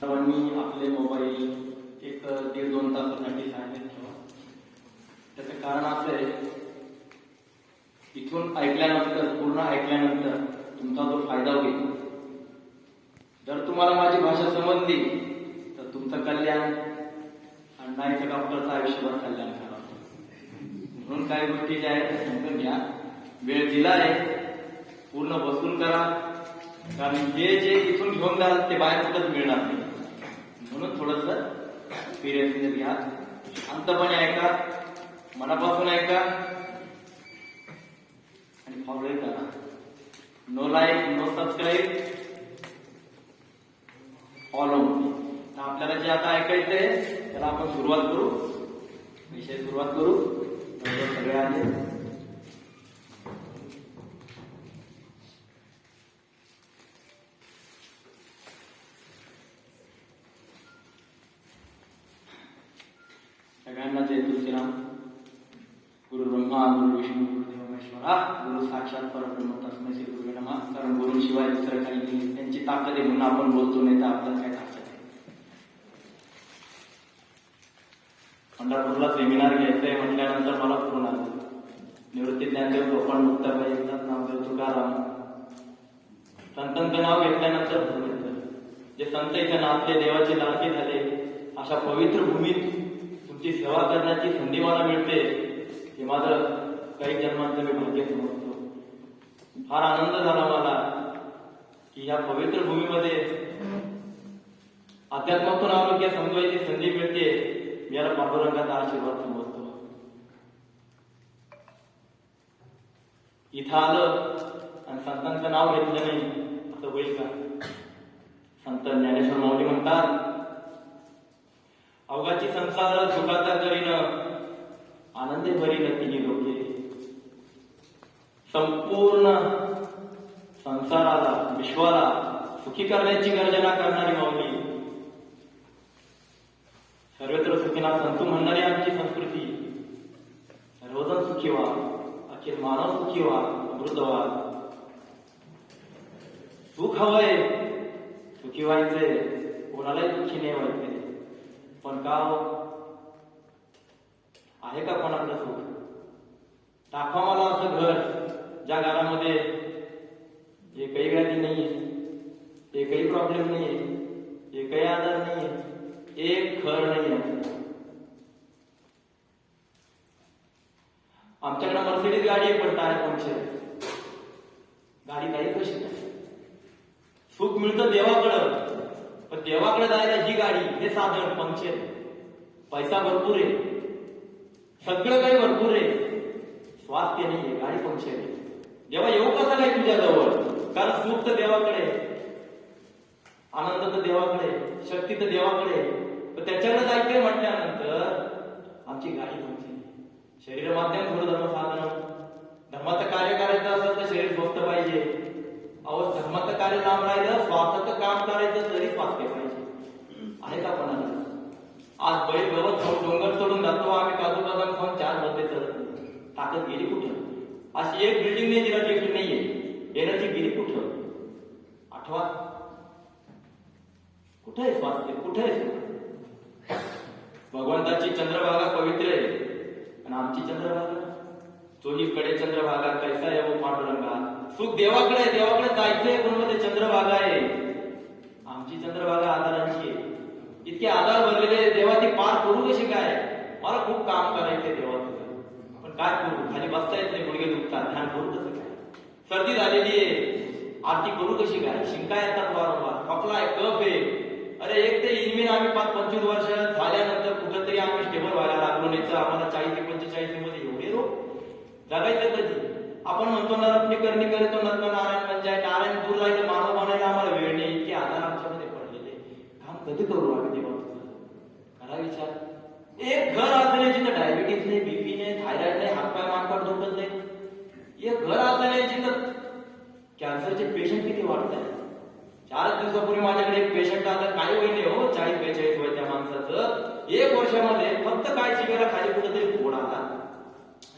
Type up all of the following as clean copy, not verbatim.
सर्वांनी आपले मोबाईल एक 1.5-2 तासासाठी सायलेंट ठेवा. त्याचं कारण असं आहे, इथून ऐकल्यानंतर पूर्ण ऐकल्यानंतर तुमचा जो फायदा होईल, जर तुम्हाला माझी भाषा समजली तर तुमचं कल्याण आणि नाही तर डॉक्टरचं आयुष्यभर कल्याण करा. म्हणून काही गोष्टी ज्या आहेत त्या समजून घ्या. वेळ दिला आहे, पूर्ण बसून करा, कारण हे जे इथून घेऊन जाल ते बाहेर कुठंच मिळणार नाही. म्हणून थोडंसं सिरियसनेस घ्या, शांतपणे ऐका, मनापासून ऐका आणि फॉलो करा. No like, no subscribe, follow. आपल्याला जे आता ऐकायचंय त्याला आपण सुरुवात करू. विषय सुरुवात करू. सगळे आले. सगळ्यांना जय तुलसीराम. गुरु ब्रह्मा, गुरु विष्णू, गुरुदेव महेश्वरा, गुरु साक्षात परब्रह्म तस्मै श्री गुरुवे नमः. कारण गुरुशिवाय दुसरं काही नाही. त्यांची ताकद आहे म्हणून आपण बोलतो, नाही तर आपल्याला काय ताकद आहे. पंढरपूरला सेमिनार घ्यायचंय म्हटल्यानंतर मला फोन आला. निवृत्ती ज्ञानदेव गोपाळ मुक्ताबाई एकनाथ नामदेव तुकाराम संतांचं नाव घेतल्यानंतर फोन येतं. जे संत इथे नाचले, देवाचे लाडके झाले, अशा पवित्र भूमीत तुमची सेवा करण्याची संधी मला मिळते, हे माझं काही जन्मांचं मी भाग्य समजतो. फार आनंद झाला मला की या पवित्र भूमीमध्ये अध्यात्मातून आरोग्य समजवायची संधी मिळते. मी याला पांडुरंगाचा आशीर्वाद समजतो. इथं आलं आणि संतांचं नाव घेतलं नाही असं होईल का? संत ज्ञानेश्वर माऊली म्हणतात, अवघाची संसार सुखाचा करीन, आनंदे भरीन तिन्ही लोके. संपूर्ण संसाराला, विश्वाला सुखी करण्याची गर्जना करणारी माऊली, सर्वत्र सुखीना संतू म्हणणारी आमची संस्कृती. सर्वजण सुखी व्हा, अखिल मानव सुखी व्हा, अमृत व्हा. सुख हवंय, सुखी व्हायचंय, कोणालाही दुःखी नाही व्हायचंय. पण का आहे का कोणाकडे सुख? दाखवा मला असं घर ज्या घरामध्ये एकही व्याधी नाहीये, एकही प्रॉब्लेम नाहीये, एकही आजार नाहीये, एक घर नाहीये. आमच्याकडे मर्सिडीज गाडी आहे, पण टायर पंक्चर. गाडी काही कशी नाही. सुख मिळतं देवाकडं, पण देवाकडे जायला ही गाडी, हे साधन पंक्चर. पैसा भरपूर आहे, सगळं काही भरपूर आहे, स्वास्थ्य नाहीये, गाडी पंक्चर आहे. देवा येऊ कसं काय तुझ्या जवळ? कारण सुख तर देवाकडे, आनंद तर देवाकडे, शक्ती तर देवाकडे, पण त्याच्याकडे जायचंय म्हटल्यानंतर आमची गाडी पंक्चर. शरीर माध्यम थोडं धर्म साधन. धर्माचं कार्य करायचं असेल तर शरीर स्वस्थ पाहिजे. अहो, धर्माचं कार्य लांब राहिलं, स्वार्थाचं काम करायचं तरी स्वास्थ्य पाहिजे. आहे का कोणाला? आज बैल गवत खाऊन डोंगर चढून जातो आम्ही, काजू बदाम खाऊन 4 मध्ये चढतो. ताकद गेली कुठं? अशी एक बिल्डिंग नाही जिला टिकून नाहीये. एनर्जी गेली कुठं? आठवा. कुठे आहे स्वास्थ्य? कुठे आहे सुख? भगवंताची चंद्रभागा पवित्र आहे आणि आमची चंद्रभागा, चोहीकडे चंद्रभागा, कैसा आहे वो पांडुरंगा. सुख देवाकडे आहे, देवाकडे जायचंय, पण मध्ये चंद्रभागा आहे. आमची चंद्रभागा आधारांची आहे. इतके आधार भरलेले, देवा ती पार करू कशी काय? मला खूप काम करायचंय देवा तुझं, पण काय करू? खाली बसता येत नाही, गुडघे दुखतात. ध्यान करू कसं काय? सर्दी झालेली आहे, आरती करू कशी काय? शिंका येतात वारंवार, खोकला आहे, कफ आहे. अरे एक ते इनमिन आम्ही 5-25 वर्ष झाल्यानंतर कुठंतरी आम्ही स्टेबल व्हायला लागलो. नाही तर आम्हाला 40-45 मध्ये एवढे रोग. जगायचं कधी? आपण म्हणतो नरपणी करणी करतो, नरक नारायण म्हणजे नारायण दूर राहिलं, मानव बनायला आम्हाला वेळ नाही. इतके आधार आमच्यामध्ये पडलेले, काम कधी करू आम्ही देवा तुझं? करा विचार. एक घर असं नाही जिथं डायबिटीस नाही, बीपी नाही, थायरॉइड नाही, हातपाय मानपाट दुखत नाही. एक घर असं नाही जिथं कॅन्सरचे पेशंट किती वाढत आहेत. 4 दिवसापूर्वी माझ्याकडे एक पेशंट आला, काही वय नाही हो, 40-42 वय त्या माणसाचं. 1 वर्षामध्ये फक्त काय जिभेला खाली कुठेतरी फोड आला.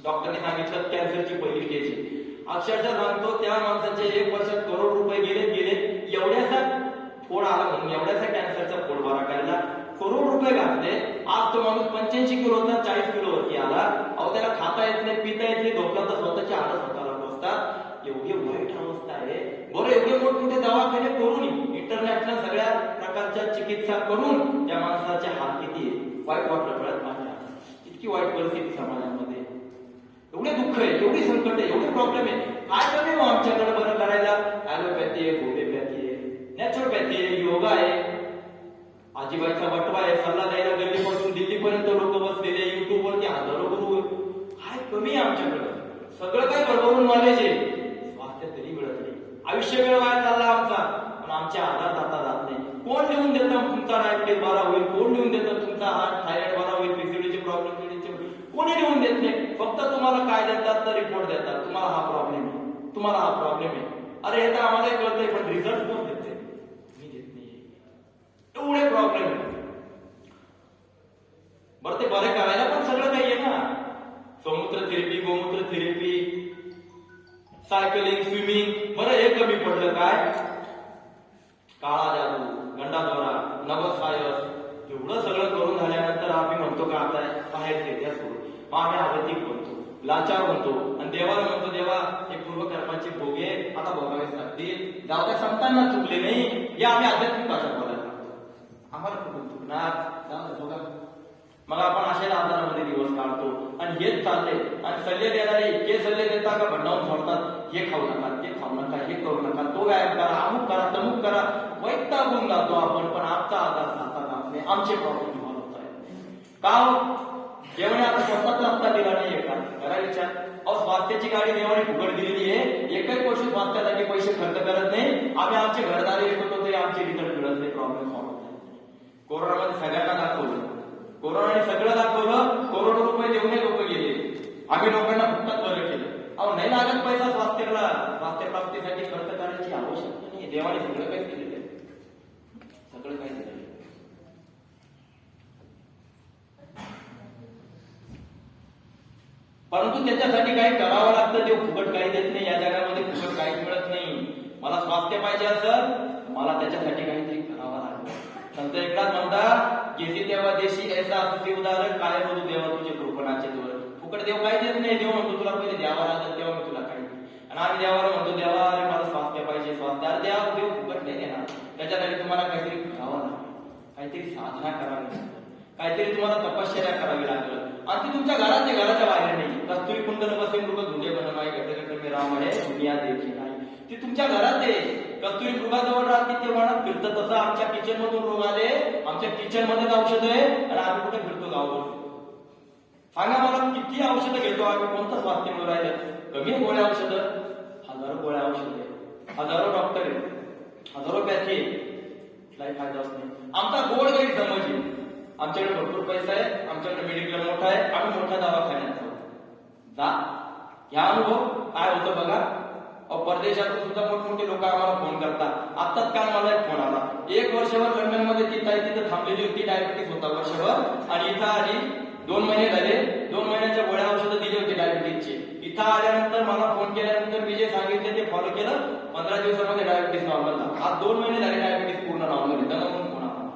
डॉक्टरने सांगितलं कॅन्सरची पहिली स्टेज आहे. अक्षरशः सांगतो त्या माणसाचे 1 वर्षात करोड रुपये गेले. एवढ्याचा फोड आला म्हणून एवढ्याचा कॅन्सरचा फोड बरा करायला करोड रुपये घातले. आज तो माणूस 85 किलो होता 40 किलो वरती आला. अहो त्याला खाता येत नाही, पिता येत नाही, झोपला तर स्वतःची हात स्वतःला बसतात. एवढी वाईट अवस्था आहे. बरं एवढे मोठमोठे दवाखाने करून इंटरनॅशनल सगळ्या प्रकारच्या चिकित्सा करून त्या माणसाचे हात किती वाईट वाटलं कळत माझ्या. इतकी वाईट परिस्थिती समाजामध्ये, एवढे दुःख आहे, एवढी संकट आहे, एवढे प्रॉब्लेम आहे. काय कमी हो आमच्याकडे बरं करायला? ॲलोपॅथी आहे, होमिओपॅथी आहे, नॅचरोपॅथी आहे, योगा आहे, आजीबाईचा बटवा आहे, सल्ला द्यायला गल्लीपासून दिल्लीपर्यंत लोक बसलेले, युट्यूब वरती हजारो गुरु. काय कमी आहे आमच्याकडे? सगळं काही बरोबरून नॉलेज आहे, स्वास्थ्य तरी मिळत नाही. आयुष्य वेळ वाया चालला आमचा, पण आमचे आधार जात नाही. कोण लिहून देतं तुमचा डायबिटीस बरा होईल? कोण लिहून देतं तुमचा हार्ट थायरॉइड बरा होईल? पीसीओडीचे प्रॉब्लेम कोणी लिहून देत नाही. फक्त तुम्हाला काय देतात तर रिपोर्ट देतात, तुम्हाला हा प्रॉब्लेम आहे, तुम्हाला हा प्रॉब्लेम आहे. अरे हे तर आम्हाला कळतंय, पण रिझल्ट कोण देते? मी देत नाही. एवढे प्रॉब्लेम आहे. बरं ते बरे करायला पण सगळं काही आहे ना. समुद्र थेरपी, गोमूत्र थेरपी, सायकलिंग, स्विमिंग. बरं हे कमी पडलं काय? काळा जादू, गंडाद्वारा, नवसायस, एवढं सगळं करून झाल्यानंतर आम्ही म्हणतो का आता बाहेर फेऱ्या सोडू. मग आम्ही आगतिक बनतो, लाचार बनतो आणि देवाला म्हणतो देवा हे पूर्वकर्माचे भोगे आता भोगावेच लागतील. जाऊ त्या संतांना चुकले नाही, या आम्ही आध्यात्मिक भाषा बोलायला लागतो. आम्हाला कुठून चुकणार? जाऊ बघा. मग आपण अशा आजारामध्ये दिवस काढतो आणि हेच चालले. आणि सल्ले देणारे इतके सल्ले देतात का भंडावून सोडतात. हे खाऊ नका, ते खाऊ नका, हे करू नका, तो व्यायाम करा, अमुक करा, तमुक करा. वैतागून जातो आपण. पण आमचा आजार जाता आपले आमचे प्रॉब्लेम सॉल्व्ह होत आहे का? जेवणे आता स्वतःच रस्ता दिला नाहीये का? करा विचार. अहो स्वास्थ्याची गाडी देवाने फुकट दिलेली आहे. एकही गोष्ट स्वास्थ्यासाठी पैसे खर्च करत नाही. आम्ही आमचे घरदारी येतो तरी आमचे रिझल्ट मिळत नाही, प्रॉब्लेम सॉल्व्ह होत नाही. कोरोनामध्ये सगळ्यांना दाखवलं, कोरोनाने सगळं दाखवलं. करोडो रुपये देऊनही लोक गेले. आम्ही लोकांना फक्त बरं केलं. अहो नाही लागत पैसा स्वास्थ्याला. स्वास्थ्य प्राप्तीसाठी खर्च करायची आवश्यकता नाही. देवाने सगळं काही केलेलं आहे, सगळं काही केलेलं आहे. परंतु त्याच्यासाठी काही करावं लागतं. देव फुकट काही देत नाही. या जगामध्ये फुकट काहीच मिळत नाही. मला स्वास्थ्य पाहिजे असेल, मला त्याच्यासाठी काहीतरी करावं लागतं. संत एकनाथ म्हणतात जेसी तेव्हा देशी ऐसा असते उदाहरण काय बोलू देवा तुझे कृपणाचे द्वार. फुकट देव काही देत नाही. देव म्हणतो तुला पहिले द्यावा लागेल तेव्हा मी तुला काही देईन. आणि आम्ही देवाला म्हणतो देवा अरे मला स्वास्थ्य पाहिजे, स्वास्थ्य. अरे देव फुकट नाही देणार. त्याच्यासाठी तुम्हाला काहीतरी करावं लागेल, काहीतरी साधना करावी लागेल, काहीतरी तुम्हाला तपश्चर्या करावी लागेल. आणि ती तुमच्या घरात नाही, घराच्या बाहेर नाही. कस्तुरी कुंडल बसे मृग धुंडे बनमाई घटघट मी राम आहे दुनिया देखी नाही. ती तुमच्या घरात आहे. कस्तुरी मृगाजवळ राहते ते म्हणत फिरतं. तसं आमच्या किचन मधून रोग आले, आमच्या किचन मध्येच औषध आहे आणि आम्ही कुठे फिरतो गावावर? सांगा मला किती औषधं घेतो आम्ही, कोणतं स्वास्थ्य मिळून राहिलं? कमी गोळ्या औषधं, हजारो गोळ्या औषध आहे, हजारो डॉक्टर आहे, हजारो पॅथी आहे, काही फायदा होत नाही. आमचा गोड गैरसमज आहे. आमच्याकडे भरपूर पैसा आहे, आमच्याकडे मेडिकल मोठा आहे, आम्ही मोठ्या दवाखान्यात जा. ह्या अनुभव काय होतं बघा. परदेशातून सुद्धा मोठमोठे लोक आम्हाला फोन करतात. आत्ताच काल मला एक फोन आला. 1 वर्षभर लंडन मध्ये तिथं थांबलेली होती, डायबिटीस होता वर्षभर, आणि इथं आली. 2 महिने झाले, 2 महिन्याच्या गोळ्या औषधं दिली होती डायबिटीसची. इथं आल्यानंतर मला फोन केल्यानंतर मी जे सांगितले ते फॉलो केलं. 15 दिवसामध्ये डायबिटीस नॉर्मल झाला. आज 2 महिने झाले डायबिटीस पूर्ण नॉर्मल आहे. त्यांना म्हणून फोन आला.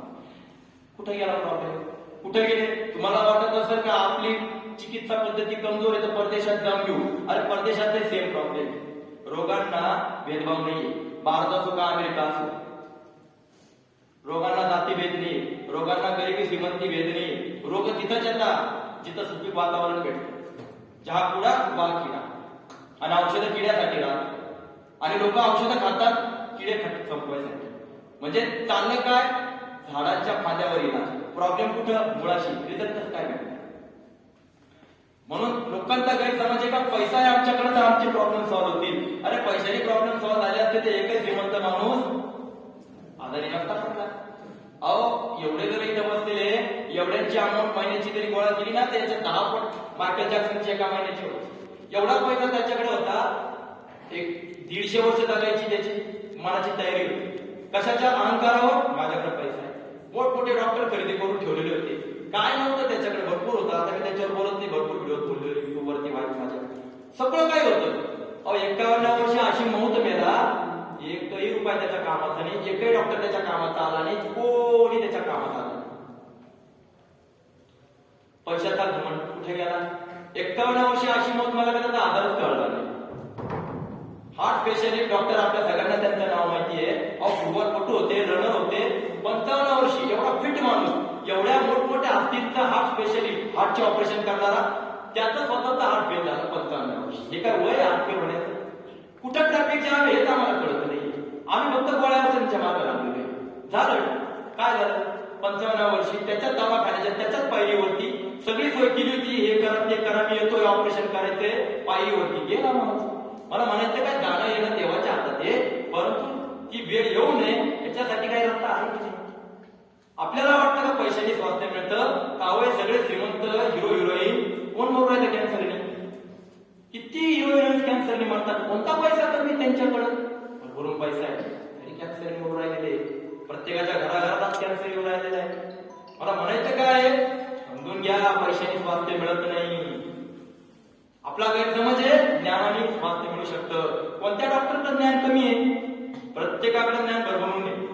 कुठे गेला प्रॉब्लेम? कुठे गेले? तुम्हाला वाटत असेल का आपली चिकित्सा पद्धती कमजोर आहे तर परदेशात जाऊन घेऊ. अरे परदेशात सेम प्रॉब्लेम. रोगांना भेदभाव नाही. भारत असो का अमेरिका असो, रोगांना जाती भेद नाही, रोगांना गरिबी श्रीमंती भेद नाही. रोग तिथंच येतात जिथं सुपीक वातावरण भेटतं. चहा पुडा वाघ किडा, आणि औषधं किड्यासाठी राहतात. आणि लोक औषधं खातात किडे संपवायसाठी. म्हणजे चाललं काय? झाडांच्या फांद्यावर इलाज. प्रॉब्लेम कुठं? मुळाशी. रिझल्टच काय भेटणार? म्हणून लोकांचा गैरसमज आहे का पैसा आहे आमच्याकडे तर आमचे प्रॉब्लेम सॉल्व्ह होतील. अरे पैशाने प्रॉब्लेम सॉल्व्ह झाले असते तर एकच श्रीमंत माणूस आजारी नसता पडला. अहो एवढे जर इथं बसलेले, एवढ्यांची अमाऊंट महिन्याची तरी गोळा केली ना, त्याच्या 10 पट मायकेल जॅक्सनची एका महिन्याची होती. एवढा पैसा त्याच्याकडे होता. एक 150 वर्ष जगायची त्याची मनाची तयारी होती. कशाच्या अहंकारावर? माझ्याकडे पैसा आहे. मोठमोठे डॉक्टर खरेदी करून ठेवलेले होते. काय नव्हतं त्याच्याकडे? भरपूर होतं. आता मी त्याच्यावर बोलत नाही. भरपूर व्हिडिओ बोललेले युट्यूब वरती माझ्याकडे सगळं काय होतं. अहो 51 वर्ष अशी मौत मेला. एकही रुपया त्याच्या कामाचा नाही, एकही डॉक्टर त्याच्या कामाचा आला नाही, कोणी त्याच्या कामात आला नाही. पैशाचा घमंड कुठे गेला? 51 वर्षी अशी मौत मला त्याचा आधारच कळला नाही. हार्ट स्पेशलिस्ट डॉक्टर आपल्या सगळ्यांना त्यांचं नाव माहिती आहे. फुटबॉलपटू होते, रनर होते. 55 वर्षी एवढा फिट माणूस, एवढ्या मोठमोठ्या हस्तींचा हार्ट स्पेशलिस्ट, हार्टचे ऑपरेशन करणारा, त्याचं स्वतःचा हार्ट फेल झाला 55 वर्षी. हे काय वय हार्ट फेल होण्याचं? कुठं ट्रॅफिक जाम हेच आम्हाला कळत नाही. आम्ही फक्त गोळ्यावर त्यांच्या मागे लागलेलो झालं. काय झालं? 55 वर्षी त्याच्याच दवाखान्याच्या त्याच्याच पायरीवरती सगळी सोय केली होती. हे करा ते करा, मी येतोय ऑपरेशन करायचंय, पायरीवरती गेला माणूस. मला म्हणायचं काय, जाणं येणं देवाच्या हातात आहे, परंतु ती वेळ येऊ नये याच्यासाठी काही रस्ता आहे की नाही? आपल्याला वाटतं का पैशाने स्वास्थ्य मिळतं? कावळे सगळे श्रीमंत हिरो हिरोईन कोण मरू राहिले कॅन्सरने? किती हिरो हिरोईन कॅन्सरने मरतात. कोणता पैसा कमी त्यांच्याकडं? भरभरून पैसा आहे तरी कॅन्सरने मरू राहिलेले. प्रत्येकाच्या घराघरात कॅन्सर येऊ राहिलेला आहे. मला म्हणायचं काय, समजून घ्या, पैशाने स्वास्थ्य मिळत नाही. आपला गैरसमज आहे ज्ञानाने स्वास्थ्य मिळू शकतं. कोणत्या डॉक्टरचं ज्ञान कमी आहे? प्रत्येकाकडे ज्ञान भरभरून आहे.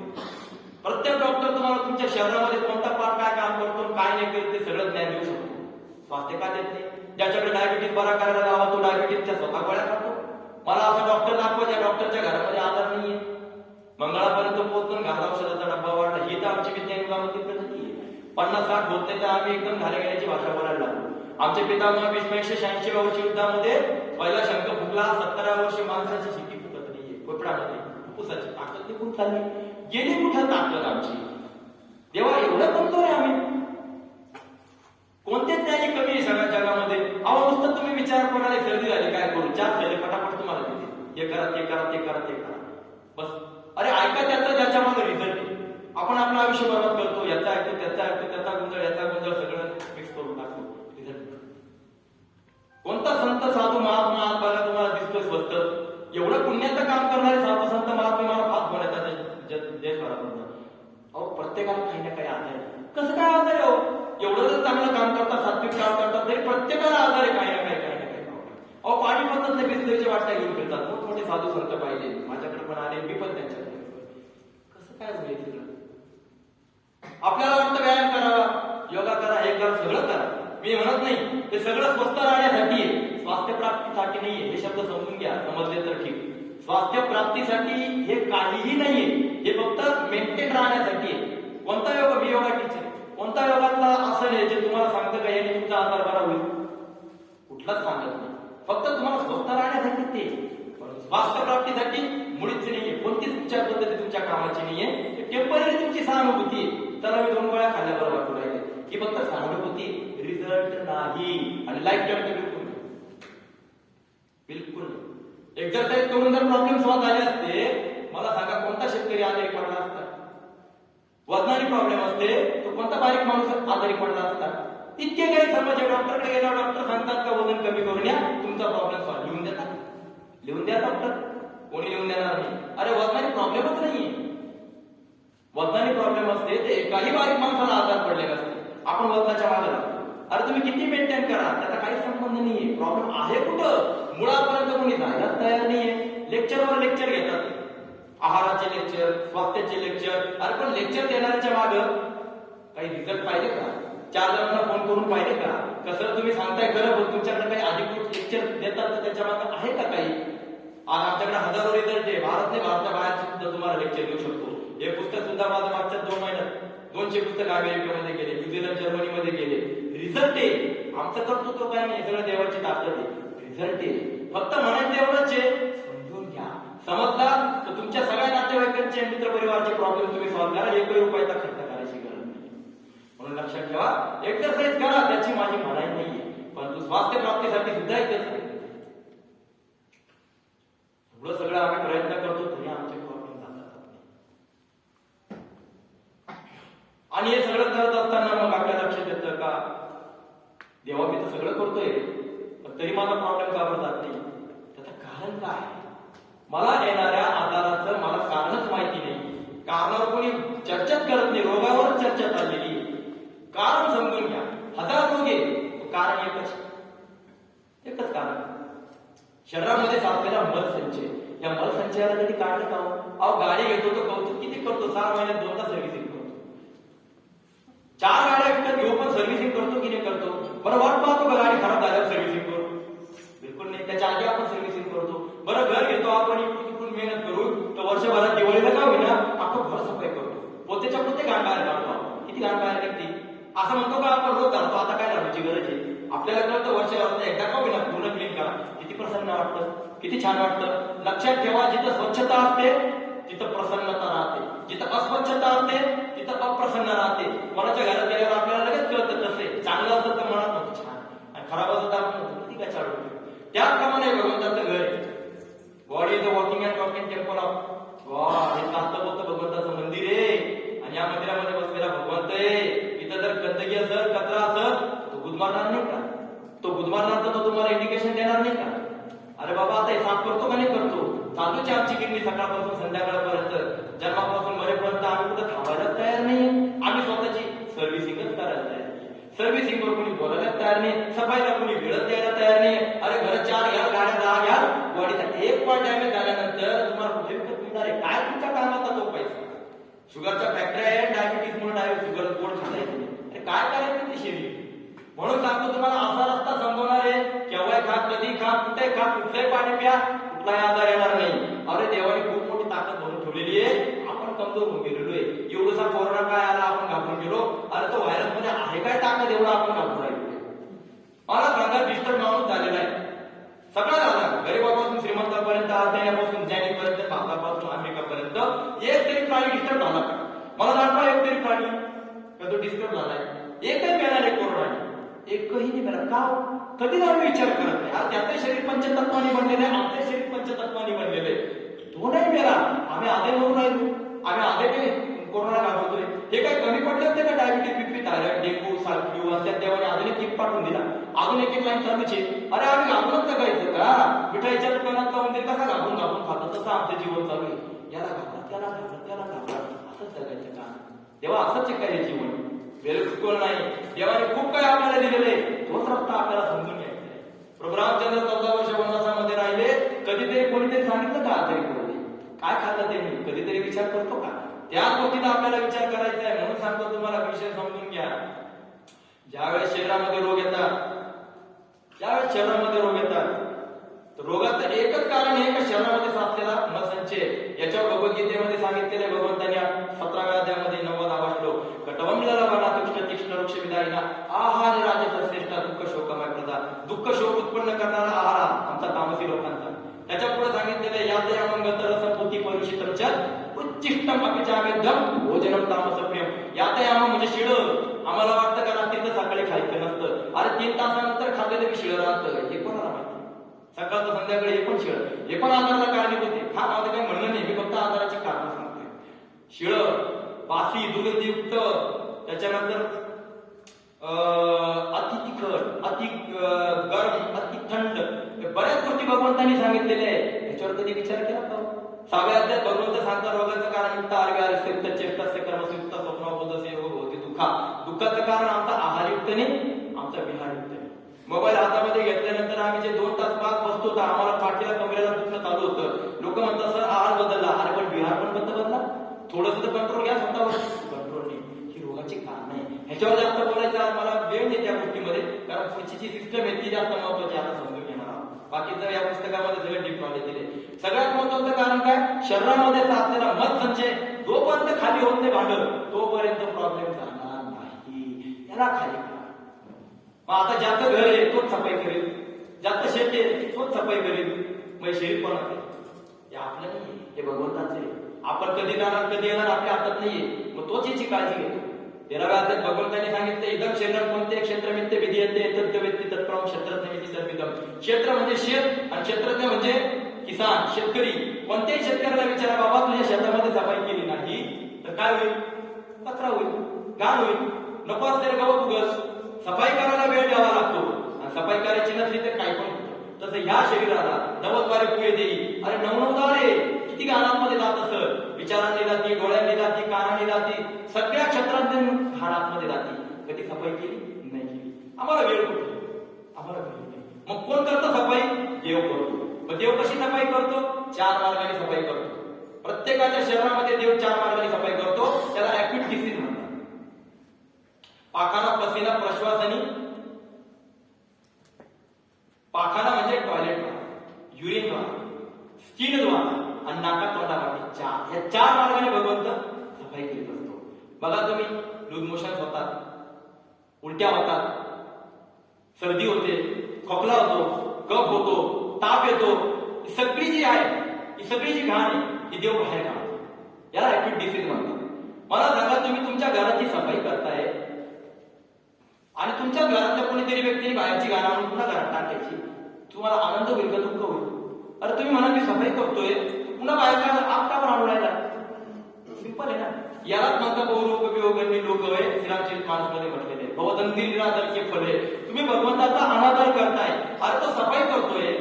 प्रत्येक डॉक्टर तुम्हाला तुमच्या शरीरामध्ये कोणता पार्ट काय काम करतो, काय नाही करत ते सगळं ज्ञान देऊ शकतो. स्वास्थ्य का देत नाही? ज्याच्याकडे डायबिटीस बरा करायला लावा, तो डायबिटीसच्या स्वतः गोळ्या खातो. मला असा डॉक्टर दाखवा ज्या डॉक्टरच्या घरामध्ये आधार नाहीये. मंगळापर्यंत पोहोचून घाला औषधाचा डब्बा वाढला. ही तर आमची विज्ञान युगामध्ये प्रगती आहे. 50-60 होत नाही तर आम्ही एकदम घाल्या गेल्याची भाषा बोलायला लागलो. आमचे पितामह 1986 वर्षी युद्धामध्ये पहिला शंख फुकला. 17 वर्षी माणसाची शिटी फुकत नाहीये पोपडामध्ये. फुफ्फुसाची ताकद निघून चालली. गेली कुठं ताकद आमची? देवा एवढं कमजोर आहे आम्ही. कोणतेच ज्ञानी कमी आहे सगळ्या जगामध्ये? अहो नुसतं तुम्ही विचार कोणाला सर्दी झाली काय करू, 4 सल्ले फटाफट तुम्हाला देते. हे करा ते करा ते करा ते करा बस. अरे ऐका त्याचा ज्याच्या मागे रिझल्ट आहे. आपण आपलं आयुष्य बरबाद करतो. याचा ऐकतो त्याचा ऐकतो, त्याचा गुंजळ याचा गुंजळ सगळं मिक्स करून टाकतो. कोणता संत साधू महात्मा आज बघा तुम्हाला दिसतोय स्वस्त? एवढं पुण्याचं काम करणारे साधू संत महात्मा मला फार फोन येतात देशभरातून. अहो प्रत्येकाला काही ना काही आधार आहे. कसं काय आधार आहे? एवढं जर चांगलं काम करतात, सात्विक काम करतात, तरी प्रत्येकाला आधार आहे काही ना काही काही ना काही. अहो पाणीपतच बिस्लरीच्या वाटल्या घेऊन फिरतात. मोठमोठे साधू संत पाहिजे. माझ्याकडे पण आले, मी पण त्यांच्याकडे. कसं काय होईल सगळं? आपल्याला वाटतं व्यायाम करावा, योगा करा, हे करा, सगळं करा. मी म्हणत नाही ते सगळं स्वस्थ राहण्यासाठी आहे, स्वास्थ्य प्राप्तीसाठी नाहीये. हे शब्द समजून घ्या, समजले तर ठीक. स्वास्थ्य प्राप्तीसाठी हे काहीही नाहीये. हे फक्त मेंटेन राहण्यासाठी आहे. कोणता योगा? मी योगा टीचर. कोणता योगातला आसन आहे जे तुम्हाला सांगतं का याने तुमचा आजार बरा होईल? कुठलाच सांगत नाही. फक्त तुम्हाला स्वस्थ राहण्यासाठी ते. स्वास्थ्य प्राप्तीसाठी मुळीच नाहीये. कोणतीच तुमच्या पद्धती तुमच्या कामाची नाहीये. टेम्पररी तुमची सहानुभूती आहे. चला मी 2 गोळ्या खाल्ल्यावर वाटू राहिले. ही फक्त सहानुभूती, रिझल्ट नाही. आणि लाईफ टाइम बिलकुल बिलकुल. एक्सरसाइज करून जर प्रॉब्लेम सॉल्व्ह झाले असते, मला सांगा कोणता शेतकरी आजारी पडला असता? वजनाने प्रॉब्लेम असते तो कोणता बारीक माणूस आजारी पडला असता? इतके काही समज. डॉक्टरकडे गेल्यावर डॉक्टर सांगतात का वजन कमी करून या, तुमचा प्रॉब्लेम सॉल्व्ह. लिहून देतात. लिहून द्या डॉक्टर, कोणी लिहून देणार नाही. अरे वजनाने प्रॉब्लेमच नाहीये. वजनाने प्रॉब्लेम असते ते काही बारीक माणसाला आजार पडलेला असते. आपण वजनाच्या मागे लागतो. अरे तुम्ही किती मेंटेन करा, त्याचा काही संबंध नाहीये. प्रॉब्लेम आहे कुठं? मुळापर्यंत कोणी जायलाच तयार नाहीये. लेक्चरवर लेक्चर घेतात, आहाराचे लेक्चर, स्वास्थ्याचे लेक्चर. अरे पण लेक्चर देणाऱ्याच्या मागे काही रिझल्ट पाहिजे का? 4 जणांना फोन करून पाहिजे का? कसं तुम्ही सांगताय खरं, पण तुमच्याकडे काही अधिकृत लेक्चर देतात तर त्याच्या मागे आहे का काही? आज आमच्याकडे हजारो रिझल्ट आहे. भारत नाही भारता बाहेरचे सुद्धा तुम्हाला लेक्चर देऊ शकतो. हे पुस्तक सुद्धा माझं मागच्या 2 महिन्यात 200 पुस्तक अमेरिकेमध्ये गेले, न्यूझीलंड, जर्मनीमध्ये गेले. रिझल्ट आहे. आमचं कर्तृत्व काय नाही, सगळं देवाची ताकद आहे. रिझल्ट आहे. फक्त म्हणायचं एवढंच आहे, समजून घ्या. समजला तर तुमच्या सगळ्या नातेवाईकांचे, मित्रपरिवाराचे प्रॉब्लेम तुम्ही सॉल्व्ह करा. 1 रुपयाचा खर्च करायची गरज नाही. म्हणून लक्षात ठेवा, एक्सरसाइज करा, त्याची माझी मनाई नाहीये, परंतु स्वास्थ्य प्राप्तीसाठी सुद्धा एक्सरसाइज. एवढं सगळं आम्ही प्रयत्न करतो तरी आमचे प्रॉब्लेम जातात. आणि हे सगळं करत असताना मग आपल्या लक्षात येतं का देवा मी तर सगळं करतोय पण तरी माझा प्रॉब्लेम का बरं जात नाही? त्याचं कारण काय? मला येणाऱ्या आजाराचं मला कारणच माहिती नाही. कारणावर कोणी चर्चाच करत नाही. रोगावर चर्चा चाललेली. कारण समजून घ्या. 1000 रोग आहे, कारण एकच कारण. शरीरामध्ये साचलेला मलसंचय, या मलसंचयाला कधी काढलं का? अहो गाडी घेतो तो कौतुक किती करतो, 6 महिन्यात 2दा सर्व्हिसिंग करतो. 4 गाड्या विकत घेऊ पण सर्व्हिसिंग करतो की नाही करतो? बरं वाट पाहतो का गाडी खराब झाल्यावर सर्व्हिसिंग करू? बिलकुल नाही. त्याच्या आधी आपण सर्व्हिसिंग करतो. बरं घर घेतो आपण, इकडून मेहनत करू तर वर्षभरात दिवाळीला का होईना अख्खं घर सफाई करतो. पोतेच्या पोते घाण बाहेर काढतो. किती घाण बाहेर निघते. असं म्हणतो का आपण रोज घालतो, आता काय लावायची गरज आहे? आपल्याला कळतं वर्षभरात एकदा का होईना पूर्ण क्लीन करा. किती प्रसन्न वाटतं, किती छान वाटतं. लक्षात ठेवा, जिथं स्वच्छता असते तिथं प्रसन्नता राहते, जिथं अस्वच्छता असते तिथं अप्रसन्न राहते. कोणाच्या घरात गेल्यावर आपल्याला लगेच कळतं कसं चांगलं असतं तर मनात होतं छान, आणि खराब असतं तर आपण किती काय चालू. त्याचप्रमाणे भगवंताचं घर आहे. God is a walking and talking temple of God. हे चालतं बोलतं भगवंताचं मंदिर आहे, आणि या मंदिरामध्ये बसलेला भगवंत आहे. इथं जर गंदगी असेल, कचरा असेल, तो गुदमारणार नाही का? तो गुदमारणार तर तो तुम्हाला इंडिकेशन देणार नाही का? अरे बाबा आता हे साफ करतो का नाही करतो? चालूच आमची गिरणी सकाळपासून संध्याकाळपर्यंत, जन्मापासून मरेपर्यंत आम्ही कुठं थांबायलाच तयार नाही. आम्ही स्वतःची सर्व्हिसिंगच करायला तयार नाही. सर्व्हिसिंगवर कोणी बोलायलाच तयार नाही, सफाईला कोणी वेळच द्यायला तयार नाही. अरे घर 4 घ्या, गाड्या 10 घ्या, बॉडीचा 1 पॉइंट डॅमेज झाल्यानंतर तुम्हाला कुठे विकत मिळणार आहे? काय तुमच्या कामाचा तो पैसा? शुगरच्या फॅक्टरी आहे, डायबिटीसमुळे शुगर गोड खाता येते. अरे काय करायचं ते शरीर? म्हणून सांगतो तुम्हाला, असा रस्ता समजवणार आहे. केव्हाही खा, कधी खा, कुठे खा, कुठलंही पाणी प्या, कुठलाही आजार येणार नाही. अरे देवाने खूप मोठी ताकद भरून ठेवलेली आहे. आपण कमजोर होऊन गेलेलो आहे. एवढसा कोरोना काय आला, आपण घाबरून गेलो. अरे तो व्हायरस मध्ये आहे काय ताकद, एवढा आपण घाबरून राहिलो. मला सांगा, डिस्टर्ब माणूस झालेला आहे. सगळं झालं, गरीबापासून श्रीमंतापर्यंत, आजण्यापासून जैनीपर्यंत, भारतापासून अमेरिकापर्यंत एक तरी प्राणी डिस्टर्ब झाला का? मला दाखवा एक तरी प्राणी का तो डिस्टर्ब झालाय. एकही मिळाला नाही कोरोनाने, एकही नाही मिळाला. का? कधी आम्ही विचार करत नाही. आज त्याचे शरीर पंचतत्वाने बनलेले आहे, आमचे शरीर पंचतत्वाने बनलेले आहे. तो नाही मिळाला, आम्ही आधे म्हणून राहिलो. आम्ही आधे कोरोना घाबरतोय. हे काय कमी पडले होते का? डायबिटीस, बीपी, थायरॉइड, डेंगू, सारखी आणि त्या देवाने अजून एक किट पाठवून दिला. अजून एक लाईन चालूच आहे. अरे आम्ही घाबरून जगायचं का? मिठाईच्या दुकानात जाऊन ते कसा घाबरून घाबरून खातो, तसं आमचं जीवन चालू आहे. याला घाबरा, त्याला घाबरा, त्याला घाबरा, असंच जगायचं का? तेव्हा असंच आहे का हे जीवन? बिलकुल नाही. देवाने खूप काही आपल्याला दिलेले, तोच रस्ता आपल्याला समजून घ्यायचा आहे. प्रभू रामचंद्र 14 वर्ष वनवासामध्ये राहिले. कधीतरी कोणीतरी सांगितलं का आजारी पडले? काय खाल्लं त्यांनी? कधीतरी विचार करतो का? त्याच गोष्टीचा आपल्याला विचार करायचा आहे. म्हणून सांगतो तुम्हाला, विषय समजून घ्या. ज्यावेळेस शरीरामध्ये रोग येतात, ज्यावेळेस शरीरामध्ये रोग येतात, तर रोगाचं एकच कारण आहे का शरीरामध्ये साचलेला मलसंचय. याच्यावर भगवद्गीतेमध्ये सांगितलेले भगवंतांनी 17व्या अध्यायामध्ये 9वा श्लोक, कटवंबललवना तुष्ट तीक्ष्ण वृक्ष विदायिना आहार राजस श्रेष्ठ दुःख शोकमय प्रदा. दुःख शोक उत्पन्न करणारा आहार आमचा तामसी लोकांचा. त्याच्या पुढे सांगितलेले यादयामं गतरसंपुती परुषितम च उच्चिष्टम अपिचावेद्यम भोजनम तामसप्रियम. यादयामं म्हणजे शिळ. आम्हाला वाटतं का रात्रीचं सकाळी खायचं नसतं. अरे 3 तासानंतर खाल्लेलं की शिळ राहतं, हे कोणाला माहिती? सकाळचं संध्याकाळी हे पण शिळ, हे पण आजाराला कारणीभूत आहे. हा माझं काही म्हणणं नाही, मी फक्त आजाराची कारण सांगतोय. शिळ, बासी, दुर्गंधीयुक्त, त्याच्यानंतर अति तिखट, अति गरम, अति थंड, बऱ्याच गोष्टी भगवंतांनी सांगितलेल्या आहेत. याच्यावर कधी विचार केला का? 6व्या अध्यायात भगवंत सांगतात रोगाचं कारण युक्त आरोग्य चेष्टास्य कर्मसयुक्त स्वप्नबोधस्य योग होते दुःखा. दुःखाचं कारण आमचा आहारयुक्त नाही, आमचा विहारयुक्त नाही. मोबाईल हातामध्ये घेतल्यानंतर आम्ही जे 2 तास पाच बसतो होता, आम्हाला पाठीला कमरेला दुखणं चालू होतं. लोक म्हणतात सर आहार बदलला. अरे पण विहार पण बदलला. थोडंसं तर कंट्रोल घ्या स्वतःवर. कंट्रोल नाही, ही रोगाची कारण आहे. ह्याच्यावर जास्त बोलायचं मला वेळ नाही त्या गोष्टीमध्ये, कारण पुढची जी सिस्टम आहे ती जास्त महत्वाची आता समजून घेणार आहोत. बाकीचं या पुस्तकामध्ये सगळं डीप नॉलेज दिले. सगळ्यात महत्वाचं कारण काय? शरीरामध्ये साचलेला मलसंचय जोपर्यंत खाली होत नाही भांड, तोपर्यंत प्रॉब्लेम जाणार नाही. त्याला खाली करा. मग आता ज्याचं घर आहे तोच सफाई करेल, ज्याचं शेत आहे तोच सफाई करेल. मग शरीर पण असेल. हे आपलं नाही, हे भगवंताचं आहे. आपण कधी जाणार कधी येणार आपल्या हातात नाहीये. मग तोच याची काळजी घेतो. 13व्या अध्यायात भगवंतांनी सांगितले इदम शरीर कोणते क्षेत्रमित्य विधीयते तत्त्ववेत्ती तत्प्रम क्षेत्रज्ञ तद्विदम. क्षेत्र म्हणजे शेत आणि क्षेत्रज्ञ म्हणजे किसान, शेतकरी. कोणत्याही शेतकऱ्याला विचारा, बाबा तुझ्या शेतामध्ये सफाई केली नाही तर काय होईल? कचरा होईल, घाण होईल, नको असलेलं गवत उगस. सफाई करायला वेळ द्यावा लागतो, आणि सफाई करायची नसली तर काय पण होतं. तसं ह्या शरीराला नवद्वारे पुढे देई. अरे 9 द्वारे किती घाणांमध्ये जात असत. विचारांनी जाती, डोळ्यांनी जाती, कानांनी जाती, सगळ्या क्षेत्रांतून घाणांमध्ये जाती. कधी सफाई केली नाही केली. आम्हाला वेळ कुठे? आम्हाला वेळ नाही. मग कोण करतं सफाई? देव करतो. मग देव कशी सफाई करतो? 4 मार्गाने सफाई करतो. प्रत्येकाच्या शरीरामध्ये देव 4 मार्गाने सफाई करतो. त्याला रॅपिड डिसीज म्हणतात. पाखाना, पसीना, प्रश्वास आणि पाखाना म्हणजे टॉयलेट द्वार, युरिन द्वार, स्किन द्वार आणि नाका तोंडामध्ये या 4 मार्गाने भगवंत सफाई करीत असतो. बघा तुम्ही, लूज मोशन होतात, उलट्या होतात, सर्दी होते, खोकला होतो, कफ होतो, ताप येतो, ही सगळी जी आहे, ही सगळी जी घाण आहे ही देव बाहेर काढतो. याला रॅपिड डिसीज म्हणतात. मला सांगा, तुम्ही तुमच्या घराची सफाई करताय आणि तुमच्या घरातल्या कोणीतरी व्यक्तीने बाहेरची घाण आणून पुन्हा घरात टाकायची, तुम्हाला आनंद होईल का दुःख होईल? अरे तुम्ही म्हणा मी सफाई करतोय, पुन्हा बाहेरच्या आत का पण आणून राहिला? सिंपल आहे ना. यालाच म्हणतात बहुरूपयोगनी लोक श्रीरामचरित मानसमध्ये म्हटलेले भवदंती निरादरचे फले. तुम्ही भगवंताचा अनादर करताय. अरे तो सफाई करतोय,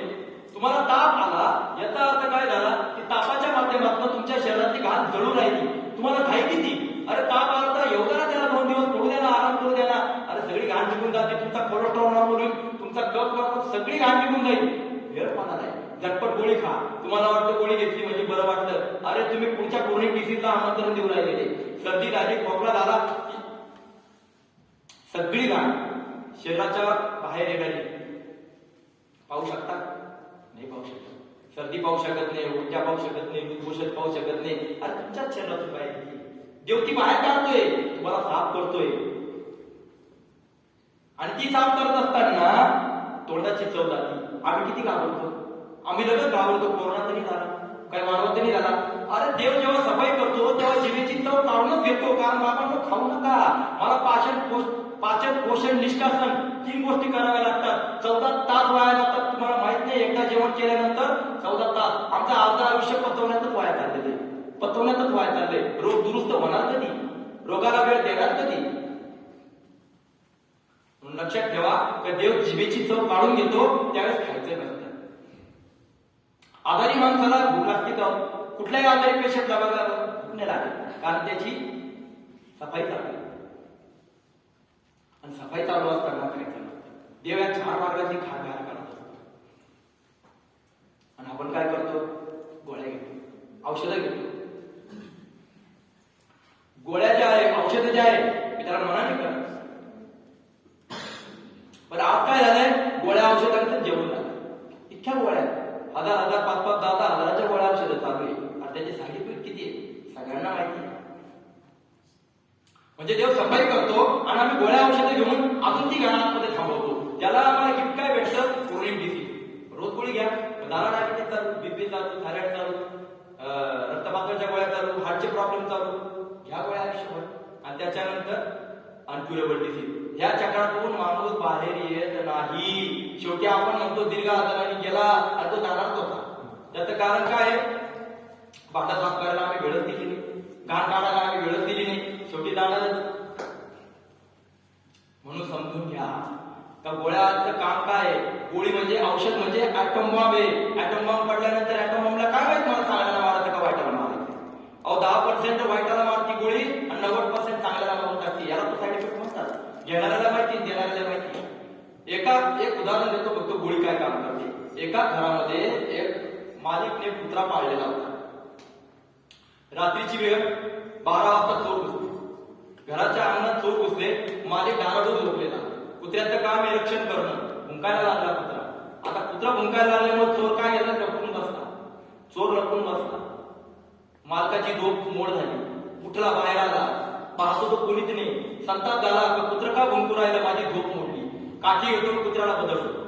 तुम्हाला ताप आला, याचा अर्थ काय झाला की तापाच्या माध्यमातून तुमच्या शरीरातली घाण जळू राहिली. तुम्हाला घाई किती? अरे ताप आला तर एवढा ना, त्याला 2 दिवस पडू द्या ना, आराम करू द्या ना. अरे सगळी घाण निघून जाते, तुमचा कोलेस्ट्रॉल नॉर्मल होईल, तुमचा कफ सगळी घाण निघून जाईल. वेळपणा नाही, झटपट गोळी खा. तुम्हाला वाटतं गोळी घेतली म्हणजे बरं वाटलं. अरे तुम्ही पुढच्या क्रोनिक डिसीजला आमंत्रण देऊ राहिलेले. सर्दी झाली, खोकला झाला, सगळी घाण शरीराच्या बाहेर येणारी पाहू शकता? नाही पाहू शकत. सर्दी पाहू शकत नाही, उलट्या पाहू शकत नाही, लूजमोशन पाहू शकत नाही. अरे तुमच्याच शरीरातून बाहेर देव ती बाहेर काढतोय, तुम्हाला साफ करतोय. आणि ती साफ करत असताना तोंडाची चव जाते. आम्ही किती घाबरतो, आम्ही लगेच घाबरतो. कोरोना तरी झाला, काही मानव तरी झाला. अरे देव जेव्हा सफाई करतो तेव्हा जिभेची चव काढूनच घेतो. कारण बाबांनो खाऊ नका, मला पाचन पोषण निष्कासन 3 गोष्टी कराव्या लागतात. 14 तास वाया जातात. तुम्हाला माहित नाही, एकदा जेवण केल्यानंतर 14 तास आमचं अर्ध आयुष्य पचवण्यातच वाया चाललेलं आहे. पचवण्यातच वाया चाललंय. रोग दुरुस्त होणार कधी? रोगाला वेळ देणार कधी? लक्षात ठेवा, देव जिभेची चव काढून घेतो त्यावेळेस खायचं नसतं. आजारी माणसाला भूक लागते का? कुठल्याही आजारी पेशंटला बघा भूक नाही लागेल, कारण त्याची सफाई चालू आहे. आणि सफाई चालू असताना खायचं नसतं. देव या 4 मार्गाची खाण बाहेर काढतो. आणि आपण काय करतो? गोळ्या घेतो, औषधं घेतो. गोळ्या ज्या आहे, औषधं जे आहे, मी त्याला मनाने करा. पण आज काय झालंय? गोळ्या औषधांचं जेवण झालं. इतक्या गोळ्या, 1000, 5,000, 10,000 हजाराच्या गोळ्या औषधं चालू आहे. आणि त्याचे साईड इफेक्ट किती आहे सगळ्यांना माहिती आहे. म्हणजे देव सफाई करतो आणि आम्ही गोळ्या औषधं घेऊन अजून ती घाण आतमध्ये थांबवतो. त्याला आम्हाला गिफ्ट काय भेटतं? Chronic disease. रोज गोळी घ्या, दारा डायबिटीस चालू, बीपी चालू, थायरॉइड चालू, रक्तपातळच्या गोळ्या चालू, हार्टचे प्रॉब्लेम चालू, ह्या गोळ्या आयुष्यभर. आणि त्याच्यानंतर अनक्युरेबल डिसीज. ह्या चक्रातून माणूस बाहेर येत नाही. शेवटी आपण म्हणतो दीर्घ आजाराने गेला आणि तो जाणारच होता. त्याचं कारण काय आहे? भांडा साफ करायला आम्ही वेळच दिली नाही, घाण काढायला आम्ही वेळच दिली नाही, शेवटी जाणारच. म्हणून समजून घ्या का गोळ्याचं काम काय आहे? गोळी म्हणजे औषध म्हणजे ऍटम बॉम्ब आहे. ऍटम बॉम्ब पडल्यानंतर ऍटम बॉम्बला काय माहित मला चांगल्याला मारायचं का वाईटाला मारायचं? 10% वाईटाला मारती गोळी आणि 90% चांगल्याला मारून टाकते. याला तो साईड इफेक्ट म्हणतात. घेणाऱ्याला माहिती, देणाऱ्याला माहिती. एक उदाहरण देतो फक्त, गोळी काय काम करते. एका घरामध्ये एक मालिकने कुत्रा पाळलेला होता. रात्रीची वेळ, 12 वाजता चोर घुसले. घराच्या अंगणात चोर घुसले. मालिक डाराडून झोपलेला. कुत्र्याचं काम आहे रक्षण करणं. भुंकायला लागला कुत्रा. आता कुत्रा भुंकायला लागल्यामुळे चोर काय गेला? लपून बसला. चोर लपून बसला. मालकाची झोप मोड झाली. उठला, बाहेर आला, पाहतो तो कोणीच नाही. संताप झाला, कुत्र का भुंकू राहिलं? माझी झोप मोडली. काठी घेऊन कुत्र्याला बदलतो.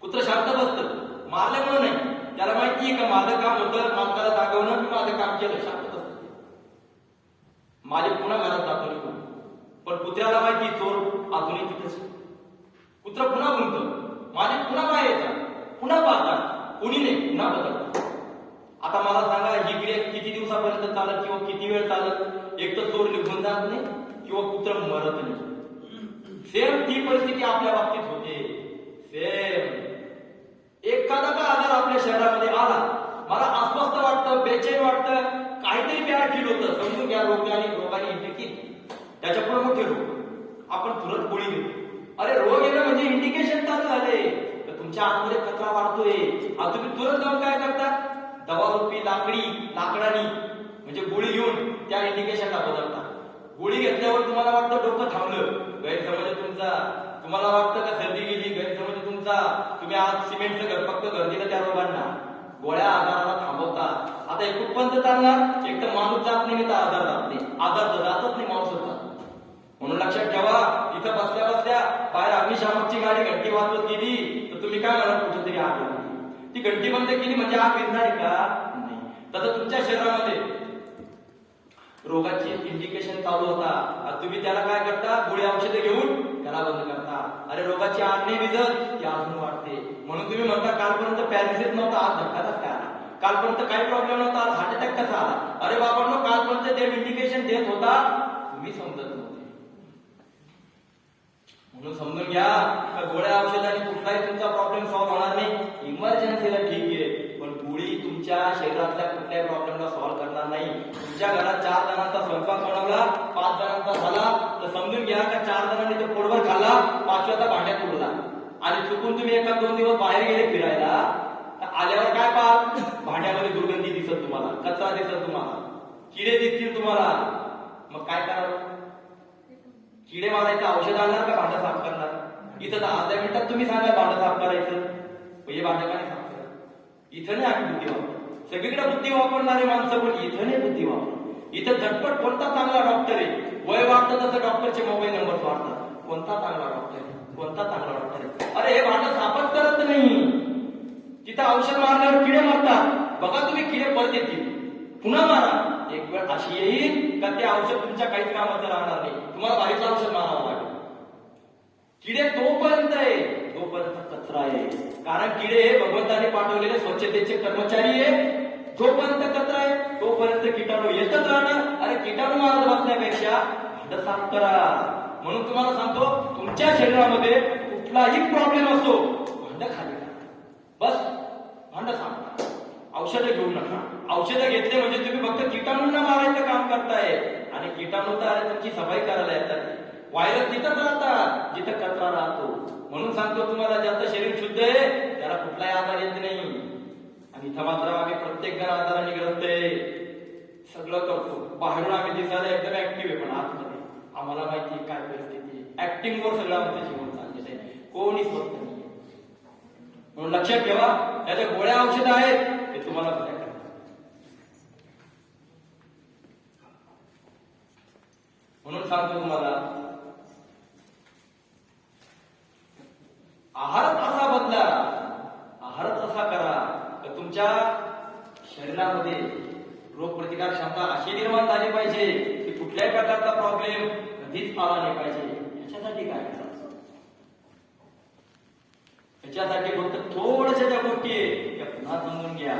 कुत्र शांत बसतं, मारल्यामुळे नाही. त्याला माहितीये का माझं काम होतं मालकाला जागवणं, मी माझं काम केलं. शांत बसत. मालिक पुन्हा घरात जातो निघून. पण कुत्र्याला माहिती चोर अजूनही तिथेच. कुत्र पुन्हा भुंकतं. मालिक पुन्हा बाहेर येतात, पुन्हा पाहतात, कोणी नाही, पुन्हा बदलतात. आता मला सांगा, ही क्रिया किती दिवसापर्यंत चालत किंवा किती वेळ चालत? एक तर चोर निघून जात नाही किंवा कुत्र मरत नाही. सेम ती परिस्थिती आपल्या बाबतीत होते. सेम एखादा का आजार आपल्या शरीरामध्ये आला, मला अस्वस्थ वाटतं, बेचैन वाटतं, काहीतरी बॅड फील होतं. समजून घ्या, रोगाने इंडिकेट. त्याच्या पुढे मोठे रोग, आपण तुरंत गोळी घेतो. अरे रोग येणं म्हणजे इंडिकेशन चालू झाले तर तुमच्या तुमच्या आतमध्ये कचरा वाढतोय. आता तुम्ही तुरंत जाऊन काय करता, दवारूपी लाकडानी म्हणजे गोळी घेऊन त्या इंडिकेशनला बदलता. गोळी घेतल्यावर तुम्हाला वाटतं डोकं थांबलं, गैरसमज तुमचा. तुम्हाला वाटतं का सर्दी गेली, गैरसमज तुमचा. तुम्ही आज सिमेंटचं घर फक्त घर दिलं त्या रोगांना, गोळ्या आजाराला थांबवता. आता हे कुठपर्यंत चालणार? एक तर माणूस जात नाही तर आजार जात नाही, आजार तर जातच नाही, माणूस होता. म्हणून लक्षात ठेवा, इथं बसल्या बसल्या बाहेर अग्निशामकची गाडी घंटी वाजवत गेली तर तुम्ही काय म्हणा, कुठेतरी आग लागली. ती घंटी बंद केली म्हणजे आग विझणार आहे का? नाही. तसं तुमच्या शरीरामध्ये रोगाची इंडिकेशन चालू होता, तुम्ही त्याला काय करता, गोळी औषधे घेऊन त्याला बंद करता. अरे रोगाची आग नाही विझत, ती अजून वाढते. म्हणून तुम्ही म्हणता कालपर्यंत पॅरालिसिस नव्हता, आज धक्का कसा आला. कालपर्यंत काही प्रॉब्लेम नव्हता, आज हार्ट अटॅक कसा आला. अरे बाबांनो, कालपर्यंत ते इंडिकेशन देत होता, तुम्ही समजत नव्हते. म्हणून समजून घ्या, गोळ्या औषधाने कुठलाही तुमचा प्रॉब्लेम सॉल्व्ह होणार नाही. इमर्जन्सीला ठीक आहे, पण गोळी तुमच्या शरीरातल्या कुठल्याही प्रॉब्लेमला सॉल्व्ह करणार नाही. तुमच्या घरात 4 जणांचा स्वयंपाक बनवला, 5 जणांचा झाला, तर समजून घ्या का 4 जणांनी तो पोटभर खाल्ला, 5व्याचा भांड्यात उरला. आणि चुकून तुम्ही 1-2 दिवस बाहेर गेले फिरायला, आल्यावर काय पाहाल, भांड्यामध्ये दुर्गंधी दिसत तुम्हाला, कचरा दिसत तुम्हाला, किडे दिसतील तुम्हाला. मग काय करावं? किडे मारायचं औषध आणणार का भांडं साफ करणार? इथं 10 मिनिटात तुम्ही सांगा भांडं साफ करायचं, हे भांडं काय साफ करा. इथं नाही आम्ही बुद्धी वापर, सगळीकडे बुद्धी वापरणारे माणसं, पण इथं नाही बुद्धी वापर. इथं झटपट कोणता चांगला डॉक्टर आहे, वय वाढतं तसं डॉक्टरचे मोबाईल नंबर वाढतात. कोणता चांगला डॉक्टर आहे, कोणता चांगला डॉक्टर आहे? अरे हे भांडं साफच करत नाही, तिथं औषध मारल्यावर किडे मारतात. बघा तुम्ही, किडे परत येतील, पुन्हा मारा. एक वेळ अशी येईल का ते औषध तुमच्या काहीच कामाचं राहणार नाही, तुम्हाला बाहेरचं औषध मारावं लागेल. किडे तोपर्यंत आहे तोपर्यंत कचरा आहे, कारण किडे हे भगवंताने पाठवलेले स्वच्छतेचे कर्मचारी आहे. जोपर्यंत कचरा आहे तोपर्यंत किटाणू येतच राहणार. अरे किटाणू मारत बसण्यापेक्षा भांडं साफ करा. म्हणून तुम्हाला सांगतो, तुमच्या शरीरामध्ये कुठलाही प्रॉब्लेम असतो, भांडं खाली करा, बस भांडं साफ करा. औषधं घेऊ नका. औषधं घेतले म्हणजे तुम्ही फक्त किटाणूंना मारायचं काम करताय, आणि किटाणू तर तुमची सफाई करायला येतात. व्हायरस तिथंच राहतात जिथं कचरा राहतो. म्हणून सांगतो तुम्हाला, ज्याचं शरीर शुद्ध आहे त्याला कुठलाही आजार येत नाही. आणि इथं मात्र आम्ही प्रत्येक जण आजाराने ग्रस्त आहे, सगळं करतो. बाहेरून आम्ही दिसायला एकदम ऍक्टिव्ह आहे, पण आतमध्ये आम्हाला माहिती आहे काय परिस्थिती आहे. ऍक्टिंग वर सगळं आमचं जीवन चाललेलं आहे, कोणी स्वस्त नाही. म्हणून लक्षात ठेवा, त्याच्या गोळ्या औषधं आहेत ते तुम्हाला बघा. म्हणून सांगतो तुम्हाला, आहारच असा बदला, आहारच असा करा तर तुमच्या शरीरामध्ये रोगप्रतिकार क्षमता अशी निर्माण झाली पाहिजे की कुठल्याही प्रकारचा प्रॉब्लेम कधीच आला नाही पाहिजे. याच्यासाठी काय करायचं? याच्यासाठी फक्त थोड्याशा ज्या गोष्टी आहे त्या पुन्हा समजून घ्या.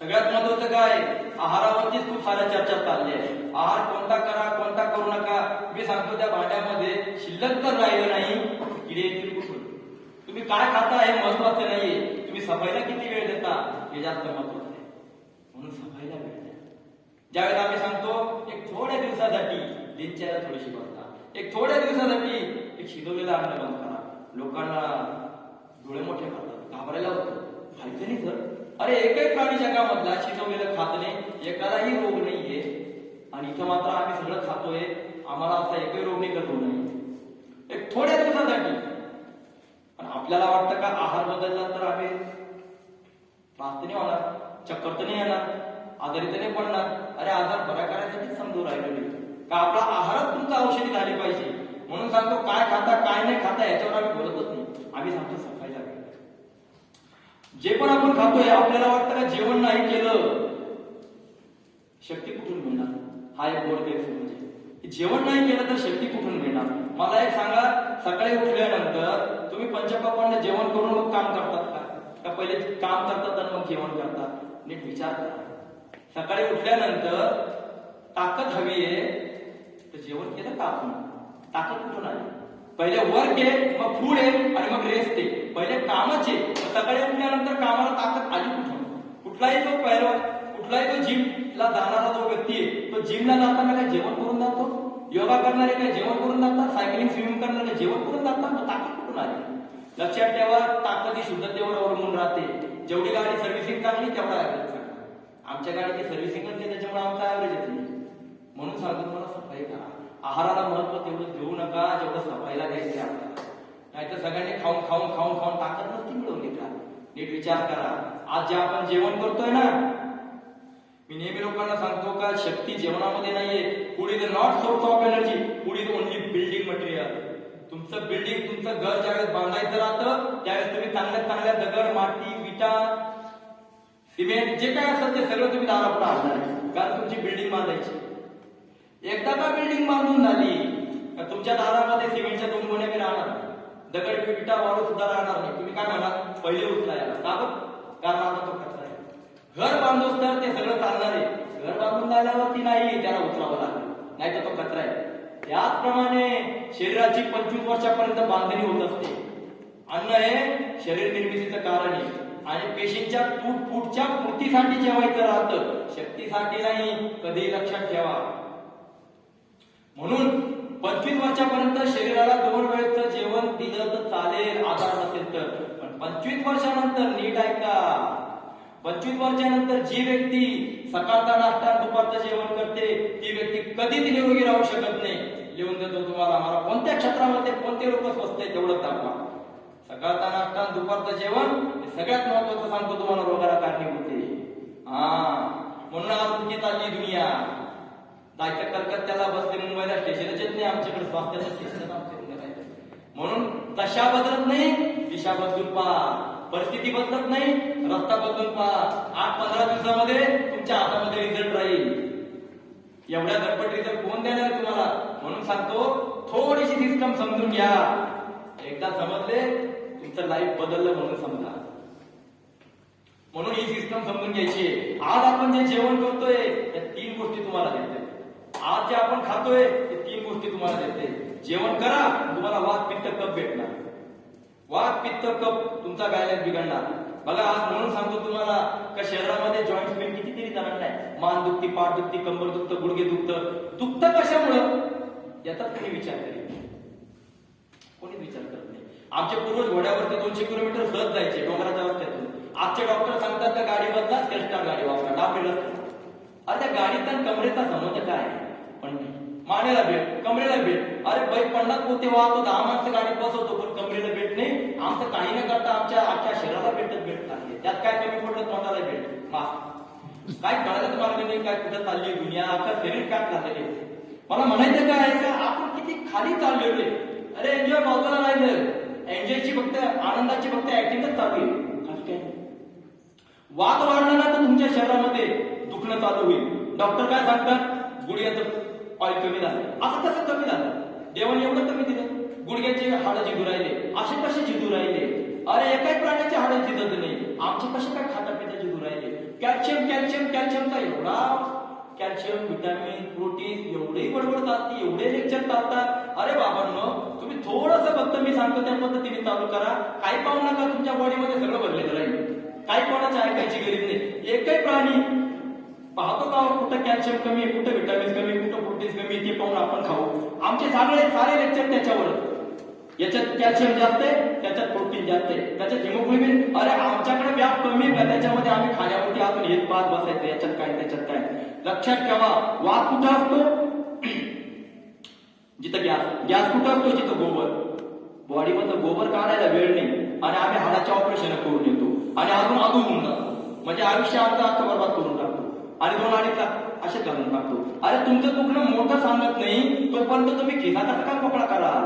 सगळ्यात महत्वाचं काय, आहारावरतीच खूप साऱ्या चर्चा चालली आहे. आहार कोणता करा, कोणता करू नका. मी सांगतो, त्या भांड्यामध्ये शिल्लक तर राहिलं नाही, किडे येतील कुठून. तुम्ही काय खाता हे महत्वाचं नाहीये, तुम्ही सफाईला किती वेळ देता हे जास्त महत्वाचं आहे. म्हणून सफाईला वेळ द्या. ज्यावेळेस आम्ही सांगतो, एक थोड्या दिवसासाठी दिनचर्या थोडीशी बदला, एक थोड्या दिवसासाठी एक शिजवलेलं अन्न बंद करा. लोकांना डोळे मोठे करतात, घाबरायला होतं, खायचं नाही सर. अरे एकही प्राणी जगामधला शिजवलेलं खात नाही, एकालाही रोग नाहीये, आणि इथं मात्र आम्ही सगळं खातोय, आम्हाला असा एकही रोग निघत नाही. एक थोड्या दिवसासाठी. पण आपल्याला वाटतं का आहार बदलला तर आम्ही त्रास नाही होणार, चक्कर तर नाही येणार, आजारी तर नाही पडणार. अरे आजार बरा करायसाठीच समजून राहिलो नाही का आपला आहारच तुमचा औषधी झाली पाहिजे. म्हणून सांगतो, काय खाता काय नाही खाता याच्यावर आम्ही बोलतच नाही. आम्ही सांगतो सफाईला वेळ. जे पण आपण खातोय, आपल्याला वाटतं का जेवण नाही केलं शक्ती कुठून मिळणार, हा एक गोड गैरसमज आहे. जेवण नाही केलं तर शक्ती कुठून मिळणार? मला एक सांगा, सकाळी उठल्यानंतर तुम्ही पंचपापांना जेवण करून मग काम करतात का पहिले काम करतात आणि मग जेवण करतात? नीट विचार करा. सकाळी उठल्यानंतर ताकद हवी आहे तर जेवण केलं का आपण? ताकद कुठून आली? पहिले वर्क आहे, मग फूड आहे, आणि मग रेस्ट आहे. पहिले कामच आहे. सकाळी उठल्यानंतर कामाला ताकद आली कुठून? कुठलाही तो पैलवान, कुठलाही तो जिमला जाणारा जो व्यक्ती आहे, तो जिमला जाताना काय जेवण करून जातो? योगा करणारे काय जेवण करून जातात? सायकलिंग स्विमिंग करणारे जेवण करून जातात? तो ताकद कुठून आली? लक्षात ठेवा, ताकद ही शुद्धतेवर अवलंबून राहते. जेवढी गाडी सर्व्हिसिंग चांगली तेवढा ऍव्हरेज चांगला. आमच्या गाडीची सर्व्हिसिंग असते त्याच्यामुळे आमचा ऍव्हरेज येत नाही. म्हणून सांगतो तुम्हाला सफाई करा. आहाराला महत्व तेवढं देऊ नका जेवढं सफाईला द्यायचे आपल्याला. नाहीतर सगळ्यांनी खाऊन खाऊन खाऊन खाऊन ताकद नसती मिळवली का? नीट विचार करा. आज जे आपण जेवण करतोय ना, मी नेहमी लोकांना सांगतो का शक्ती जेवणामध्ये नाहीये. Food is not source of energy, food is only building material. तुमचं बिल्डिंग, तुमचं घर ज्यावेळेस बांधायचं राहतं त्यावेळेस तुम्ही चांगल्या चांगल्या दगड, माती, विटा, सिमेंट जे काय असेल ते सगळं तुम्ही दारापुढे आणणार आहे, कारण तुमची बिल्डिंग बांधायची. एकदा का बिल्डिंग बांधून झाली का तुमच्या दारामध्ये सिमेंटच्या 2 गोण्या बी राहणार, दगड, विटा, वाळू सुद्धा राहणार नाही. तुम्ही काय म्हणा, पहिले उचलायला का बघ, कारण आता तो कचरा आहे. घर बांधूस तर ते सगळं चालणार आहे, घर बांधून झाल्यावरती नाही त्याला उचलावं लागेल, नाही तर तो कचरा आहे. त्याचप्रमाणे शरीराची 25 वर्षापर्यंत बांधणी होत असते. अन्न हे शरीर निर्मितीचं कारण आहे आणि पेशींच्या फूटच्या पूर्तीसाठी जेवायचं राहतं, शक्तीसाठी नाही. कधी लक्षात ठेवा. म्हणून 25 वर्षापर्यंत शरीराला 2 वेळचं जेवण दिलं तर चालेल, आधार नसेल तर. पण 25 वर्षानंतर नीट ऐका, 25 वर्षानंतर जी व्यक्ती सकाळचा नाश्ता, दुपारचं जेवण करते ती व्यक्ती कधीच निरोगी राहू शकत नाही. लिहून देतो तुम्हाला, मला कोणत्या क्षेत्रामध्ये कोणते लोक स्वस्त आहे तेवढं दाखवा. सकाळचा नाश्ता, दुपारचं जेवण हे सगळ्यात महत्वाचं सांगतो तुम्हाला, रोगाला कारणीभूत आहे. म्हणून आज तुमची चालली दुनिया. जायचं कलकत्त्याला बसले, मुंबईला स्टेशनच येत नाही, आमच्याकडे स्वास्थ्याचं स्टेशन आमच्याकडे. म्हणून दशा बदलत नाही, दिशा बदलून पहा. परिस्थिती बदलत नाही, रस्ता बदलून पहा. 8-15 दिवसामध्ये तुमच्या हातामध्ये रिझल्ट राहील. एवढ्या झटपट रिझल्ट कोण देणार तुम्हाला? म्हणून सांगतो, थोडीशी सिस्टम समजून घ्या. एकदा समजले तुमचं लाईफ बदललं म्हणून समजा. म्हणून ही सिस्टम समजून घ्यायची. आज आपण जे जेवण करतोय त्या 3 गोष्टी तुम्हाला देते. आज जे आपण खातोय ते 3 गोष्टी तुम्हाला देते. जेवण करा, तुम्हाला वात, पित्त, कफ भेटणार. वात, पित्त, कफ तुमचा बॅलन्स बिघडणार. बघा आज म्हणून सांगतो तुम्हाला का शरीरामध्ये जॉईंट पेन कितीतरी जणांना आहे. मान दुखती, पाठ दुखती, कंबर दुखतं, गुडघे दुखतं कशामुळं? याचा कोणी विचार करेल? कोणी विचार करत नाही. आमचे पूर्वज घोड्यावरती 200 किलोमीटर सहज जायचे डोंगराच्या रस्त्यातून. आजचे डॉक्टर सांगतात का गाडी बदला, सेल्फस्टार्ट गाडी वापरा, डाबलेला. अरे त्या गाडीचा कमरेचा संबंध काय आहे? पण मानेला भेट, कमरेला भेट. अरे बाई 50 पोते वाहतो, 10 माणसं गाडीत बसवतो, पण कमरेला भेट नाही. आमचं काही न करता आमच्या अख्ख्या शरीराला भेट लागते. त्यात काय कमी पडलं? तोंडाला भेट. काय कळायचं तुम्हाला नाही काय कुठं चालली दुनिया, अख्खं शरीर काय झालेले. मला म्हणायचं काय आहे का, आपण किती खाली चाललेलो आहे. अरे एन्जॉय बाजूला राहिलं, एन्जॉयची फक्त, आनंदाची फक्त ऍक्टिंगच चालू आहे. वाद वाढला ना तर तुमच्या शरीरामध्ये दुखणं चालू होईल. डॉक्टर काय सांगतात? गुडघ्याचं ऑइल कमी झालं, असं कसं कमी झालं? जेवण एवढं कमी दिलं, गुडघ्याचे हाडं झिजू राहिले, असे कसे झिजू राहिले? अरे एकाही प्राण्याचे हाडं झिजत नाही, आमचे कसे काय खाता पिता झिजू राहिले? कॅल्शियम कॅल्शियम कॅल्शियमचा एवढा, कॅल्शियम, व्हिटॅमिन, प्रोटीन एवढे बडबड चालते, एवढे लेक्चर चालतात. अरे बाबांनो, तुम्ही थोडंसं फक्त मी सांगतो त्या पद्धतीने चालू करा. काही पाहू नका, तुमच्या बॉडीमध्ये सगळं भरलेलं राहील. काही कोणाची ऐकायची गरज नाही. एकही प्राणी पाहतो का कुठं कॅल्शियम कमी आहे, कुठं व्हिटॅमिन कमी आहे, कुठं प्रोटीन कमी आहे, ते पाहून आपण खाऊ. आमचे सारे लेक्चर त्याच्यावर. याच्यात कॅल्शियम जास्त आहे, त्याच्यात प्रोटीन जास्त आहे, त्याच्यात हिमोग्लोबिन. अरे आमच्याकडे व्याप कमी आहे, त्याच्यामध्ये आम्ही खाण्यावरती अजून हेच पाहत बसायचं, याच्यात काय त्याच्यात काय. लक्षात ठेवा, वाद कुठं असतो? जिथं गॅस कुठं असतो? जिथं गोबर. बॉडीमधलं गोबर काढायला वेळ नाही आणि आम्ही हाडाचे ऑपरेशन करून येतो आणि अजून होऊन जातो. म्हणजे आयुष्य आमचं बरबाद करून टाकतो आणि 2-2.5 लाख असे घालून टाकतो. अरे तुमचं दुखणं मोठं सांगत नाही तोपर्यंत तुम्ही खिसा कसा काय मोकळा कराल?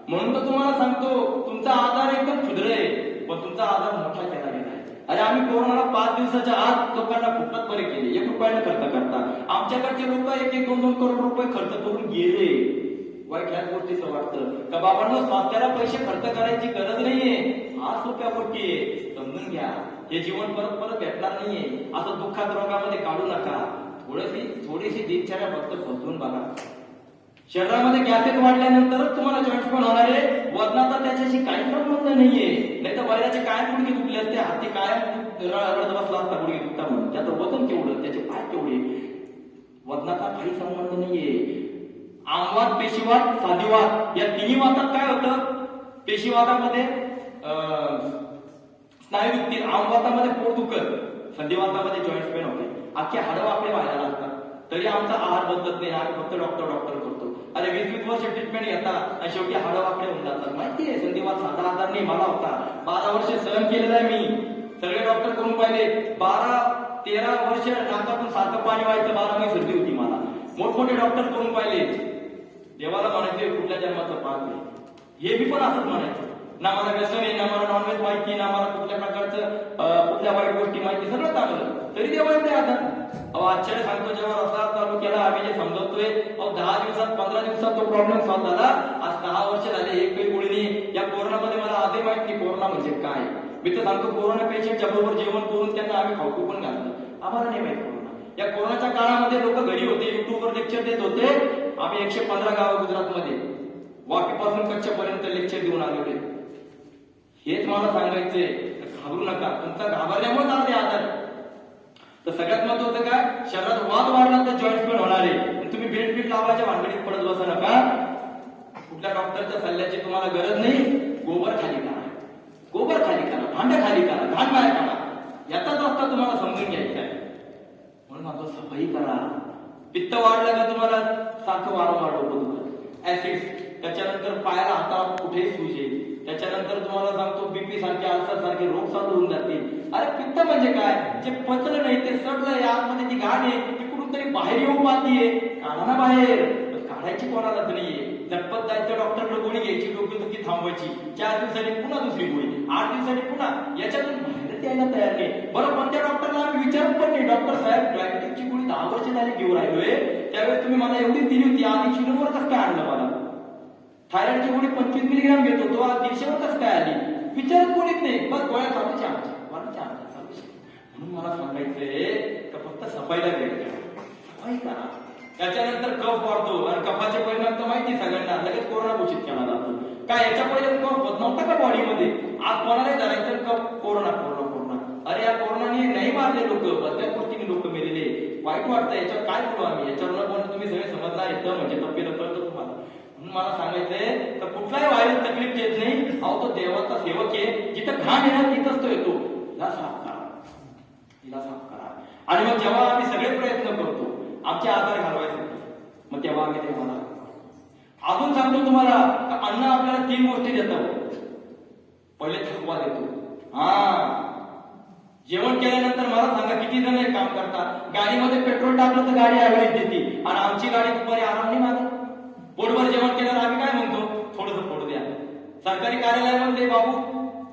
म्हणून तर तुम्हाला सांगतो, तुमचा आधार एकदम क्षुद्र आहे पण तुमचा आधार मोठा केला गेला आहे. अरे आम्ही कोरोनाला 5 दिवसाच्या आत लोकांना फुकट बरे केले, 1 रुपयाने खर्च करता. आमच्याकडचे लोक 1-2 करोड रुपये खर्च करून गेले. वाईट ह्याच गोष्टीचं वाटतं का बाबांनो, स्वास्थ्याला पैसे खर्च करायची गरज नाहीये. हा सोप्या गोष्टी आहे, समजून घ्या. हे जीवन परत परत भेटणार नाहीये. असं दुःखात रोगामध्ये काढू नका. थोडीशी दिनचर्या फक्त बदलून बघा. शरीरामध्ये गॅसेस वाढल्यानंतरच तुम्हाला जॉईंट्स पण होणार आहे. वजनाचा त्याच्याशी काही संबंध नाहीये. नाही तर बैलाचे काय गुडघे दुखले असते, हाती काय रडत बसला असता गुडघे दुखता म्हणून. त्याचं वजन केवढं, त्याचे पाय केवढे, वजनाचा काही संबंध नाहीये. आमवात, पेशीवात, साधीवात या 3 वातात काय होतं? पेशीवातामध्ये स्नायुयुक्ती, आमवातामध्ये पोट दुखत, संधिवातामध्ये जॉईंट पेन होते, अख्खे हाडं वाकडे व्हायला लागतात, तरी आमचा आहार बदलत नाही, आम्ही फक्त डॉक्टर करतो. अरे 20-20 वर्ष ट्रीटमेंट घेतात आणि शेवटी हाडं वाकडे होऊन जातात. माहितीये संधिवात साधा आजार नाही, मला होता. 12 वर्ष सहन केलेला आहे मी, सगळे डॉक्टर करून पाहिले. 12-13 वर्ष नाकातून सारखं पाणी व्हायचं, 12 महिने सर्दी होती मला. मोठमोठे डॉक्टर करून पाहिले. देवाला म्हणायचे कुठल्या जन्माचं पाप आहे, हे मी पण असंच म्हणायचं. ना मला व्यसन आहे, ना मला नॉनव्हेज माहिती, ना मला कुठल्या प्रकारचं कुठल्या वाईट गोष्टी माहिती, सगळं चांगलं, तरी देवा एवढे आजार. आश्चर्य सांगतो, जेव्हा रस्ता चालू केला आम्ही जे समजवतोय, 10 दिवसात 15 दिवसात तो प्रॉब्लेम सॉल्व्ह झाला. आज 6 वर्ष झाले, एक काही गोळीने. या कोरोनामध्ये मला आजही माहित नाही कोरोना म्हणजे काय. मी तर सांगतो, कोरोना पेशंटच्या बरोबर जेवण करून त्यांना आम्ही खाऊ पण घातलं, आम्हाला नाही माहित कोरोना. या कोरोनाच्या काळामध्ये लोक घरी होते, युट्यूबवर लेक्चर देत होते. आम्ही 115 गावं गुजरातमध्ये वापीपासून कच्छपर्यंत लेक्चर देऊन आलेले. हेच मला सांगायचंय, घाबरू नका, तुमचा घाबरल्यामुळे झाला ते आजार. तर सगळ्यात महत्वाचं काय, शरीरात वाद वाढला तर जॉईंट पेन होणार आहे. तुम्ही बेल्ट बीट लावायच्या भानगडीत पडत बसा नका. कुठल्या डॉक्टरच्या सल्ल्याची तुम्हाला गरज नाही. गोबर खाली करा, गोबर खाली करा, भांड खाली करा, घाण बाहेर करा, याचाच रस्ता तुम्हाला समजून घ्यायचा आहे. म्हणून माझं सफाई करा. पित्त वाढलं का तुम्हाला सारखं वारंवार डोकं दुखत, ऍसिड, त्याच्यानंतर पायाला हाताला कुठेही सूज येईल, त्याच्यानंतर तुम्हाला सांगतो बीपी सारखे अल्सर सारखे रोग चालू होऊन जातील. अरे पित्त म्हणजे काय, जे पचलं नाही ते सडलंय, आतमध्ये ती घाण आहे, ती कुठून तरी बाहेर येऊ पाहतीये, काढा ना बाहेर. काढायची कोणालाच नाहीये. झटपट जायचं डॉक्टरकडे, गोळी घ्यायची, डोकेदुखी थांबवायची, 4 दिवसांनी पुन्हा दुसरी गोळी, 8 दिवसांनी पुन्हा, याच्यातून बाहेर यायला तयार नाही. बरं, कोणत्या डॉक्टरला आम्ही विचारत पण नाही, डॉक्टर साहेब डायबिटीसची गोळी 10 वर्ष झाली घेऊन राहिलोय, त्यावेळेस तुम्ही मला एवढीच दिली होती, आधी शिलूनवर कसं काय आणलं मला? थायरॉइडची गोळी 25 मिलीग्राम घेत होतो, आज 150वर कसं काय आली? विचारत कोणीच नाही, बस गोळ्या चालूच्या आमच्या. म्हणून मला सांगायचंय का फक्त सफाईला द्यायचं, सफाई करा. त्याच्यानंतर कफ वाढतो, आणि कफाचे परिणाम तर माहिती सगळ्यांना, लगेच कोरोना घोषित केला जातो. काय याच्या पहिले कफ होत नव्हता का बॉडीमध्ये? आज कोणालाही धरायचं कफ, कोरोना कोरोना कोरोना. अरे या कोरोनाने नाही मारले लोक, बऱ्याच गोष्टीने लोक मेलेले. वाईट वाटतं, याच्यावर काय बोलू आम्ही? याच्यावर पण तुम्ही सगळे समजणार येतं, म्हणजे तप्पीनं कळतं तुम्हाला. म्हणून मला सांगायचंय तर कुठलाही व्हायरस तकलीफ देत नाही. अहो तो देवाचा सेवक आहे, जिथं घाण येणार तिथंच तो येतो. हिला साफ करा, हिला साफ करा. आणि मग जेव्हा आम्ही सगळे प्रयत्न करतो आमचे आजार घालवायचे, मग तेव्हा आम्ही देवाला अजून सांगतो तुम्हाला, अन्न आपल्याला 3 गोष्टी देतात. पहिले थकवा देतो. जेवण केल्यानंतर मला सांगा किती जण काम करतात, गाडीमध्ये पेट्रोल टाकलं तर गाडी ऍव्हरेज देते, आणि आमची गाडी दुपारी आराम नाही मागत. पोटभर जेवण केल्यावर आम्ही काय म्हणतो, थोडंसं पोट द्या. सरकारी कार्यालयामध्ये बाबू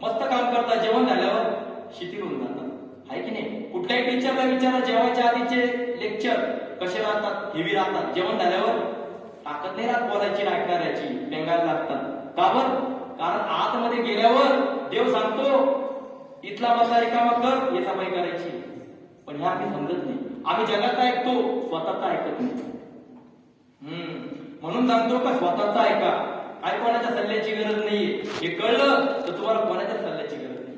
मस्त काम करतात, जेवण झाल्यावर शिथिल होऊन जातात, आहे की नाही? कुठल्याही टीचरला विचारा, जेवायच्या आधीचे लेक्चर कसे राहतात, हेवी राहतात. जेवण झाल्यावर ताकद नाही राहत बोलायची, ऐकणाऱ्याची, पेंगायला लागतात. का बरं? कारण आतमध्ये गेल्यावर देव सांगतो इथला बसा रिकामा कर, हे सफाई करायची. पण हे आम्ही समजत नाही. आम्ही जगाचा ऐकतो, स्वतःचा ऐकत नाही. म्हणून सांगतो का स्वतःचा ऐका, काय कोणाच्या सल्ल्याची गरज नाहीये. हे कळलं तर तुम्हाला कोणाच्या सल्ल्याची गरज नाही.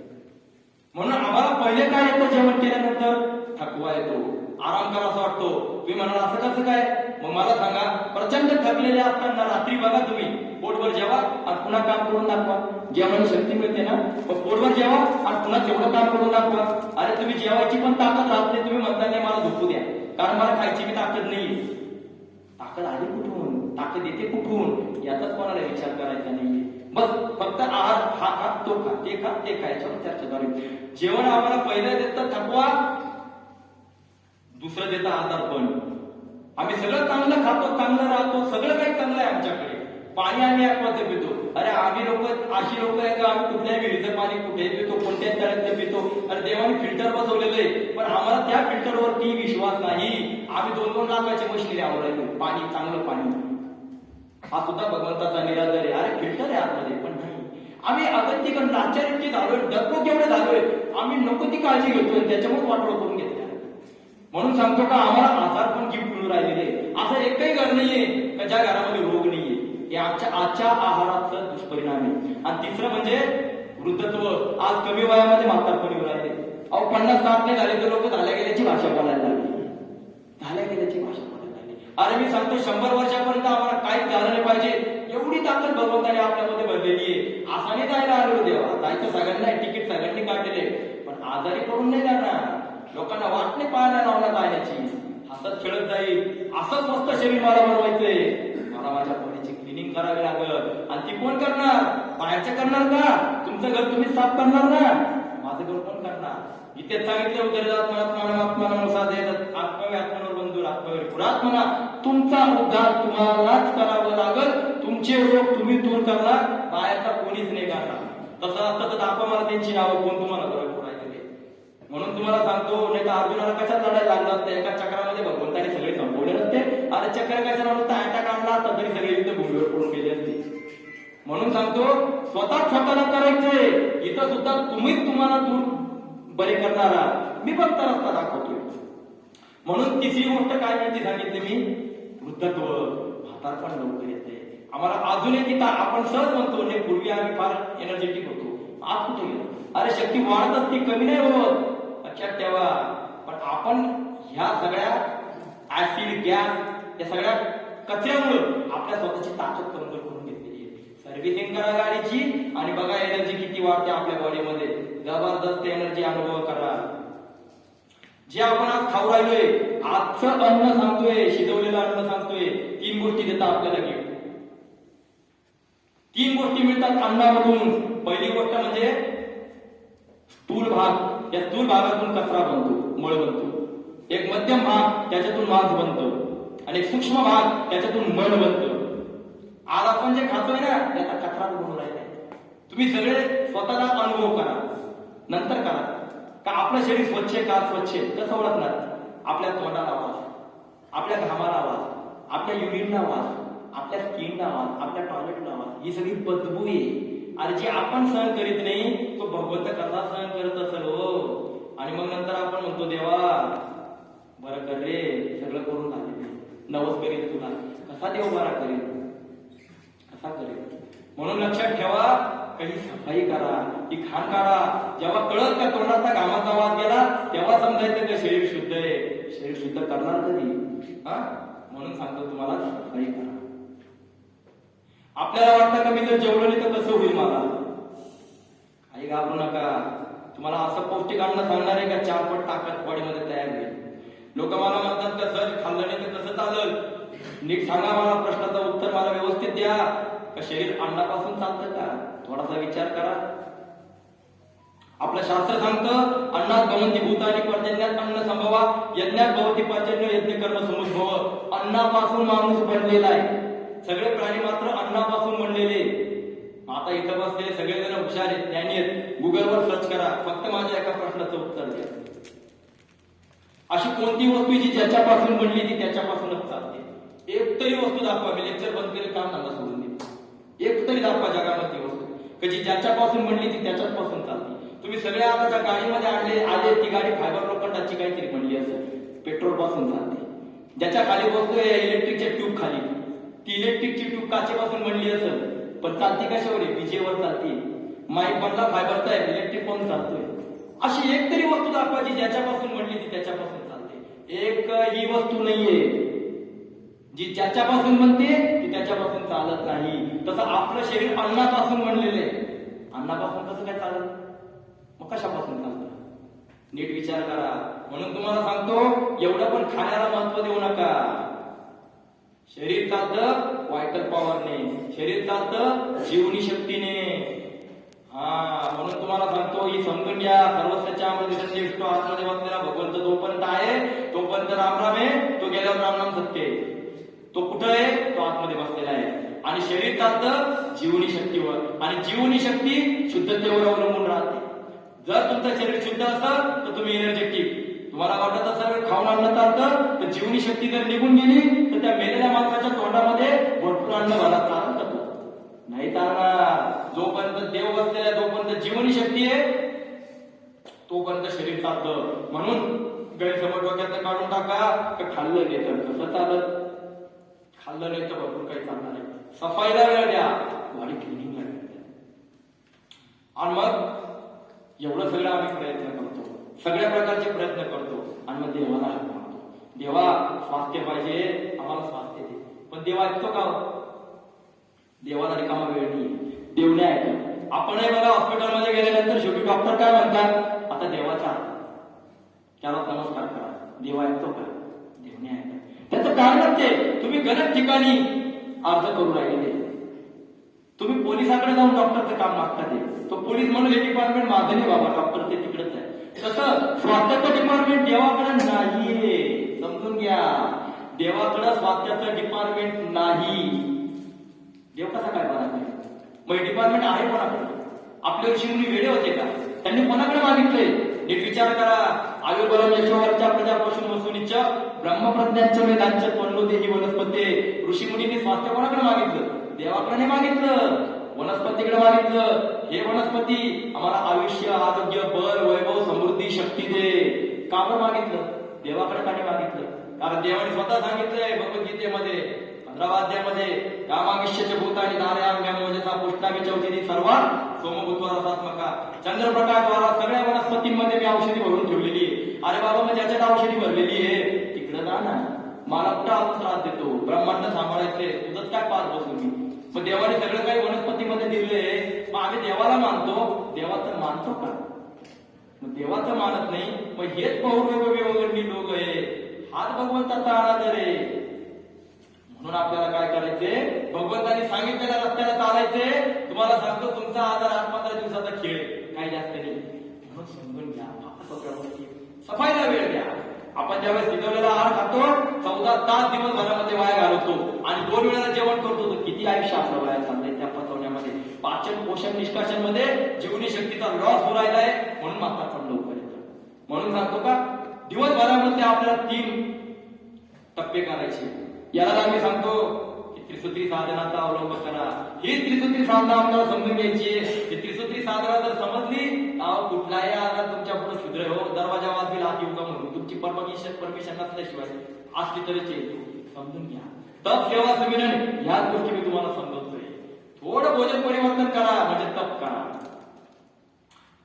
म्हणून आम्हाला पहिले काय येतं, जेवण केल्यानंतर थकवा येतो, आराम करावा वाटतो. तुम्ही म्हणाल असं कसं काय? मग मला सांगा, प्रचंड थकलेले असताना रात्री बघा तुम्ही, पोटभर जेवा आणि पुन्हा काम करून दाखवा. जेवणाची शक्ती मिळते ना, मग पोटभर जेवा आणि पुन्हा तेवढं काम करून दाखवा. अरे तुम्ही जेवायची पण ताकद राहत नाही, तुम्ही म्हणता नाही मला झोपू द्या, कारण मला खायची बी ताकद नाहीये. ताकद आली कुठून, ताकद येते कुठून, याचाच कोणाला विचार करायचा नाहीये. बस फक्त आहार, हा खा, तो खा, ते खा, ते खा, याच्यावर चर्चा चालू. जेवण आम्हाला पहिलं देतं थकवा, दुसरं देतं आजारपण. आम्ही सगळं चांगलं खातो, चांगलं राहतो, सगळं काही चांगलं आहे आमच्याकडे. पाणी आम्ही ॲक्वाचं पितो. अरे आम्ही लोक अशी लोक आहे का, आम्ही कुठल्याही विहिरीचं पाणी कुठेही पितो, कोणत्याही तळ्यातलं पितो. अरे देवाने फिल्टर बसवलेलं आहे, पण आम्हाला त्या फिल्टरवरती विश्वास नाही. आम्ही 2-2 लाखाची मशिनरी आवडायचो, पाणी चांगलं पाणी. हा सुद्धा भगवंताचा निराधार आहे. अरे फिल्टर आहे आतमध्ये, पण नाही. आम्ही अगतिक नाचारित्य झालोय, डरपोक एवढे झालोय, आम्ही नको ती काळजी घेतोय, त्याच्यामुळे वाटोळ करून घेतल्या. म्हणून सांगतो का आम्हाला आजार पण गिफ्ट मिळून राहिलेले. असं एकही घर नाहीये का ज्या घरामध्ये रोग नाहीये. हे आजच्या आहाराचा दुष्परिणाम आहे. आणि तिसरं म्हणजे वृद्धत्व. आज कमी वयामध्ये म्हातारपणी येऊ राहिले. अहो 50-60 नाही झाले तर लोक झाल्या गेल्याची भाषा बोलायला लागली, झाल्या गेल्याची भाषा बोलायला लागली. अरे मी सांगतो 100 वर्षापर्यंत आम्हाला काहीच झालं नाही पाहिजे, एवढी ताकद भगवंताने आपल्यामध्ये भरलेली आहे. असा नाही जायला आलो देवा, जायचं जायचं सगळ्यांना, तिकीट सगळ्यांनी काढलेले, पण आजारी पडून नाही जाणार, लोकांना वाट नाही पाहायला लावण्यात जाण्याची, हसत खेळत जाईल. असंच मस्त शरीर मला बनवायचंय, मला माझ्या बॉडीची क्लिनिंग करावी लागल. आणि ती कोण करणार? बाहेरचे करणार का? तुमचं घर तुम्ही साफ करणार ना, माझं घर कोण करणार? इथे सांगितलं आत्मव्यात्मनोर बंधू आत्मवीर पुरात्मना, तुमचा उद्धार तुम्हालाच करावं लागल, तुमचे रोग तुम्ही दूर करणार, बाहेरचा कोणीच नाही करणार. तसं असतं तर दाखवा मला त्यांची नावं, कोण तुम्हाला बरं पुरायचं. म्हणून तुम्हाला सांगतो, नाही तर अर्जुनाला कशात लढायला लागलं असतं? एका चक्रामध्ये भगवंताने सगळे संपवले नसते. अरे चक्र कशाला नसतं, अटॅक आणला असता तरी सगळे युद्ध भूमीवर पडून गेले असते. म्हणून सांगतो, स्वतःला करायचंय. इथं सुद्धा तुम्हीच तुम्हाला दूर बरे करणारा, मी फक्त रस्ता दाखवतोय. म्हणून तिसरी गोष्ट काय माहिती सांगितली मी? वृद्धत्व, म्हातारपण लवकर येते. आम्हाला अजून एक आपण सहज म्हणतो, नाही पूर्वी आम्ही फार एनर्जेटिक होतो, आज कुठे गेलो? अरे शक्ती वाढत असते, कमी नाही होत, लक्षात ठेवा. पण आपण ह्या सगळ्या ऍसिड, गॅस, या सगळ्या कचऱ्यामुळे आपल्या स्वतःची ताकद कमजोर करून घेतलेली आहे. सर्व्हिसिंग करा गाडीची आणि बघा एनर्जी किती वाढते आपल्या बॉडीमध्ये. जबरदस्त एनर्जी अनुभव करा. जे आपण आज खाऊ राहिलोय, आजचं अन्न सांगतोय, शिजवलेलं अन्न सांगतोय, 3 गोष्टी देतात आपल्याला गिफ्ट. 3 गोष्टी मिळतात अन्नामधून. पहिली गोष्ट म्हणजे स्थूल भाग, या स्थूल भागातून कचरा बनतो, मळ बनतो. एक मध्यम भाग, त्याच्यातून मांस बनतो, आणि एक सूक्ष्म भाग, त्याच्यातून मळ बनतो. आज आपण जे खातोय ना, त्याचा कचरा बनून राहिलाय. तुम्ही सगळे स्वतःला अनुभव करा, नंतर करा का आपलं शरीर स्वच्छ का स्वच्छ कसं ओळखणार? आपल्या तोंडाला वास, आपल्या घामाला वास, आपल्या युरिनला वास, आपल्या स्किनला वास, आपल्या टॉयलेटला वास, ही सगळी बदबू आहे. आणि जे आपण सहन करीत नाही, तो भगवंत कसा सहन करत असेल हो. आणि मग नंतर आपण म्हणतो, देवा बरं कर रे, सगळं करून झाले, नवस करीत तुला, कसा देव बरा करेल, कसा करेल? म्हणून लक्षात ठेवा, काही सफाई करा, ती घाण काढा. जेव्हा कळत का तोंडाचा घामाचा आवाज गेला, तेव्हा समजायचं का शरीर शुद्ध आहे. शरीर शुद्ध करणार कधी? म्हणून सांगतो तुम्हाला, सफाई करा. आपल्याला वाटतं का मी जर जेवलं नाही तर कसं होईल मला? काही घाबरू नका. तुम्हाला असं पौष्टिक अन्न सांगणार आहे का 4 पट ताकद बॉडीमध्ये तयार होईल. लोक मला म्हणतात का सर खाल्लं नाही तर कसं चालेल? नीट सांगा मला, प्रश्नाचं उत्तर मला व्यवस्थित द्या. का शरीर अन्नापासून चालतं का? थोडासा विचार करा. आपलं शास्त्र सांगतं, अन्नात भवन्ति भूतानि पर्जन्यात अन्न संभवा यज्ञात भवति पर्जन्य यज्ञ कर्म समुद्भव. अन्नापासून माणूस बनलेला आहे. सगळे प्राणी मात्र अन्नापासून बनलेले. आता इथं बसलेले सगळेजण हुशार आहेत, ज्ञानी आहेत. गुगलवर सर्च करा, फक्त माझ्या एका प्रश्नाचं उत्तर द्या. अशी कोणती वस्तू जी ज्याच्यापासून बनली ती त्याच्यापासूनच चालते? एक तरी वस्तू दाखवा. मी लेक्चर बंद केले, काम धंदा सोडून दे. एक तरी दाखवा जगामध्ये वस्तू की ज्याच्यापासून बनली ती त्याच्यापासून चालते. तुम्ही सगळे आता ज्या गाडीमध्ये आले ती गाडी फायबर लोखंडाची काहीतरी बनली असेल, पेट्रोल पासून चालते. ज्याच्या खाली बसतोय इलेक्ट्रिकच्या ट्यूब खाली, ती इलेक्ट्रिकची ट्यूब काचेपासून बनली असेल, पण चालती कशावर आहे? विजेवर चालते. माईक बनला फायबरचा आहे, इलेक्ट्रिक पण चालतोय. अशी एक तरी वस्तू दाखवायची ज्याच्यापासून बनली ती त्याच्यापासून चालते. एक ही वस्तू नाहीये जी ज्याच्यापासून बनते ती त्याच्यापासून चालत नाही. तसं आपलं शरीर अन्नापासून बनलेले. अन्नापासून कसं काय चालत? मग कशापासून चालतं? नीट विचार करा. म्हणून तुम्हाला सांगतो, एवढं पण खाण्याला महत्व देऊ नका. शरीर चालतं व्हायटल पॉवरने, शरीर चालतं जीवनी शक्तीने. म्हणून तुम्हाला सांगतो, ही समजून घ्या. सर्वस्वच्या आतमध्ये बसलेला भगवंत जोपर्यंत आहे तोपर्यंत रामराम आहे, तो गेल्यावर रामनाम सत्य आहे. तो कुठं आहे? तो आतमध्ये बसलेला आहे. आणि शरीर चालतं जीवनी शक्तीवर, आणि जीवनी शक्ती शुद्धतेवर अवलंबून राहते. जर तुमचं शरीर शुद्ध असेल तर तुम्ही एनर्जेटिक. तुम्हाला वाटत असेल खाऊन अन्न चालतं, तर जीवनी शक्ती जर निघून गेली तर त्या मेलेल्या माणसाच्या तोंडामध्ये भरपूर अन्न भरा चालत नाही चालणार. जोपर्यंत देव बसलेला आहे, जोपर्यंत जीवनी शक्ती आहे, तोपर्यंत शरीर चालतं. म्हणून गैरसमज डोक्यात काढून टाका. खाल्लं नाही तर कसं चालत? खाल्लं नाही तर भरपूर काही चालणार आहे. सफाईला वेळ द्या, बॉडी क्लिनिंगला वेळ द्या. आणि मग एवढं सगळं आम्ही प्रयत्न करतो, सगळ्या प्रकारचे प्रयत्न करतो, आणि मग देवाला हात मारतो. देवा स्वास्थ्य पाहिजे, आम्हाला स्वास्थ्य दे. पण देवा ऐकतो का? देवाला रिकामा वेळ नाही, देव नाही ऐकत. आपणही बघा हॉस्पिटलमध्ये गेलेल्या डॉक्टर काय म्हणतात, आता देवाचा त्याला नमस्कार करा, देव ऐकतो का, देव नाही ऐकत. त्याचं कारणच ते तुम्ही गलत ठिकाणी अर्ज करू राहिले. तुम्ही पोलिसाकडे जाऊन डॉक्टरचं काम मागता ते, तो पोलीस म्हणून हे डिपार्टमेंट माझं नाही बाबा, डॉक्टर ते तिकडेच आहे. तसं स्वास्थ्याचं डिपार्टमेंट देवाकडे नाहीये, समजून घ्या. देवाकडे स्वास्थ्याचं डिपार्टमेंट नाही. देव कसा काय बरा नाही, मग डिपार्टमेंट आहे कोणाकडे? आपले ऋषीमुनी वेडे होते का? त्यांनी कोणाकडे मागितले? नीट विचार करा. आयुर्बलम यशोवरच्या प्रजापासून वसुनीच ब्रह्मप्रज्ञांच्या वेदांच्या त्वन्नोदे ही वनस्पती. ऋषीमुनींनी स्वास्थ्य कोणाकडे मागितलं? देवाकडे नाही मागितलं, वनस्पतीकडे मागितलं. हे वनस्पती आम्हाला आयुष्य, आरोग्य, बल, वैभव, समृद्धी, शक्ती दे. का बरं मागितलं? देवाकडे का नाही मागितलं? कारण देवाने स्वतः सांगितलंय भगवद्गीतेमध्ये 15व्या अध्यायामध्ये, कामाविष्यचे भूतानी नारायण मोजसा पुष्णामी चौथी सर्वा सोमभूतवारात्मका. चंद्रप्रकाशद्वारा सगळ्या वनस्पतींमध्ये मी औषधी भरून ठेवलेली आहे. अरे बाबा, मग ज्याच्यात औषधी भरलेली आहे तिकडे जा ना. मला कुठं आपण त्रास देतो? ब्रह्मांड सांभाळायचे, तुझंच काय पाच बसून मी. मग देवाने सगळं काही वनस्पतीमध्ये दिले, मग आम्ही देवाला मानतो, देवाचं मानतो का? मग देवाचं मानत नाही, मग हेच पौर्वगणी लोक आहे. हाच भगवंताचा अनादर आहे. म्हणून आपल्याला काय करायचे? भगवंतांनी सांगितलेल्या रस्त्याला चालायचे. तुम्हाला सांगतो, तुमचा आधार 8-15 दिवसाचा खेळ, काही जास्त नाही. म्हणून समजून घ्या, सफाईला वेळ द्या. आपण ज्यावेळेस शिजवलेला आहार खातो, 14 तास दिवसभरामध्ये वाया घालवतो आणि 2 वेळेला जेवण करतो, तर किती आयुष्य आपलं वाया चाललंय त्या पचवण्यामध्ये. पाचन, पोषण, निष्काशन मध्ये जीवनी शक्तीचा लॉस हो राहिलाय. म्हणून माता पण लवकर येतं. म्हणून सांगतो का, दिवसभरामध्ये आपल्याला 3 टप्पे करायचे. याला आम्ही सांगतो की त्रिसूत्री साधनाचा अवलंब करा. ही त्रिसूत्री साधना आपल्याला समजून घ्यायची. ही त्रिसूत्री साधना जर समजली, कुठलाही आजार तुमच्या पुढे शुद्र हो, दरवाजा वाजवी आत येऊ का म्हणून तुमची परमिशन नसल्याशिवाय असली तरी समजून घ्या. तप, सेवा, सुमिरन ह्याच गोष्टी मी तुम्हाला समजतोय. थोडं भोजन परिवर्तन करा म्हणजे तप करा.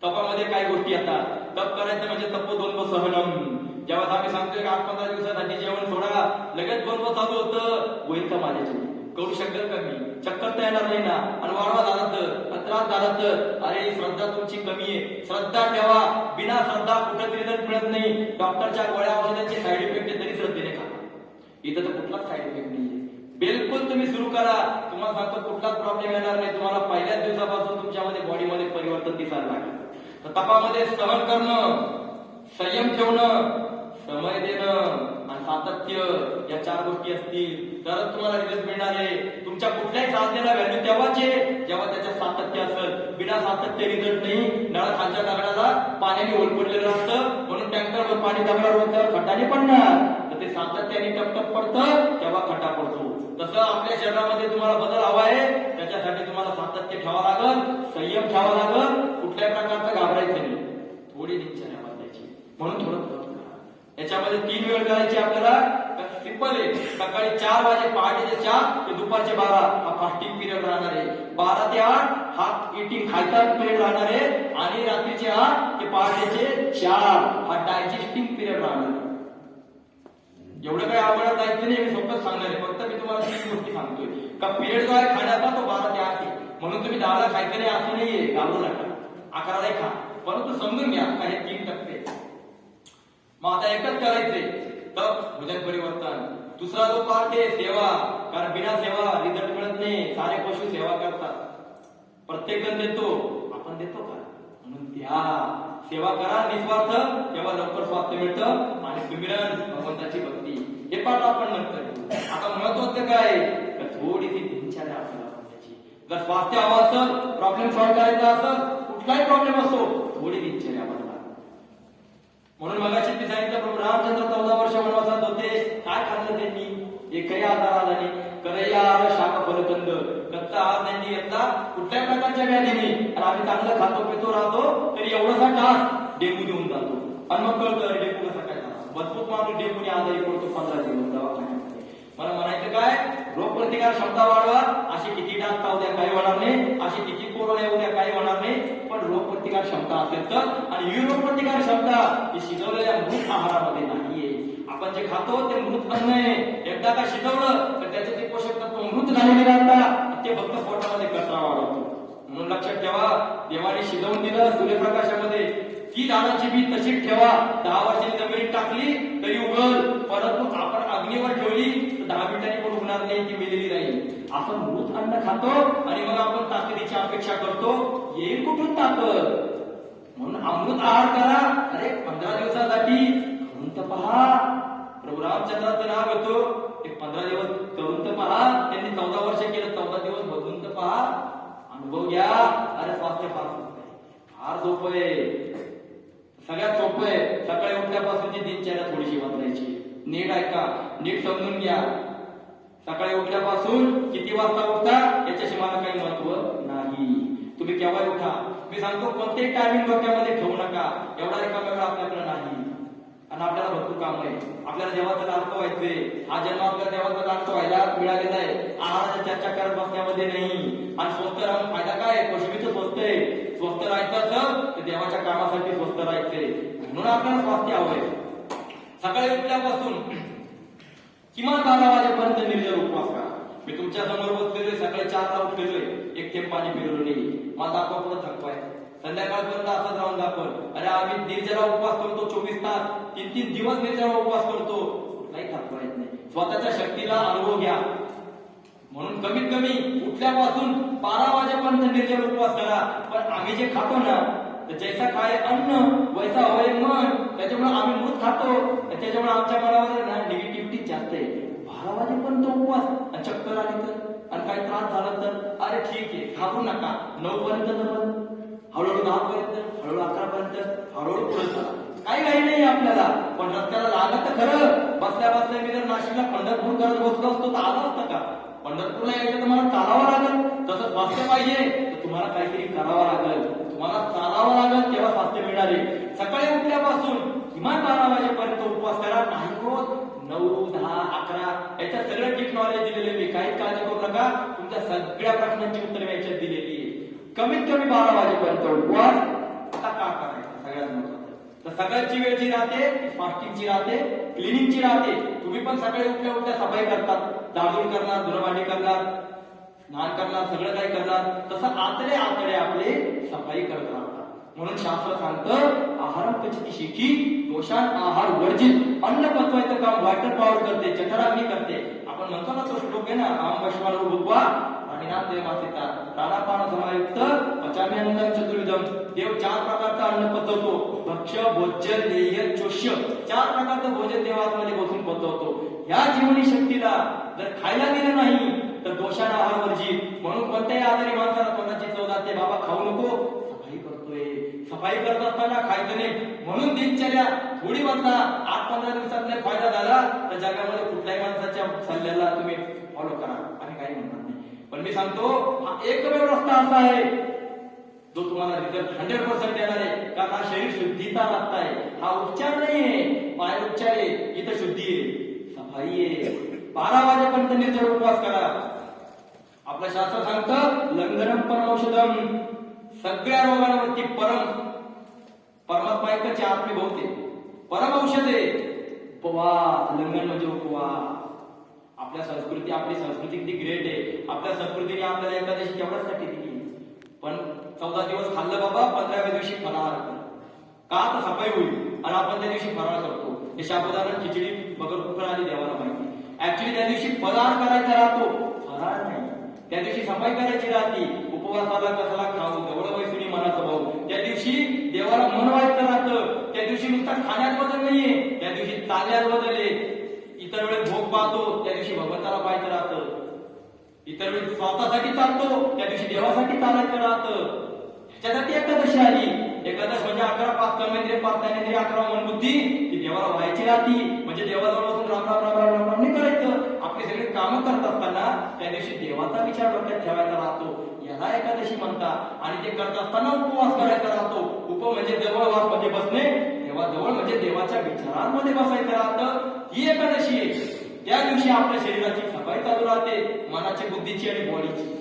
तपामध्ये काय गोष्टी येतात? तप करायचं म्हणजे तपोद्वंद्व सहनम. जेव्हा आम्ही सांगतोय की 8-15 दिवसासाठी जेवण सोडा, लगेच द्वंद्व चालू होतं, होईल का माझ्याची? करू शकेल का मी? चक्कर तर येणार नाही ना? आणि वाढवा झाला तर, त्रास झाला तर, अरे श्रद्धा तुमची कमी आहे. श्रद्धा ठेवा. बिना श्रद्धा कुठंच रिझल्ट मिळत नाही. डॉक्टरच्या गोळ्या औषधांचे साईड इफेक्ट तरी श्रद्धेने खा. इथं तर कुठलाच साईड इफेक्ट नाहीये. बिलकुल तुम्ही सुरू करा, तुम्हाला सांगतो कुठलाच प्रॉब्लेम येणार नाही. तुम्हाला पहिल्याच दिवसापासून तुमच्यामध्ये बॉडीमध्ये परिवर्तन दिसायला लागेल. तर तपामध्ये सहन करणं, संयम ठेवणं, समय देणं आणि सातत्य या 4 गोष्टी असतील तरच तुम्हाला रिझल्ट मिळणार आहे. तुमच्या कुठल्याही साधनेला व्हॅल्यू तेव्हाच आहे जेव्हा त्याच्यात सातत्य असेल. बिना सातत्य रिझल्ट नाही. नळाखालच्या दगडाला पाण्याने होल पडलेलं असतं, म्हणून टँकरवर पाणी दगडावर त्यावर खड्डाने पडणार. तर ते सातत्याने टपटप पडतं तेव्हा खड्डा पडतो. तसं आपल्या शरीरामध्ये तुम्हाला बदल हवा आहे, त्याच्यासाठी तुम्हाला सातत्य ठेवावं लागल, संयम ठेवावा लागल. कुठल्याही प्रकारचं घाबरायचं नाही. थोडी दिनचर्या बदलायची. म्हणून थोडं याच्यामध्ये 3 वेळ करायची आपल्याला. सिंपल आहे. सकाळी 4 वाजे, पहाटेचे 4 ते दुपारचे 12 हा फास्टिंग पिरियड राहणार आहे. 12 ते 8 हा इटिंग खायचा पिरियड राहणार आहे. आणि रात्रीचे 8 ते पहाटेचे 4 हा डायजेस्टिंग पिरियड राहणार आहे. एवढं काही आवडत जायचं नाही, मी स्वतःच सांगणार आहे. फक्त मी तुम्हाला 3 गोष्टी सांगतोय का पिरियड जो आहे खाण्याचा तो 12 ते 8 आहे. म्हणून तुम्ही 10ला खायचं नाही असं नाहीये, घाबरू नका. 11ला खा, परंतु समजून घ्या का हे 3 टप्पे. मग आता एकच करायचे, तप, भोजन परिवर्तन. दुसरा जो पार्ट आहे सेवा. कारण बिना सेवा रिझल्ट मिळत नाही. सारे पशु सेवा करतात, प्रत्येक जण देतो, आपण देतो का? म्हणून द्या, सेवा करा निस्वार्थ, तेव्हा लवकर स्वास्थ्य मिळतं. आणि सुमिरन, भगवंताची भक्ती, हे पाठ आपण नंतर. आता महत्वाचं काय? थोडीशी दिनचर्या आपल्याला त्याची. जर स्वास्थ्य हवं असेल, प्रॉब्लेम सॉल्व्ह करायचा असेल, कुठलाही प्रॉब्लेम असो, थोडी दिनचर्या बदला. म्हणून मगाशी मी सांगितलं, प्रभू रामचंद्र 14 वर्ष वनवासात होते. काय खाल्लं त्यांनी? एकही आधार आला नाही. करैया आहार, शाख, फलकंद, कच्चा आहार त्यांनी घेतला. कुठल्याही प्रकारच्या व्याधीने. आणि आम्ही चांगलं खातो पितो राहतो, तरी एवढासा टास डेंगू देऊन जातो. आणि मग कळतं डेंगू कसा काय झाला. मजबूत माणूस डेंगूने आजारी पडतो 15 दिवस दवाखान्यामध्ये. मला म्हणायचं काय? रोगप्रतिकार क्षमता वाढवा. अशी किती डास चावू द्या काही होणार नाही, अशी किती कोरोना येऊ द्या काही होणार नाही, पण रोगप्रतिकार क्षमता असेल तर. आणि ही रोगप्रतिकार क्षमता ही शिजवलेल्या मृत आहारामध्ये नाहीये. आपण जे खातो ते मृत अन्न आहे. एकदा का शिजवलं तर त्याचे ते पोषक तत्व मृत झालेले राहतात. ते फक्त पोटामध्ये कचरा वाढवतो. म्हणून लक्षात ठेवा, देवाने शिजवून दिलं सूर्यप्रकाशामध्ये, ती झाडाची बी तशीच ठेवा. 10 वर्षांनी जमिनीत टाकली तरी उगल, परंतु आपण अग्नीवर ठेवली तर 10 मिनिटांनी पण उगणार नाही, ती मेलेली राहील. आपण मृत अन्न खातो आणि मग आपण ताकदीची अपेक्षा करतो, येईल कुठून ताकद? म्हणून अमृत आहार करा. अरे 15 दिवसासाठी करून तर पहा. प्रभू रामचंद्राचं नाव येतो, एक 15 दिवस करून तर पहा. त्यांनी 14 वर्ष केलं, 14 दिवस बघून तर पहा, अनुभव घ्या. अरे स्वास्थ्य फार सोपं आहे, फार सोपं आहे, सगळ्यात सोपं आहे. सकाळी उठल्यापासूनची दिनचर्या थोडीशी बदलायची. नीट ऐका, नीट समजून घ्या. सकाळी उठल्यापासून किती वाजता उठता याच्याशी मला काही महत्व नाही. तुम्ही केव्हा उठा, मी सांगतो कोणतेही टायमिंग डोक्यामध्ये ठेवू नका. एवढा रिकामा वेळ आपल्याकडे नाही आणि आपल्याला भरपूर काम आहे. आपल्याला देवाचं लाडकं व्हायचंय. हा जन्म आपल्याला देवाचं लाडकं व्हायला मिळालेला आहे. आहाराच्या चर्चा करत बसण्यामध्ये नाही. आणि स्वस्थ राहून फायदा काय? पशुमीच स्वस्त आहे. स्वस्थ राहायचं असं तर देवाच्या कामासाठी स्वस्थ राहायचंय. म्हणून आपल्याला स्वास्थ्य हवंय. सकाळी उठल्यापासून किमान 12 वाजेपर्यंत निर्जल उपवास करा. मी तुमच्या समोर बसलेलोय, सकाळी 4 ला उठलेलोय, एक थेंब पाणी पिलेलो नाही. मला दाखवा पुढे थकवाय. संध्याकाळपर्यंत असंच राहून दाखव. अरे आम्ही निर्जला उपवास करतो 24 तास, 3-3 दिवस निर्जला उपवास करतो, कुठलाही थकवा येत नाही. स्वतःच्या शक्तीला अनुभव घ्या. म्हणून कमीत कमी उठल्यापासून 12 वाजेपर्यंत निर्जल उपवास करा. पण आम्ही जे खातो ना, तर जैसा खाय अन्न वैसा होय मन, त्याच्यामुळे आम्ही मृत खातो. त्याच्यामुळे आमच्या मनावर ना निगेटिव्हिटी जास्त आहे. 12 वाजेपर्यंत उपवास आणि चक्कर आली तर आणि काही त्रास झाला तर अरे ठीक आहे, घाबरू नका. 9 पर्यंत जमल, हळूहळू 10 पर्यंत, हळूहळू 11 पर्यंत, हळूहळू पुढे चला. काही काही नाही आपल्याला. पण रस्त्याला लागत तर खरं. बसल्या बसल्या मी जर नाशिकला पंढरपूर करत बसलो असतो तर आलं असतं का? पंढरपूरला यायचं तर मला चालावं लागेल. तसं स्वास्थ्य पाहिजे तर तुम्हाला काहीतरी करावं लागेल, तुम्हाला चालावं लागेल, तेव्हा स्वास्थ्य मिळणार आहे. सकाळी उठल्यापासून किमान 12 वाजेपर्यंत उपवास करा. नाही होत 9, 10, 11 याच्यात सगळं डीप नॉलेज दिलेले मी. काहीच काळजी करू नका. तुमच्या सगळ्या प्रश्नांची उत्तरे याच्यात दिलेली आहे. कमीत कमी 12 वाजेपर्यंत उपवास. आता का करायचं? सगळ्यात महत्त्वाचं तर सकाळची वेळ जी राहते ती फास्टिंगची राहते, क्लिनिंगची राहते. तुम्ही पण सकाळी उठल्या उठल्या सफाई करतात, झाडून करणार, धुणभांडी करणार, स्नान करणार, सगळं काही करणार. तसं आतडे आतडे आपले सफाई करत राहतात. म्हणून शास्त्र सांगतं आहारम पचती शिकी दोषान आहार वर्जित. अन्न पचवायचं काम व्हायटर पॉवर करते, जठराग्नी करते. आपण म्हणतो ना तो श्लोक आहे ना, आम वैश्वानर भूत्वा प्राणिनाम देवासिता प्राणापान समायुक्त पचाम्यन्नं चतुर्विधम. देव 4 प्रकारचं अन्न पचवतो, भक्ष्य, भोज्य, लेह्य, चोष्य. 4 प्रकारचं भोजन देवामध्ये बसून पचवतो. या जीवनी शक्तीला जर खायला दिलं नाही तर दोषानं आहार वर्जित. म्हणून कोणत्याही आजारी माणसाला कोणाची चव जाते, बाबा खाऊ नको, सफाई करतोय. सफाई करत असताना खायचं नाही. म्हणून दिनचर्या थोडी बदला. 8-15 दिवसात नाही फायदा झाला तर जगामध्ये कुठल्याही माणसाच्या सल्ल्याला तुम्ही फॉलो करा, आम्ही काही म्हणणार नाही. पण मी सांगतो हा एकमेव रस्ता असा आहे जो तुम्हाला रिझल्ट 100% देणार आहे. कारण हा शरीर शुद्धीचा रस्ता आहे. हा उपचार नाहीये, पाय उपचार आहे. इथं शुद्धी आहे, सफाई आहे. 12 वाजेपर्यंत निर्जल उपवास करा. आपलं शास्त्र सांगतं लंघनम परमौषधम. सगळ्या रोगांवरती परमात्मा एकच आत्मीभूत आहे, परम औषध आहे उपवास. लंघन म्हणजे उपवास. आपल्या संस्कृती, आपली संस्कृती किती ग्रेट आहे. आपल्या संस्कृतीने आपल्याला एकादशी तेवढ्यासाठी दिली. पण 14 दिवस खाल्लं बाबा, 15व्या दिवशी फराळ का तर सफाई होईल आणि आपण त्या दिवशी फराळ करतो. हे साबुदाणा खिचडी बगर कुकर आली देवाला माहिती. ऍक्च्युली त्या दिवशी फराळ करायचा राहतो, फराळ नाही. त्या दिवशी सफाई करायची राहते. उपवासाला कसला खाऊ जवळ वैसुनी मनाचा भाऊ. त्या दिवशी देवाला मन व्हायचं राहतं. त्या दिवशी नुसता खाण्यात बदल नाहीये, त्या दिवशी चालण्यात बदल आहे. इतर वेळेस भोग पाहतो, त्या दिवशी भगवंताला पाहायचं राहतं. इतर वेळेस स्वतःसाठी चालतो, त्या दिवशी देवासाठी चालायचं राहतं. ह्याच्यासाठी एकादशी आली. एकादश म्हणजे 11 5 कर्मेंद्रिय 5 ज्ञानेंद्रिय 11 मनबुद्धी ती देवाला व्हायची राहती. म्हणजे देवाजवळ बसून राम राम राम राम राम राम नाही करायचं. आपली सगळी कामं करत असताना त्या दिवशी देवाचा विचार डोक्यात ठेवायचा राहतो. याला एकादशी म्हणतात. आणि ते करत असताना उपवास करायचा राहतो. उप म्हणजे जवळवास मध्ये बसणे, देवाजवळ म्हणजे देवाच्या विचारांमध्ये बसायचं राहतं. ही एकादशी आहे. त्या दिवशी आपल्या शरीराची सफाई चालू राहते, मनाची, बुद्धीची आणि बॉडीची.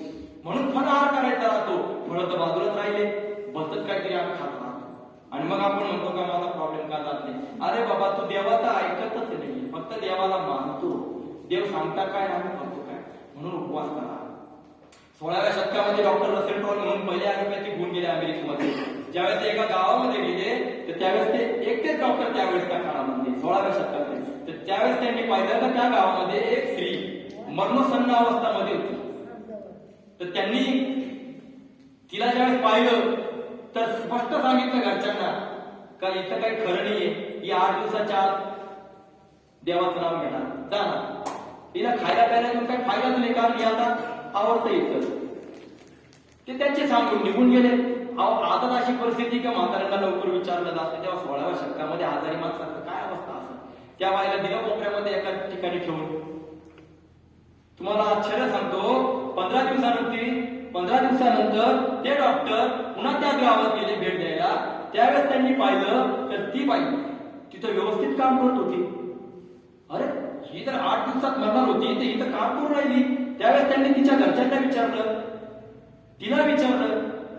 म्हणून फराळ करायचा राहतो. फळं तर बाजूलाच राहिले, भलतच काहीतरी आम्ही खात राहतो. आणि मग आपण म्हणतो का माझा प्रॉब्लेम का जात नाही. अरे बाबा तू देवाचा ऐकतच नाही, फक्त देवाला मानतो. देव सांगता काय आम्ही करतो काय. म्हणून उपवास करा. 16व्या शतकामध्ये डॉक्टर रसेल ट्रॉल म्हणून पहिले ॲलोपॅथिक होऊन गेले अमेरिकेमध्ये. ज्यावेळेस ते एका गावामध्ये गेले तर त्यावेळेस ते एकटेच डॉक्टर त्यावेळेस त्या काळामध्ये 16व्या शतकामध्ये. तर त्यावेळेस त्यांनी पाहिलं तर त्या गावामध्ये एक स्त्री मरणोत्सन्न अवस्थामध्ये होती. तर त्यांनी तिला ज्यावेळेस पाहिलं तर स्पष्ट सांगितलं घरच्यांना का इथं काही खरं नाहीये, ही 8 दिवसाच्या आत देवाचं नाव घेणार जाणार. तिला खायला प्यायला घेऊन काही फायदाच नाही, कारण आता आवडतं इथं. ते त्यांचे सांगून निघून गेले. आता अशी परिस्थिती की म्हाताऱ्यांना लवकर विचारलं जात नाही. तेव्हा 16व्या शतकामध्ये आजारी माणसाचं काय अवस्था असेल. त्या बाईला दिलं कोपऱ्यामध्ये एका ठिकाणी ठेवून. तुम्हाला आश्चर्य सांगतो, 15 दिवसानंतर ते डॉक्टर पुन्हा त्याच गावात गेले भेट द्यायला. त्यावेळेस त्यांनी पाहिलं तर ती बाई तिथं व्यवस्थित काम करत होती. अरे ही जर 8 दिवसात मरणार होती तर ही तर काम करून राहिली. त्यावेळेस त्यांनी तिच्या घरच्यांना विचारलं, तिला विचारलं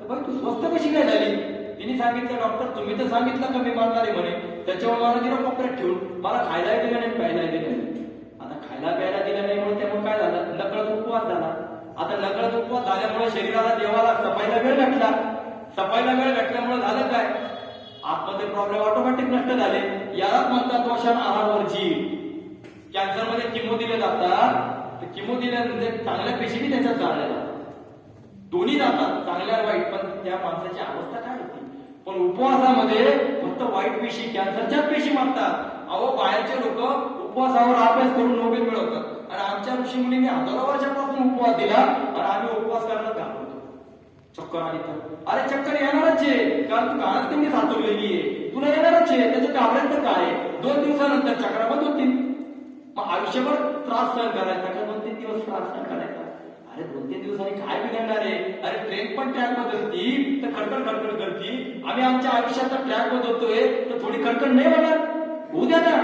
बाई तू स्वस्थ कशी काय झाली. तिने सांगितलं डॉक्टर तुम्ही तर सांगितलं का मी मारणार आहे म्हणे, त्याच्यामुळे मला तिला कोपऱ्यात ठेवून मला खायलाही दिलं नाही प्यायलाही दिलं नाही. आता खायला प्यायला दिलं नाही म्हणून त्यामुळे काय झालं, नकळत उपवास झाला. आता नकळत उपवास झाल्यामुळे शरीराला देवाला सफाईला वेळ घातला. सफाईला वेळ घातल्यामुळे झालं काय, आतमध्ये प्रॉब्लेम ऑटोमॅटिक नष्ट झाले. यालाच म्हणतात दोषान आहारवर जीव. कॅन्सरमध्ये किमो दिले जातात, तर किमो दिल्या म्हणजे चांगल्या पेशीने त्याच्यात जाळल्या जातात, दोन्ही जातात चांगल्या वाईट. पण त्या माणसाची अवस्था काय होती. पण उपवासामध्ये फक्त वाईट पेशी कॅन्सरच्याच पेशी मारतात. अहो बाहेरचे लोक उपवासावर अभ्यास करून नोबेल मिळवतात आणि आमच्या ऋषी मुलींनी हजारो वर्षापासून उपवास दिला आणि आम्ही उपवास करायला घालवतो. चक्कर आली तर अरे चक्कर येणारच आहे, कारण तू काळच त्यांनी साचवलेली आहे, तुला येणारच आहे. त्याचं घाबरायचं काय, 2 दिवसानंतर चक्रा बंद होतील. मग आयुष्यभर त्रास सहन करायचा का 2-3 दिवस त्रास सहन करायचा. अरे 2-3 दिवसांनी काय बिघडणार आहे. अरे ट्रेन पण ट्रॅक बदलती तर खडखड खडखड करती. आम्ही आमच्या आयुष्याचा ट्रॅक बदलतोय तर थोडी खडखड नाही होणार, होऊ द्या ना,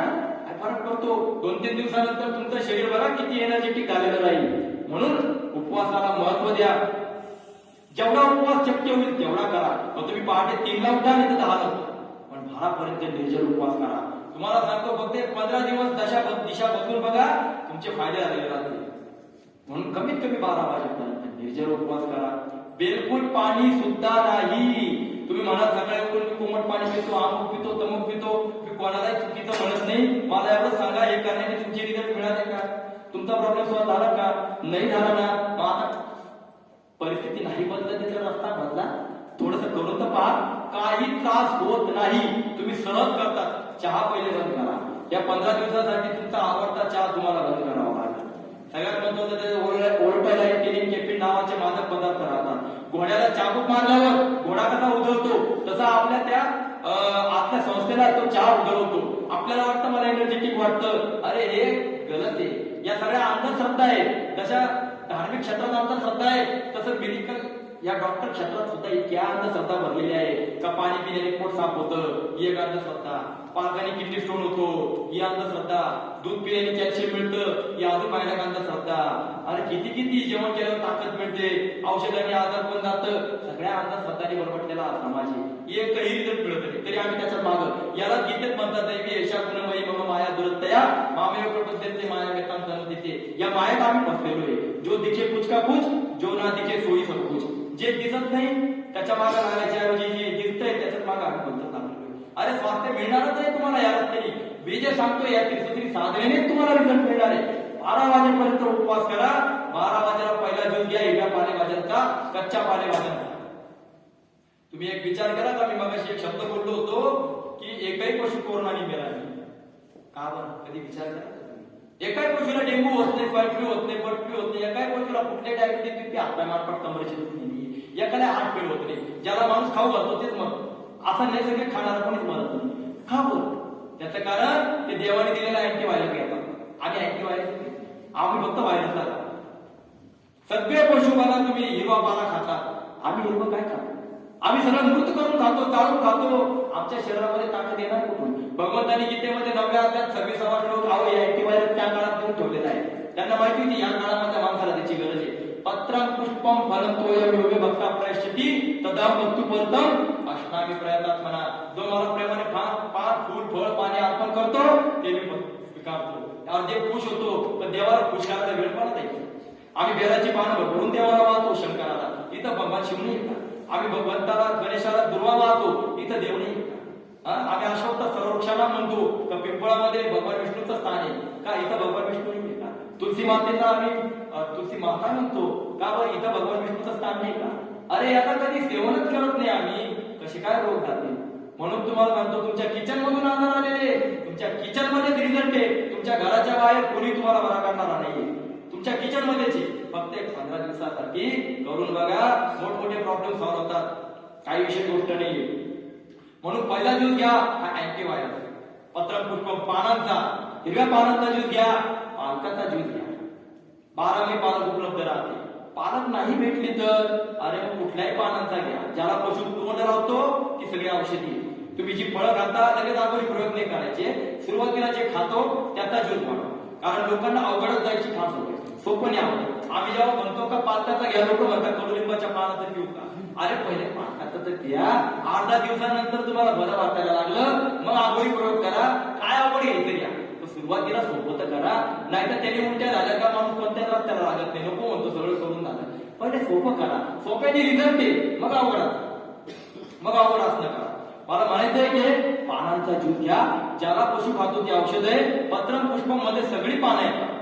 काय फरक पडतो. 2-3 दिवसानंतर तुमचं शरीर बघा किती एनर्जेटिक झालेलं राहील. म्हणून उपवासाला महत्व द्या. जेवढा उपवास शक्य होईल तेवढा करा. मग तुम्ही पहाटे 3ला उठा नाही तर 10ला उठा, पण 12पर्यंत निर्जल उपवास करा. तुम्हाला सांगतो फक्त 15 दिवस दिशा बदलून बघा, तुमचे फायदे झालेले राहतील. म्हणून कमीत कमी 12 वाजेपर्यंत निर्जल उपवास करा. बिलकुल पाणी सुद्धा नाही. तुम्ही म्हणा सकाळी उठून मी कोमट पाणी पितो, अमुक पितो, तमुक पितो, मी कोणालाही चुकीचं म्हणत नाही. मला एवढं सांगा हे करण्याने तुमचे रिझल्ट मिळाले का, तुमचा प्रॉब्लेम सॉल्व्ह झाला का, नाही झाला ना. मग आता परिस्थिती नाही बदलली तर रस्ता बदला, थोडस करून तर पहा, काही त्रास होत नाही. तुम्ही सहज करतात. चहा पहिले बंद करा. या 15 दिवसासाठी तुमचा आवडता चहा तुम्हाला बंद करावा लागेल. सगळ्यात महत्वाचं त्याचे ओरटायला टेनिन केफीन नावाचे मादक पदार्थ राहतात. घोड्याला चाबूक मारल्यावर घोडा कसा उधळतो तसा आपल्या त्या आतल्या संस्थेला तो चहा उधळवतो. आपल्याला वाटतं मला एनर्जेटिक वाटतं, अरे हे गलत आहे. या सगळ्या अंधश्रद्धा आहे. जशा धार्मिक क्षेत्रात अंधश्रद्धा आहे तसं मेडिकल या डॉक्टर क्षेत्रात सुद्धा इतक्या अंधश्रद्धा भरलेली आहे का पाणी पिण्याने पोट साफ होतं ही एक अंधश्रद्धा, पाण्याने किडनी स्टोन होतो ही अंधश्रद्धा, दूध पिल्याने कॅल्शियम मिळतं ही अजून भयानक अंधश्रद्धा. अरे किती किती जेवण केल्यावर ताकद मिळते, औषधाने आजार पण जातं. सगळ्या अंधश्रद्धांनी बरबटलेला समाज आहे. एकही रिझल्ट मिळत नाही तरी आम्ही त्याच्यात मागं. याला गीतेत म्हणतात दैवी यशा गुणमयी मम माया दुरत्तया मामेव प्रपद्यते माया वेतांतन देते. या मायेत आम्ही फसलेलो आहे. जो दिखे कुछ का कुछ, जो ना दिखे सोई सब कुछ. जे दिसत नाही त्याच्या मागे लागण्याच्या ऐवजी जे दिसतंय त्याच्यात मागे आम्ही बोलतो लागलो. अरे स्वास्थ्य मिळणारच आहे तुम्हाला या रस्त्याने. मी जे सांगतो या त्रिसूत्री साधनेनेच तुम्हाला रिझल्ट मिळणार आहे. 12 वाजेपर्यंत उपवास करा. 12 वाजेला पहिला ज्यूस घ्या हिरव्या पालेभाज्यांचा, कच्च्या पालेभाज्यांचा. तुम्ही एक विचार करा का मी मगाशी एक शब्द बोललो होतो की एकही पशु कोरोनाने मेला नाही. का बरं, कधी विचार करा. एकाही पशुला डेंगू होत नाही, स्वाईन फ्लू होत नाही, बर्ड फ्लू होत नाही. एकाही पशुला कुठले डायबिटीज बीपी हातपाय मारपट कमरेची दुखणी नाही. एखाद्या हार्ट फेल होत नाही. ज्याला माणूस खाऊ घालतो तेच मरतो. असं नाही सगळे खाणारा कोणीच मरत नाही. का बरं, त्याचं कारण ते देवाने दिलेला अँटीव्हायरस घेतात. आम्ही अँटीव्हायरस आम्ही फक्त व्हायरसला खातो. सगळे पशु बघा तुम्ही हिरवा पाला खातात, आम्ही हिरवं काय खातो. आम्ही सगळं मृत करून खातो, जाळून खातो. आमच्या शरीरामध्ये ताकद येणार कुठून. भगवंतानी गीतेमध्ये 9व्या अध्यायात 26वा श्लोक अहो हे अँटीव्हायरस त्या काळात देऊन ठेवलेला आहे. त्यांना माहिती होती या काळामध्ये माणसाला त्याची गरज आहे. पत्रं पुष्पम फलं तोयं योगे भक्ता प्रयश्यति तदा भक्तु परतम अष्टामी प्रयतात्मना. जो मला प्रेमाने पान फूल फळ पाणी अर्पण करतो ते मी स्वीकारतो. और जे खुश होतो तर देवाला खुश करायला वेळ पण नाही. आम्ही बेलाची पानं भरभरून देवाला वाहतो शंकराला, इथं भगवान शिव नाही येतात. आम्ही भगवंताला गणेशाला दुर्वा वाहतो, इथं देव नाही येतात. आम्ही अश्वत्थ सर्वक्षाला म्हणतो का पिंपळामध्ये भगवान विष्णूचं स्थान आहे का, इथं भगवान विष्णू नाही येतात. तुलसी मातेला आम्ही तुलसी माता म्हणतो का, बरं इथं भगवान विष्णूचं स्थान नाही का. अरे आता कधी सेवनच करत नाही आम्ही, कशी काय रोग जाते. म्हणून तुम्हाला सांगतो, तुमच्या किचन मधून आजार आलेले, तुमच्या किचन मध्येच रिझल्ट आहे. तुमच्या घराच्या बाहेर कोणी तुम्हाला बरा करणारा नाहीये, तुमच्या किचन मध्येच. फक्त एक 15 दिवसासाठी करून बघा, मोठमोठे प्रॉब्लेम सॉल्व्ह होतात, काही विशेष गोष्ट नाहीये. म्हणून पहिला ज्यूस घ्या हा अँटीव्हायरस, पत्रपुष्प पानांचा, हिरव्या पानांचा ज्यूस घ्या, पालकाचा ज्यूस घ्या. 12 मे पालक उपलब्ध राहते. पालक नाही भेटली तर अरे मग कुठल्याही पानांचा घ्या. ज्याला पशु तोंड लावतो ती सगळी औषधी. तुम्ही जी फळं खाता लगेच आपण प्रयोग नाही करायचे, सुरुवातीला जे खातो त्याचा ज्यूस बनवा. कारण लोकांना अवघडच जायची खास होते, सोपं नाही आवडत. आम्ही जेव्हा म्हणतो का पालकाचा घ्या, लोक म्हणतात कडुलिंबाच्या पानाचं पिऊ का. अरे पहिले पालकाचं तर घ्या, 8-10 दिवसानंतर तुम्हाला बरं वाटायला लागलं मग आगोळी प्रयोग करा. काय आवड घ्यायचं घ्या, सुरुवातीला सोपं तर करा, नाहीतर त्याने उलट्या झाल्या का माणूस कोणत्याच रस्त्याला लागत नाही, नको म्हणतो सगळं सोडून झालं. पहिले सोपं करा, सोप्याने रिझल्ट आहे, मग अवघड असणं करा. मला म्हणायचंय की पानांचा ज्यूस घ्या, ज्याला पशु खातो ती औषध आहे. पत्रम पुष्पमध्ये सगळी पानं येतात.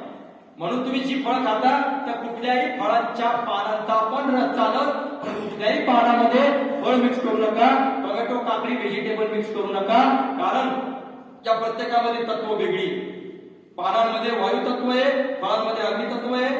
म्हणून तुम्ही जी फळ खाता त्या कुठल्याही फळांच्या पानांचा पण रस चालत, पण कुठल्याही पानामध्ये फळ मिक्स करू नका. टोमॅटो, काकडी, व्हेजिटेबल मिक्स करू नका, कारण या प्रत्येकामध्ये तत्व वेगळी. पानांमध्ये वायू तत्व आहे, फळांमध्ये अग्नि तत्व आहे,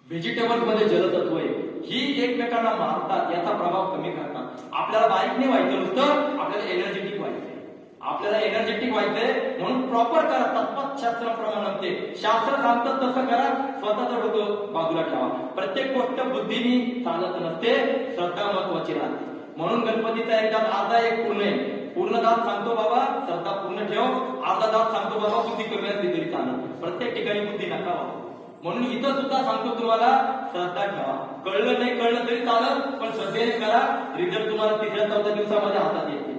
व्हेजिटेबल मध्ये जल तत्व आहे. ही एकमेकांना मारतात, याचा प्रभाव कमी करतात. आपल्याला बारीक नाही व्हायचं, नुसतं आपल्याला एनर्जेटिक व्हायचंय. म्हणून प्रॉपर करा, तत्वशास्त्राप्रमाणे शास्त्र सांगतात तसं करा. स्वतःचं डोकं बाजूला ठेवा. प्रत्येक गोष्ट बुद्धीनी चालत नसते, श्रद्धा महत्वाची राहते. म्हणून गणपतीचा एक दात अर्धा एक पूर्ण आहे. पूर्ण दात सांगतो बाबा श्रद्धा पूर्ण ठेव, अर्धा दात सांगतो बाबा बुद्धी कमी असली तरी चालत. प्रत्येक ठिकाणी बुद्धी नका वापरू. म्हणून इथं सुद्धा सांगतो तुम्हाला श्रद्धा ठेवा. कळलं नाही कळलं तरी चालत, पण श्रद्धेने करा. रिझल्ट तुम्हाला 3-4 दिवसामध्ये हातात येते.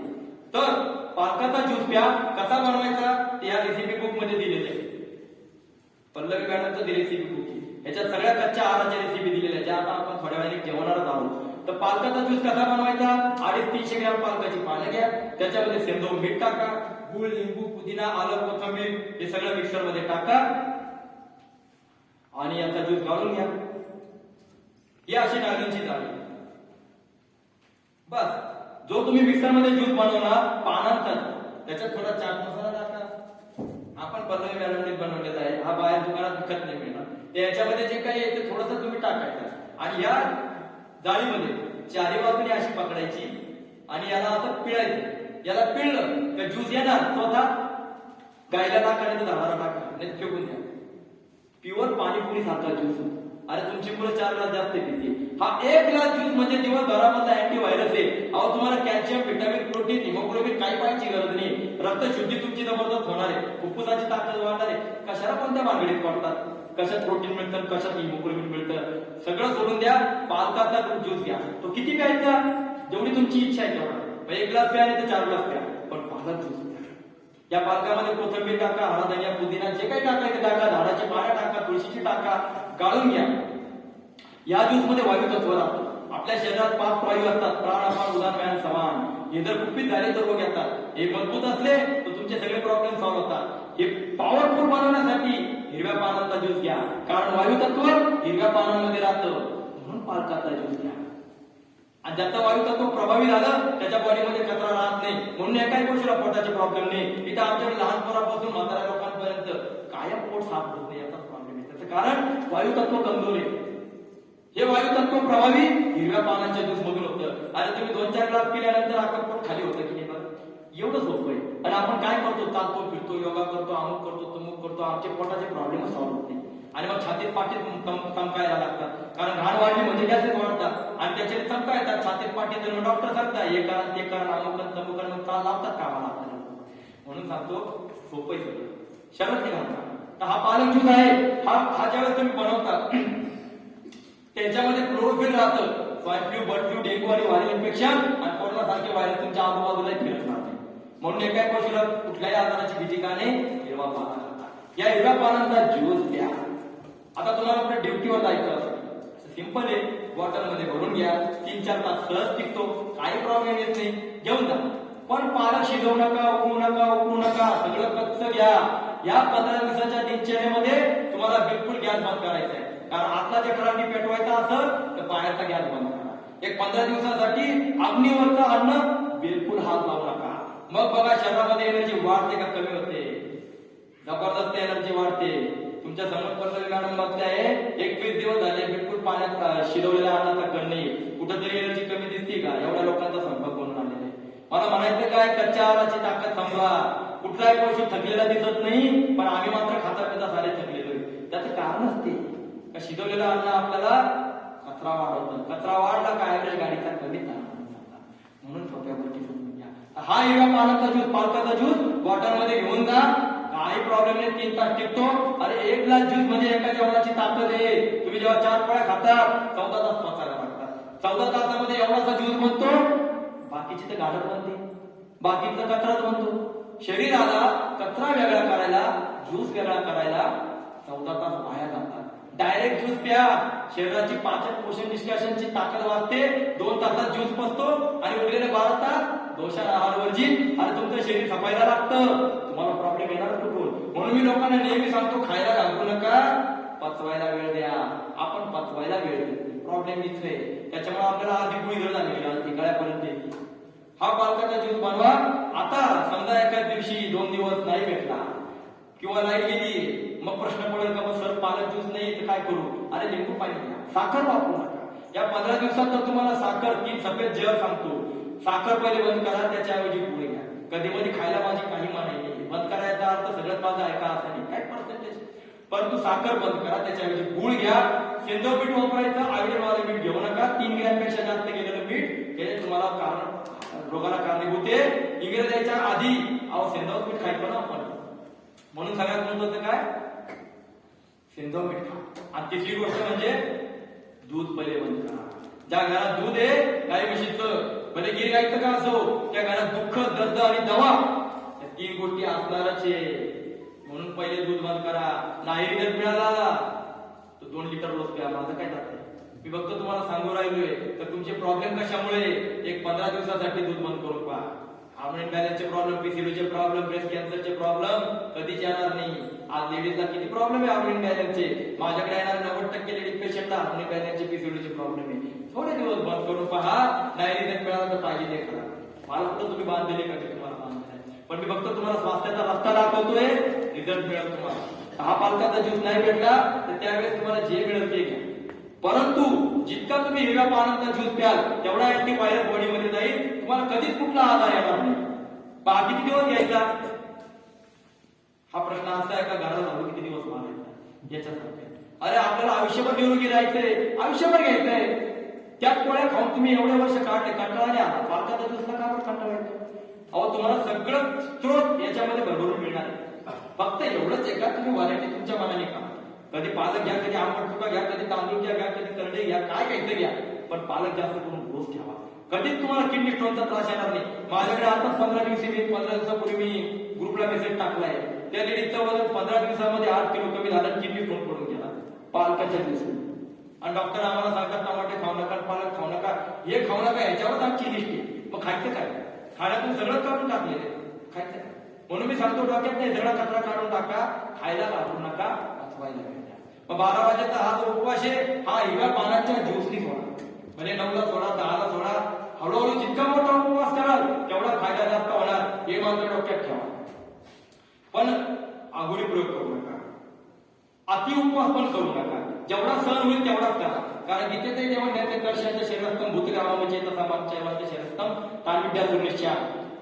तर पालकाचा ज्यूस प्या. कसा बनवायचा ते या रेसिपी बुक मध्ये दिलेले आहे. पल्लवी मॅडमचं ती रेसिपी बुक आहे, याच्यात सगळ्या कच्च्या आहाराच्या रेसिपी दिलेल्या, ज्या आता आपण थोड्या वेळाने जेवणारच आहोत. तर पालकाचा ज्यूस कसा बनवायचा, 250-300 ग्रॅम पालकाची पानं घ्या, त्याच्यामध्ये सेंदव मीठ टाका, गुळ, लिंबू, पुदिना, आलं, कोथिंबीर हे सगळं मिक्सर मध्ये टाका आणि याचा ज्यूस काढून घ्या. ही अशी नारळाची जाळी. बस जो तुम्ही मिक्सर मध्ये ज्यूस बनवणार पानांचा, त्याच्यात थोडा चाट मसाला टाका. आपण पल्लवी मॅडमने बनवलेला आहे, हा बाहेर दुकानात विकत नाही मिळणार. याच्यामध्ये जे काही आहे ते थोडंसं तुम्ही टाकायचं आणि या जाळीमध्ये चारी बाजूने अशी पकडायची आणि याला असं पिळायचं. याला पिळलं का ज्यूस येणार, स्वतः गायला टाका नाही तर झाडाला टाका, नाही फेकून द्या. प्युअर पाणीपुरी सारखा ज्यूस. अरे तुमची मुलं 4 ग्लास जास्त पिते. हा 1 ग्लास ज्यूस म्हणजे दिवसभरामधला अँटीव्हायरस आहे. अहो तुम्हाला कॅल्शियम, व्हिटॅमिन, प्रोटीन, हिमोग्लोबिन काही पाहायची गरज नाही. रक्त शुद्धी तुमची जबरदस्त होणार आहे, फुफ्फुसाची ताकद वाढणार आहे. कशाला कोणत्या भानगडीत पडतात, कशात प्रोटीन मिळतं, कशात हिमोग्लोबिन मिळतं, सगळं सोडून द्या. पालकाचा ज्यूस घ्या. तो किती प्यायचा, जेवढी तुमची इच्छा आहे तेवढा. 1 ग्लास प्या नाही तर 4 ग्लास प्या, पण पालक ज्यूस. या पालकामध्ये कोथिंबीर टाका, हळद, धनिया, पुदिना जे काही टाकायचं टाका, झाडाची पानं टाका, तुळशीची टाका, गाळून घ्या. या ज्यूस मध्ये वायू तत्व राहतं. आपल्या शरीरात 5 वायू असतात, प्राण, अपान, उदान, व्यान, समान. हे जर कुपित झाले तर रोग येतात. हे मजबूत असले तर तुमचे सगळे प्रॉब्लेम सॉल्व्ह होतात. हे पॉवरफुल बनवण्यासाठी हिरव्या पानांचा ज्यूस घ्या, कारण वायू तत्व हिरव्या पानांमध्ये राहतं. म्हणून पालकाचा ज्यूस घ्या. आणि ज्याचा वायू तत्व प्रभावी झालं त्याच्या बॉडीमध्ये कचरा राहत नाही, म्हणून एकाही गोष्टीला पोटाचे प्रॉब्लेम नाही. इथं आमच्याकडे लहान पोरापासून म्हाताऱ्या लोकांपर्यंत कायम पोट साफ होत नाही, याचा प्रॉब्लेम आहे. त्याचं कारण वायू तत्व कमजोर आहे. हे वायू तत्व प्रभावी हिरव्या पानांच्या ज्यूस मधून होतं. आणि तुम्ही 2-4 ग्लास पिल्यानंतर आपलं पोट खाली होतं की नाही, बरं एवढं सोपं आहे. आणि आपण काय करतो, चालतो, फिरतो, योगा करतो, अमुक करतो, तमुक करतो, आमचे पोटाचे प्रॉब्लेम सॉल्व्ह होत नाही. आणि मग छातीत पाठीत चमकायला लागतात, कारण घाण वाढली म्हणजे गॅसेस वाढतात आणि त्याच्याने चमका येतात छातीत पाठीत. मग डॉक्टर सांगतात हे कारण ते कारण, अमुक तमुक, मग चाल लावतात कामाला आपल्याला. म्हणून सांगतो सोपं आहे सगळं, शरत नाही घालता. तर हा पालक ज्यूस आहे, हा ज्यावेळेस तुम्ही बनवता त्याच्यामध्ये क्लोरोफिल राहतं. Swine flu, bird flu, dengue आणि व्हायरल इन्फेक्शन आणि कोरोना सारखे व्हायरस तुमच्या आजूबाजूला फिरत राहते. म्हणून एका गोष्टीला कुठल्याही आजाराची भीती का नाही, हिरवा पाना. या हिरव्या पानांचा ज्यूस द्या. आता तुम्हाला आपल्या ड्युटीवर जायचं असेल, सिंपल आहे, बॉटल मध्ये भरून घ्या, 3-4 तास सहज टिकतो, काही प्रॉब्लेम येत नाही, घेऊन जा. पण पालक शिजवू नका, उकळू नका, सगळं कच्च घ्या. या 15 दिवसाच्या दिनचर्येमध्ये तुम्हाला बिलकुल गॅस बंद करायचा आहे. कारण आतला जे खराबी पेटवायचा असेल तर बाहेरचा गॅस बंद करा. एक 15 दिवसासाठी अग्नीवरचं अन्न बिलकुल हात लावू नका. मग बघा शरीरामध्ये एनर्जी वाढते का कमी होते? जबरदस्त एनर्जी वाढते. तुमच्या समोर पल्लवी मॅडम बसले आहे, 21 दिवस झाले बिलकुल पाण्यात शिजवलेल्या अन्नाचा कण नाही. कुठेतरी एनर्जी कमी दिसते का? एवढ्या लोकांचा संपर्क करून आलेला आहे. मला म्हणायचं काय, कच्च्या आहाराची ताकद समजा. कुठलाही पशु थकलेला दिसत नाही, पण आम्ही मात्र खाता पिता सारे थकलेलो. त्याचं कारण असते का शिजवलेलं अन्न आपल्याला कचरा वाढवतं. कचरा वाढला का ऍव्हरेज गाडीचा कमी चालणार. म्हणून छोट्या गोष्टी समजून घ्या. हा हिरव्या पानाचा ज्यूस, पालकाचा ज्यूस बॉटल मध्ये घेऊन जा, काही प्रॉब्लेम नाही, 3 तास टिकतो. अरे 1 ग्लास ज्यूस म्हणजे एका जेवणाची ताकद आहे. तुम्ही जेव्हा 4 पोळ्या खाता 14 तास पचायला लागतात. 14 तासामध्ये एवढासा ज्यूस बनतो, बाकीची तर गाडत बनते, बाकीचा कचराच बनतो. शरीराला कचरा वेगळा करायला, ज्यूस वेगळा करायला 14 तास वाया जातात. डायरेक्ट ज्यूस प्या, शरीराची पाचन पोषण निष्काशनची ताकद वाढते. 2 तासात ज्यूस पचतो आणि उरलेले 12 तास दोषार आहार वर्जित आणि तुमचं शरीर सफायला लागतं. तुम्हाला प्रॉब्लेम येणार कुठून? म्हणून मी लोकांना नेहमी सांगतो, खायला घाबरू नका, पचवायला वेळ द्या. आपण पचवायला वेळ देतो, प्रॉब्लेम इथे. त्याच्यामुळे आपल्याला आधी पुढे जर झाली गळ्यापर्यंत. हा पालकाचा ज्यूस बनवा. आता समजा एका दिवशी 2 दिवस नाही भेटला किंवा लाईट गेली, मग प्रश्न पडेल का, मग सर पालक ज्यूस नाही तर काय करू? अरे लिंबू पाणी घ्या, साखर वापरू नका. या 15 दिवसात तर तुम्हाला साखर, 3 सफेद जग सांगतो. साखर पहिले बंद करा, त्याच्याऐवजी गुळ घ्या. कधी मध्ये खायला माझी काही मनाई नाही. बंद करायचा अर्थ सगळ्यात माझा ऐका असा नाही, काय पर्सेंटेज, परंतु साखर बंद करा, त्याच्याऐवजी गुळ घ्या. सेंधव पीठ वापरायचं, आयोडीनवालं मीठ घेऊ नका. 3 ग्रॅमपेक्षा जास्त गेलेलं मीठ हे तुम्हाला रोगाला कारणीभूत आहे. इंग्रजांच्या आधी सेंधव पीठ खायचं ना आपण, म्हणून सगळ्यात महत्वाचं काय, सेंधव मीठ खा. आणि तिसरी गोष्ट म्हणजे दूध पहिले बंद करा. ज्या घरात दूध आहे, गाई म्हशीचं, भले गिर गायचं का असो, त्या घरात दुःख, दर्द आणि दवा, या 3 गोष्टी असणारच आहे. म्हणून पहिले दूध बंद करा. नाही रिझल्ट मिळाला तर 2 लिटर रोज प्या. माझं काय जात? मी फक्त तुम्हाला सांगू राहिलोय तर तुमचे प्रॉब्लेम कशामुळे, एक 15 दिवसासाठी दूध बंद करून पहा. हार्मोन बॅलन्सचे प्रॉब्लेम, पीसीओडीचे प्रॉब्लेम, ब्रेस्ट कॅन्सरचे प्रॉब्लेम कधीच येणार नाही. आज लेडीजला किती प्रॉब्लेम आहे हार्मोन बॅलन्सचे. माझ्याकडे येणारे 90% लेडीज पेशंटला हार्मोन बॅलन्सचे, पीसीओडीचे प्रॉब्लेम आहे. थोडे दिवस बंद करून पहा, नाही रिझल्ट मिळाला तर पाहिजे ते करा. मला फक्त तुम्ही बांध दिले का ते तुम्हाला बांधताय, पण मी फक्त तुम्हाला स्वास्थ्याचा रस्ता दाखवतोय, रिझल्ट मिळेल तुम्हाला. हा पालकाचा ज्यूस नाही भेटला तर त्यावेळेस तुम्हाला जे मिळेल ते घ्या. परंतु जितका तुम्ही हिरव्या पानांचा ज्यूस प्याल तेवढा अँटीव्हायरस बॉडीमध्ये जाईल, तुम्हाला कधीच कुठला आजार येणार नाही. पहा किती दिवस घ्यायचा, हा प्रश्न असा आहे का घराला झालो किती दिवस मारायचा याच्यासाठी. अरे आपल्याला आयुष्यभर निरोगी राहायचंय, आयुष्यभर घ्यायचंय. त्याच पोळ्या खाऊन तुम्ही एवढे वर्ष काढले, कंटाळा नाही आला. पालकाचा ज्यूसला का बरं कंटाळा येतो? अहो तुम्हाला सगळं स्त्रोत याच्यामध्ये भरभरून मिळणार आहे. फक्त एवढंच आहे का तुम्ही व्हरायटी तुमच्या मनाने खा. कधी पालक घ्या, कधी आंबट चुका घ्या, कधी तांदूळ घ्या, कधी करडे घ्या, काय घ्यायचं घ्या, पण पालक जास्त करून रोज ठेवा. कधीच तुम्हाला किडनी स्टोनचा त्रास येणार नाही. माझ्याकडे आताच 15 दिवसापूर्वी मी ग्रुपला मेसेज टाकलाय. त्या लेडीजचं वजन 15 दिवसामध्ये 8 किलो कमी झालं, किडनी स्टोन पडून गेला पालकाच्या दिवशी. आणि डॉक्टर आम्हाला सांगतात टमाटे खाऊ नका, पालक खाऊ नका, हे खाऊ नका, ह्याच्यावर आमची लिस्ट आहे. मग खायचं काय? खाण्यातून सगळं काढून टाकलेलं आहे, खायचं काय? म्हणून मी सांगतो डोक्यात नाही, सगळा कचरा काढून टाका, खायला घाबरू नका, वाचवायला भेटा. मग 12 वाजेचा हा जो उपवास आहे, हा हिरव्या पानाच्या ज्यूसनी सोडा. म्हणजे 9ला सोडा, 10ला सोडा. हळूहळू जितका मोठा उपवास कराल तेवढा फायदा जास्त होणार, हे मात्र डोक्यात ठेवा. पण आघोडी प्रयोग करू नका, अति उपवास पण करू नका. जेवढा सहन होईल तेवढाच करा. कारण गीतेत जेव्हा नेत्रकर्षाच्या शरीरस्थम भूतग्रामाचे तसा मागच्या शरीरस्थम तालविद्या सुनिश्चया,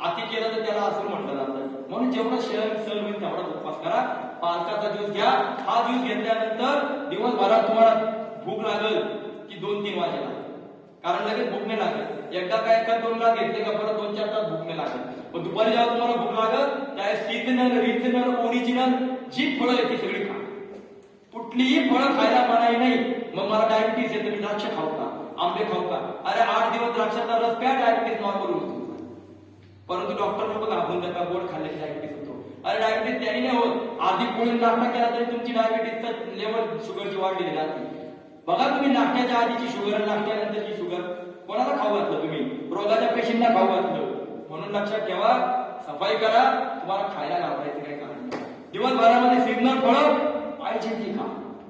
अति केलं तर त्याला असं म्हटलं जातं. म्हणून जेवढा सहन होईल तेवढाच उपवास करा. पालकाचा ज्यूस घ्या. हा ज्यूस घेतल्यानंतर दिवसभरात तुम्हाला भूक लागेल की 2-3 वाजेला, कारण लगेच भूक नाही लागेल. एकदा काय एका 2 ला घेतले का परत 2-4 तास भूक नाही लागेल. पण दुपारी जेव्हा तुम्हाला भूक लागेल त्या सीजनल, रिजनल, ओरिजिनल जी फळं आहेत ती सगळी खा. कुठलीही फळं खायला मनाई नाही. मग मला डायबिटीस येते, मी द्राक्ष खाऊ का, आंबे खाऊ का? अरे 8 दिवस द्राक्षाचा रस प्या, डायबिटीस नॉर्मल होतो. परंतु डॉक्टर लोक घाबरून नका, गोड खाल्ले की डायबिटीस होतो. अरे डायबिटीस त्याने नाही होत, अर्धी पोळी नाश्ता केला तरी तुमची डायबिटीसचं लेवल शुगरची वाढलेली राहते. बघा तुम्ही नाश्त्याच्या आधीची शुगर आणि नाश्त्यानंतरची शुगर कोणाला खाऊ घातलं तुम्ही? रोगाच्या पेशींना खाऊ घातलं. म्हणून लक्षात ठेवा, सफाई करा, तुम्हाला खायला घाबरायचं काही कारण नाही. दिवसभरामध्ये सीझनल फळं पाहिजे ती खा.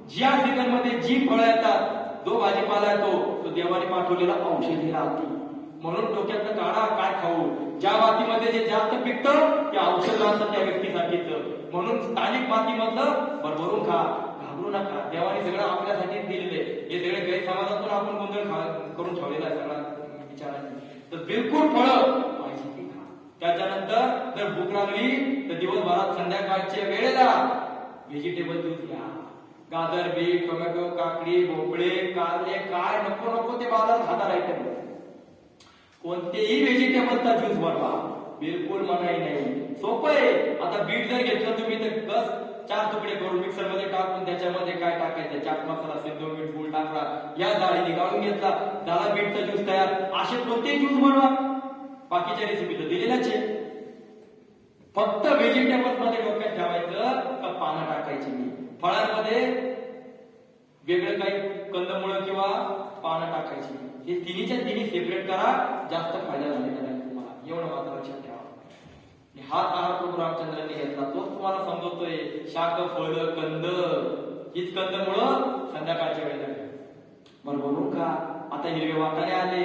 ज्या सीझन मध्ये जी फळं येतात, जो भाजीपाला येतो तो देवाने पाठवलेला औषधी राहते. म्हणून डोक्यातनं काढा काय खाऊ. ज्या मातीमध्ये जे जास्त पिकतं ते औषध राहतं त्या व्यक्तीसाठीच. म्हणून स्थानिक मातीमधलं भरभरून खा, घाबरू नका. देवाने सगळं आपल्यासाठीच दिलेले. हे सगळे गैरसमाजातून आपण गोंधळ करून ठेवलेला आहे सगळा विचाराने. तर बिलकुल फळं पाहिजे ती खा. त्याच्यानंतर जर भूक लागली तर दिवसभरात संध्याकाळच्या वेळेला व्हेजिटेबल ज्यूस घ्या. गाजर, बीट, टोमॅटो, काकडी, भोपळे, कारले, काय नको नको ते बाजारात खाणार आयटम. कोणतेही व्हेजिटेबलचा ज्यूस बनवा, बिलकुल मनाई नाही. सोपं आहे. आता बीट जर घेतलं तुम्ही तर बस 4 तुकडे करून मिक्सर मध्ये टाकून त्याच्यामध्ये काय टाकायचं, चाट मसाला, सिंधू मीठ, फूल टाकला, या जाळीने गाळून घेतला, झाला बीटचा ज्यूस तयार. असे कोणतेही ज्यूस बनवा. बाकीच्या रेसिपी तर दिलेल्याच आहे. फक्त व्हेजिटेबल्स मध्ये डोक्यात ठेवायचं का पानं टाकायची नाही. फळांमध्ये वेगळं काही कंदमुळं किंवा पानं टाकायची नाही. हे तिन्हीच्या तिन्ही सेपरेट करा. जास्त फायदा झालेला नाही तुम्हाला, एवढं मात्र लक्षात ठेवा. हाच आहार प्रभू रामचंद्रांनी घेतला, तोच तुम्हाला समजवतोय. शाक, फळ, कंद, हीच कंदमुळं संध्याकाळच्या वेळेला बरोबर का. आता हिरवे वाटाणे आले.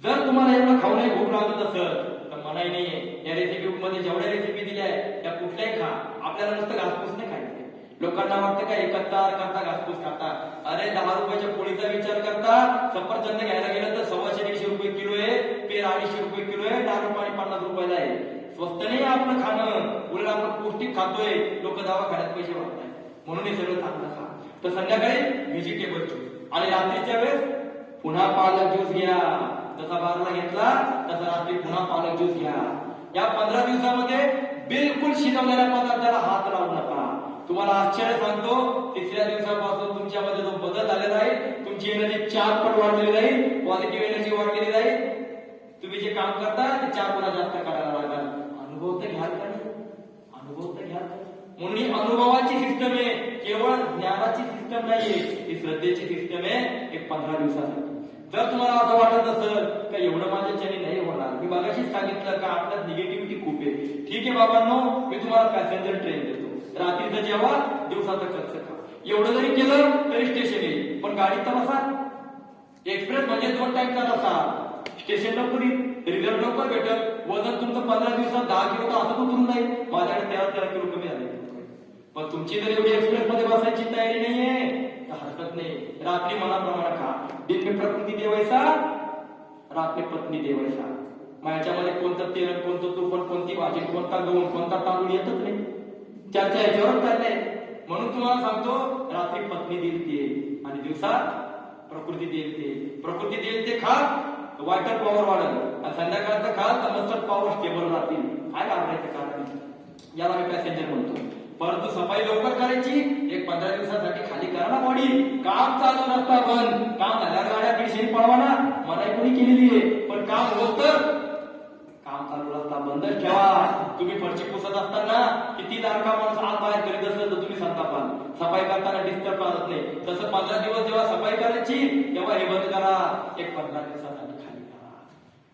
जर तुम्हाला एवढं खाऊनही भूक लागत असेल तर मनाई नाहीये. या रेसिपी मध्ये जेवढ्या रेसिपी दिल्या आहेत त्या कुठल्याही खा. आपल्याला नुसतं घासपूस नाही खायचं. लोकांना वाटतं का एकत्र करता घासपूस खाता. अरे 10 रुपयाच्या पोळीचा विचार करता सफरचंद घ्यायला गेलं तर 125 रुपये किलो आहे, पेर 250 रुपये किलो आहे, नारळ पाणी 50 रुपयाला आहे. स्वस्त नाही आपलं खाणं, उलट आपण पौष्टिक खातोय. लोक दवाखान्यात पैसे वाटताय. म्हणून हे सगळं चांगलं खा. तर संध्याकाळी व्हेजिटेबल ज्यूस आणि रात्रीच्या वेळेस पुन्हा पालक ज्यूस घ्या. जसा बारला घेतला तसा रात्री पुन्हा पालक ज्यूस घ्या. या 15 दिवसामध्ये बिलकुल शिजवलेल्या पदार्थाला हात लावू नका. तुम्हाला आश्चर्य सांगतो, 3ऱ्या दिवसापासून तुमच्यामध्ये जो बदल झालेला आहे, तुमची एनर्जी 4 पट वाढलेली राहील, पॉझिटिव्ह एनर्जी वाढलेली राहील. तुम्ही जे काम करता ते 4 गुणा जास्त करायला लागणार. अनुभव तर घ्याल का नाही? अनुभव तर घ्याल. म्हणून ही अनुभवाची सिस्टम आहे, केवळ ज्ञानाची सिस्टम नाहीये. ही श्रद्धेची सिस्टम आहे. एक 15 दिवसासाठी. जर तुम्हाला असं वाटत असेल का एवढं माझ्याच्याने नाही होणार, मी मागाशीच सांगितलं का आपल्यात निगेटिव्हिटी खूप आहे. ठीक आहे बाबांनो, मी तुम्हाला पॅसेंजर ट्रेन देतो. रात्रीचं जेवा, दिवसाचं खर्च का. एवढं जरी केलं तरी स्टेशन येईल, पण गाडीत तर बसा. एक्सप्रेस म्हणजे 2 टाइमचा रस्ता. स्टेशन लवकर येईल, रिझर्व लवकर भेटल. वजन तुमचं 15 दिवसात 10 किलो तर असं उतरून जाईल. माझ्याकडे 13 किलो कमी झाले. पण तुमची जर एवढी एक्सप्रेस मध्ये बसायची तयारी नाहीये तर हरकत नाही. रात्री मनाप्रमाणे खा. दिन में प्रकृती देवायचा, रात में पत्नी देवायचा. माझ्यामध्ये कोणतं तेल, कोणतं तूप, कोणती भाजी, कोणता गहू, कोणता तांदूळ येतच नाही. चर्चा याच्यावर चालले. म्हणून तुम्हाला सांगतो, रात्री पत्नी देईल ते आणि दिवसा प्रकृती देईल ते. प्रकृती देईल ते खा, वाटर पॉवर वाढेल. आणि संध्याकाळचं खा तर मस्त पॉवर स्टेबल राहतील. काय घाबरायचं कारण. याला मी पॅसेंजर म्हणतो. परंतु सफाई लवकर करायची. एक 15 दिवसासाठी खाली करा ना बॉडी. काम चालू नसता बंद. काम झाल्यावर गाड्या पिढीशी पळवा ना, मनाई कोणी केलेली आहे. पण काम होत काम चालू असता बंदच ठेवा. तुम्ही फरची पुसत असताना किती लाडका माणूस आत बाहेर करीत असेल तर तुम्ही संतापाल. सफाई करताना डिस्टर्ब करत नाही. तसं 15 दिवस जेव्हा सफाई करायची तेव्हा हे बंद करा. एक 15 दिवसासाठी खाली करा.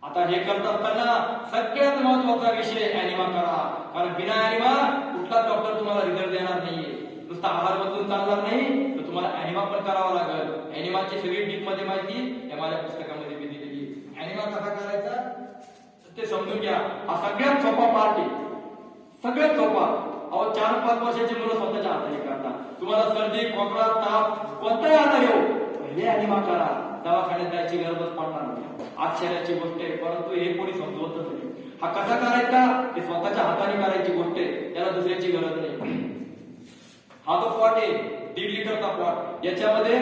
आता हे करत असताना सगळ्यात महत्वाचा विषय ऍनिमा करा. कारण बिना ऍनिमा कुठलाच डॉक्टर तुम्हाला रिझल्ट देणार नाहीये. नुसता आहार बदलून चालणार नाही, तर तुम्हाला ऍनिमा पण करावा लागेल. ऍनिमाची सगळी डीप मध्ये माहिती या माझ्या पुस्तकामध्ये मी दिलेली. ऍनिमा कसा करायचा ते समजून घ्या. हा सगळ्यात सोपा पार्ट आहे. सगळ्यात सोपा. अहो 4-5 वर्षाची मुलं स्वतःच्या हाताने करतात. तुम्हाला सर्दी, खोकला, ताप कोणताही आजार येऊ, पहिले ऍनिमा करा. दवाखान्यात जायची गरजच पडणार नाही. आश्चर्याची गोष्ट आहे, परंतु हे कोणी समजवतच नाही. हा कसा करायचा ते स्वतःच्या हाताने करायची गोष्ट आहे. त्याला दुसऱ्याची गरज नाही. हा जो पॉट आहे 1.5 लिटरचा पॉट, याच्यामध्ये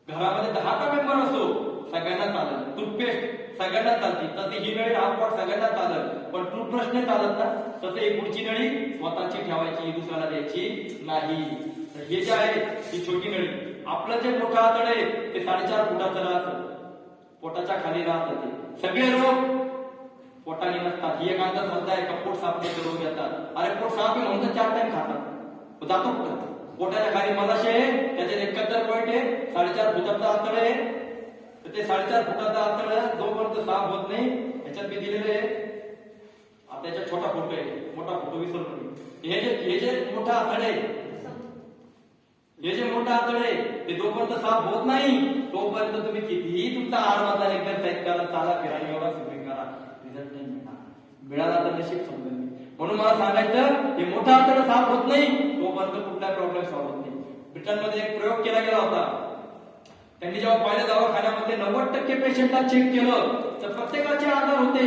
घरामध्ये 10 का मेंबर असो सगळ्यांना चालेल. टूथपेस्ट सगळ्यांना चालते. तसे ही नळी, हा पॉट सगळ्यांना चालेल. पण टूथब्रश नाही चालत ना, तसं ही पुढची नळी स्वतःची ठेवायची, दुसऱ्याला द्यायची नाही. तर हे जे आहे ही छोटी नळी. आपलं जे मोठं आतड आहे ते 4.5 फुटाचं राहतं. पोटाच्या खाली राहतं. ते सगळे रोग पोटाने नसतात. ही एक अंधश्रद्धा आहे का पोट साफ नाही रोग येतात. अरे पोट साफ आहे म्हणून तर 4 टाइम खातात, जातो कुठं? पोटाच्या खाली मलाशय आहे, त्याच्यात 71 पॉईंट आहे, 4.5 फुटाचा अंतर आहे. तर ते 4.5 फुटाचा अंतर जोपर्यंत साफ होत नाही, याच्यात मी दिलेलं आहे. आता याच्यात छोटा फोटो आहे, मोठा फोटो विसरलो. हे जे मोठा आतड आहे, हे जे मोठा आतड आहे ते जोपर्यंत साफ होत नाही तोपर्यंत तुम्ही कितीही तुमचा आहार एक्सरसाइज करा, चाला फिरा, योगा स्विमिंग करा, रिझल्ट नाही मिळणार. मिळाला तर नशीब समजेल. म्हणून मला सांगायचं, हे मोठा आतड साफ होत नाही तोपर्यंत कुठला प्रॉब्लेम सॉल्व्ह होत नाही. ब्रिटनमध्ये एक प्रयोग केला गेला होता. त्यांनी जेव्हा पहिल्या दवाखान्यामध्ये 90% पेशंटला चेक केलं तर प्रत्येकाचे आजार होते,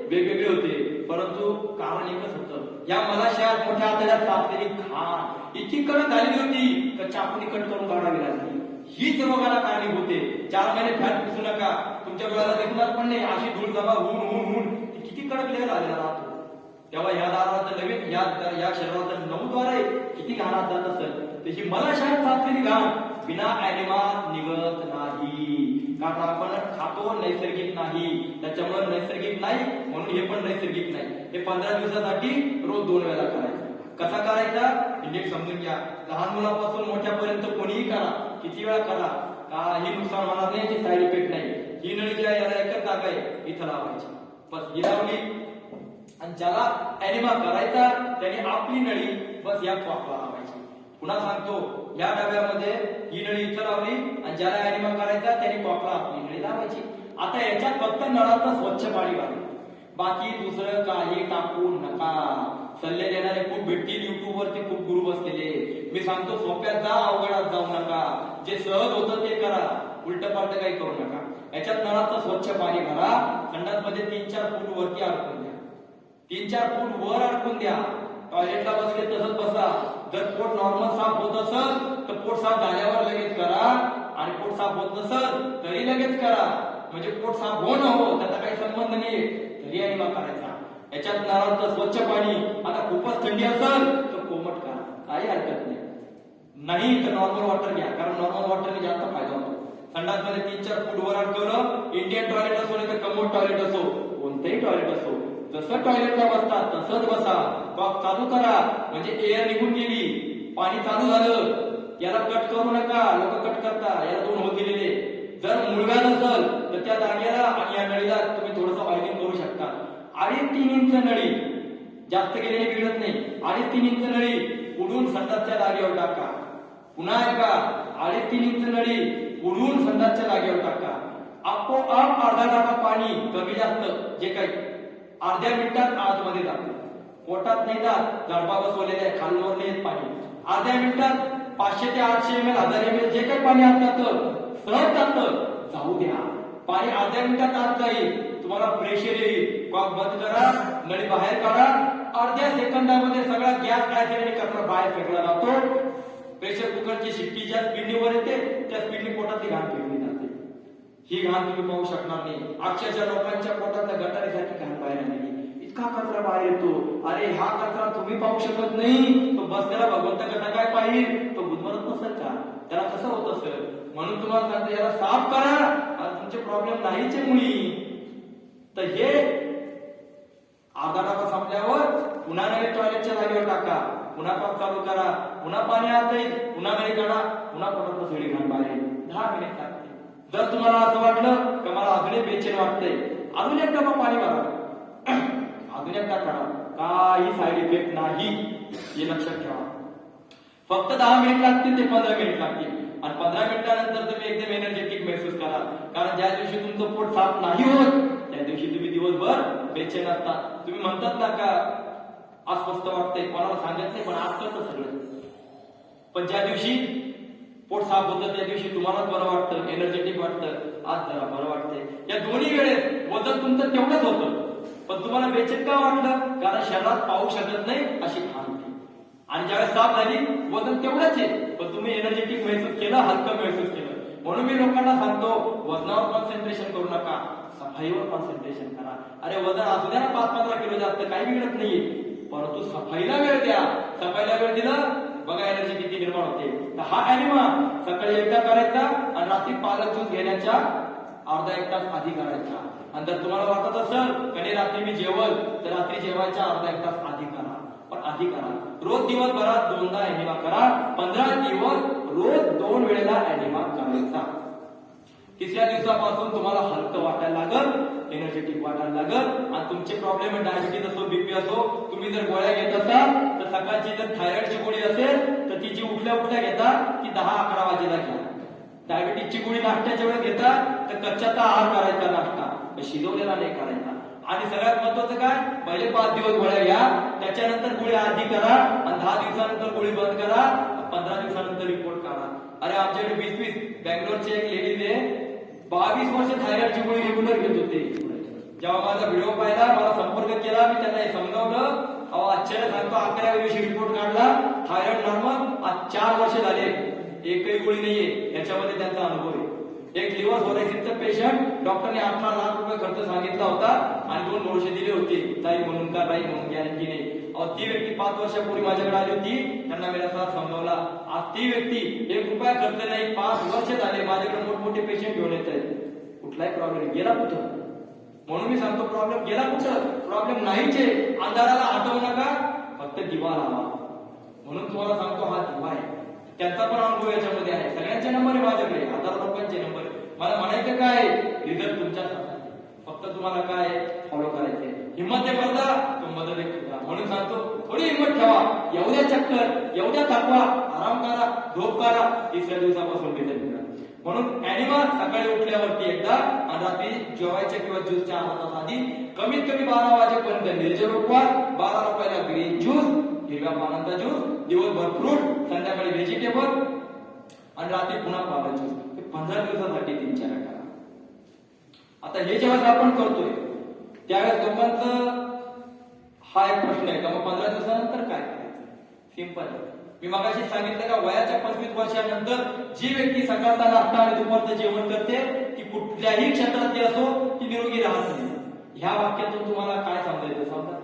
वेगवेगळे होते, परंतु कारण एकच होतं. या मलाशयात मोठ्या आतड्यात साचलेली घाण इतकी कडक झालेली होती तर चाकूने कट करून काढावी लागली. हीच रोगाला कारणीभूत होते. 4 महिने फॅट पिसू नका, तुमच्या डोळ्याला दिसणार पण नाही, अशी धूळ जमा होऊन किती कडक लेअर आलेला राहतो. तेव्हा या दारात नवीन या शरीरात 9 द्वार आहे, किती घाणात जात असेल. त्याची मलाशयात साचलेली घाण बिना ऍनिमा निघत नाही, कारण आपण खातो नैसर्गिक नाही, त्याच्यामुळे नैसर्गिक नाही म्हणून हे पण नैसर्गिक नाही. हे 15 दिवसासाठी रोज 2 वेळा करायचं. कसा करायचा हे नीट समजून घ्या. लहान मुलापासून मोठ्यापर्यंत कोणीही करा, किती वेळा करा, काही नुकसान होणार नाही, याची साईड इफेक्ट नाही. ही नळी जी आहे याला एकच जागा आहे, इथं लावायची, बस ही लावली. आणि ज्याला ऍनिमा करायचा त्याने आपली नळी बस या कॉकला लावायची. पुन्हा सांगतो, या डब्यामध्ये ही नळी इथं लावली आणि ज्याला ऍनिमा करायचा त्याने कॉकला आपली नळी लावायची. आता याच्यात फक्त नळाचं स्वच्छ पाणी वाढेल, बाकी दुसरं काही टाकू नका. सल्ले देणारे खूप भेटतील, युट्यूब वरती खूप गुरु बसलेले. मी सांगतो, सोप्यात जा, अवघडात जाऊ नका. जे सहज होतं ते करा, उलट पालट काही करू नका. याच्यात नळाचं स्वच्छ पाणी भरा, संडासमध्ये 3-4 फूट वरती अडकून द्या, 3-4 फूट वर अडकून द्या. टॉयलेटला बसले तसंच बसा. जर पोट नॉर्मल साफ होत असेल तर पोट साफ झाल्यावर लगेच करा, आणि पोट साफ होत नसेल तरी लगेच करा. म्हणजे पोट साफ हो न हो त्याचा काही संबंध नाहीये, तरी ऍनिमा करायचा. याच्यात नळाचं स्वच्छ पाणी. आता खूपच थंडी असेल तर कोमट करा, काही हरकत नाही तर नॉर्मल वॉटर घ्या, कारण नॉर्मल वॉटरने जास्त फायदा होतो. संडासमध्ये 3-4 फूट वर अडकवलं, इंडियन टॉयलेट असो नाही तर कमोड टॉयलेट असो, कोणतेही टॉयलेट असो, जसं टॉयलेटला बसता तसंच बसा. कॉक चालू करा, म्हणजे एअर निघून गेली, पाणी चालू झालं. याला कट करू नका, लोक कट करता, याला 2 होल दिलेले. जर मुलगा नसेल तर त्या जागेला आणि या नळीला तुम्ही थोडंसं ऑइलिंग करू शकता. 2.5-3 इंच नळी, जास्त गेलेली बिघडत नाही. 2.5-3 इंच नळी उडून संडासच्या जागेवर टाका. पुन्हा एकदा 2.5-3 इंच नळी उडून संडासच्या जागेवर टाका. आपोआप अर्धा टाका पाणी कमी जास्त जे काही अर्ध्या मिनिटात आतमध्ये जाते, पोटात नाही जात. जडबा बसवलेले आहे, खालवर नाही येत पाणी. अर्ध्या मिनिटात 500 ते 800 ml 1000 ml जे काही पाणी आत जातं सहज जातं, जाऊ द्या. पाणी अर्ध्या मिनिटात आत जाईल, तुम्हाला प्रेशर येईल. कॉक बंद करा, नळी बाहेर काढा, अर्ध्या सेकंदामध्ये सगळा गॅस ऍसिड आणि कचरा बाहेर फेकला जातो. प्रेशर कुकरची शिट्टी ज्या स्पीडवर येते त्या स्पीडने पोटातली घाण फेकली जाते. ही घाण तुम्ही पाहू शकणार नाही. अक्षरशः लोकांच्या पोटातल्या गटारीसाठी घाण बाहेर आलेली, इतका कचरा बाहेर येतो. अरे हा कचरा तुम्ही पाहू शकत नाही, तो बसलेला भगवंत कसा काय पाहिजे? तो बुधवरच नसेल का? त्याला कसं होत असेल? म्हणून तुम्हाला सांगतो, याला साफ करा आणि तुमचे प्रॉब्लेम नाहीचे मुळी. तर हे अर्धा टाका संपल्यावर पुन्हा नवीन टॉयलेटच्या जागेवर टाका, पुन्हा कॉक चालू करा, पुन्हा पाणी आत जाईल, पुन्हा नळी काढा, पुन्हा पोटातलं सगळी घाण बाहेर येईल. 10 मिनिट लागते. जर तुम्हाला असं वाटलं की मला अजूनही बेचैन वाटतंय, अजून एक डबा पाणी भरा, अजून एकदा करा, काही साईड इफेक्ट नाही, हे लक्षात ठेवा. फक्त 10 मिनिट लागतील ते 15 मिनिट लागतील, आणि 15 मिनिटानंतर तुम्ही एकदम एनर्जेटिक महसूस कराल. कारण ज्या दिवशी तुमचं पोट साफ नाही होत त्या दिवशी तुम्ही दिवसभर बेचैन असतात. तुम्ही म्हणतात ना का अस्वस्थ वाटतंय, कोणाला सांगत नाही पण आज करतं सगळं. पण ज्या दिवशी पोट साफ होतं त्या दिवशी तुम्हालाच बरं वाटतं, एनर्जेटिक वाटतं, आज जरा बरं वाटतंय. या दोन्ही वेळेस वजन तुमचं तेवढंच होतं, पण तुम्हाला बेचैन का वाटलं? कारण शरीरात पाहू शकत नाही अशी घाण होती. आणि ज्यावेळेस साफ झाली वजन तेवढंच आहे, पण तुम्ही एनर्जेटिक महसूस केलं, हलकं महसूस केलं. म्हणून मी लोकांना सांगतो, वजनावर कॉन्सन्ट्रेशन करू नका, सफाईवर कॉन्सन्ट्रेशन करा. अरे वजन असू द्या ना 5-15 किलो जास्त, काही बिघडत नाहीये, परंतु सफाईला वेळ द्या. सफाईला वेळ दिला बघा एनर्जी किती निर्माण होते. तर हा ऍनिमा सकाळी एकदा करायचा आणि रात्री पालक ज्यूस घेण्याच्या अर्धा एक तास आधी करायचा. आणि जर तुम्हाला वाटत असेल कधी रात्री मी जेवल तर रात्री जेवायच्या अर्धा एक तास आधी करा, पण आधी करा. रोज दिवसभरात 2दा एनिमा करा. 15 दिवस रोज 2 वेळेला एनिमा करायचा. तिसऱ्या दिवसापासून तुम्हाला हलकं वाटायला लागल, एनर्जेटिक वाटायला लागल. आणि तुमचे प्रॉब्लेम डायबिटीज असो, बीपी असो, तुम्ही जर गोळ्या घेत असाल तर सकाळची जर थायरॉइडची गोळी असेल तर तिची उठल्या उठल्या घेता ती 10-11 वाजेला घ्या. डायबिटीजची गोळी नाश्त्याच्या वेळेस घेता तर कच्च्याचा आहार करायचा, नाश्ता शिजवलेला नाही करायचा. आणि सगळ्यात महत्वाचं काय, पहिले 5 दिवस गोळ्या घ्या, त्याच्यानंतर गोळी आधी करा आणि 10 दिवसानंतर गोळी बंद करा, 15 दिवसानंतर रिपोर्ट काढा. अरे आमच्याकडे 20 बँगलोरची एक लेडीज आहे, 22 वर्ष थायरॉइडची गोळी रेग्युलर घेत होते. जेव्हा माझा व्हिडिओ पाहिला, मला संपर्क केला, मी त्यांना हे समजावलं. आश्चर्य सांगतो, 11व्या दिवशी रिपोर्ट काढला, थायरॉइड नॉर्मल. आज 4 वर्ष झाले, एकही गोळी नाहीये. याच्यामध्ये त्यांचा अनुभव आहे. एक लिव्हर सोरायसिसचा पेशंट, डॉक्टरने 18 लाख रुपये खर्च सांगितला होता आणि 2 औषधे दिले होते, ताई म्हणून का नाही म्हणून गॅरंटी नाही. ती व्यक्ती 5 वर्षापूर्वी माझ्याकडे आली होती, त्यांना मी रसा समजावला. आज ती व्यक्ती 1 रुपया खर्च नाही, 5 वर्ष झाले माझ्याकडे मोठमोठे पेशंट घेऊन येत आहेत. कुठलाही प्रॉब्लेम गेला कुठं? म्हणून मी सांगतो, प्रॉब्लेम गेला कुठं? प्रॉब्लेम नाहीचे. अंधाराला हटवू नका, फक्त दिवा लावा. म्हणून तुम्हाला सांगतो, हा दिवा आहे. त्यांचा पण अनुभव याच्यामध्ये आहे. सगळ्यांचे नंबर आहे माझ्याकडे, 1000 लोकांचे नंबर. मला म्हणायचं काय, रिझल्ट तुमच्या हातात आहे. फक्त तुम्हाला काय फॉलो करायचंय. हिंमत आहे मर्दा, तो मदत आहे तुझा. म्हणून सांगतो, थोडी हिंमत ठेवा. एवढ्या चक्कर, एवढ्या थकवा, आराम करा, झोप करा, तिसऱ्या दिवसापासून रिझल्ट मिळा. म्हणून एनिमा सकाळी उठल्यावरती एकदा आणि रात्री जेवायच्या किंवा ज्यूसच्या अर्धा तास आधी कमीत कमी 12 वाजेपर्यंत निर्जल उपवास. 12 रुपयाला ग्रीन ज्यूस, हिरव्या पानांचा ज्यूस, दिवसभर फ्रूट, संध्याकाळी व्हेजिटेबल आणि रात्री पुन्हा पाला ज्यूस. 15 दिवसासाठी 3-4 करा. आता हे जेव्हा आपण करतोय त्यावेळेस लोकांचं हा एक प्रश्न आहे का, मग 15 दिवसानंतर काय करायचं? सिंपल आहे. मी मगाशी सांगितलं का, वयाच्या 25 वर्षानंतर जी व्यक्ती सकाळचा नाश्ता आणि दुपारचं जेवण करते ती कुठल्याही क्षेत्रातली असो ती निरोगी राहत नाही. ह्या वाक्यातून तुम्हाला काय समजायचं? समजा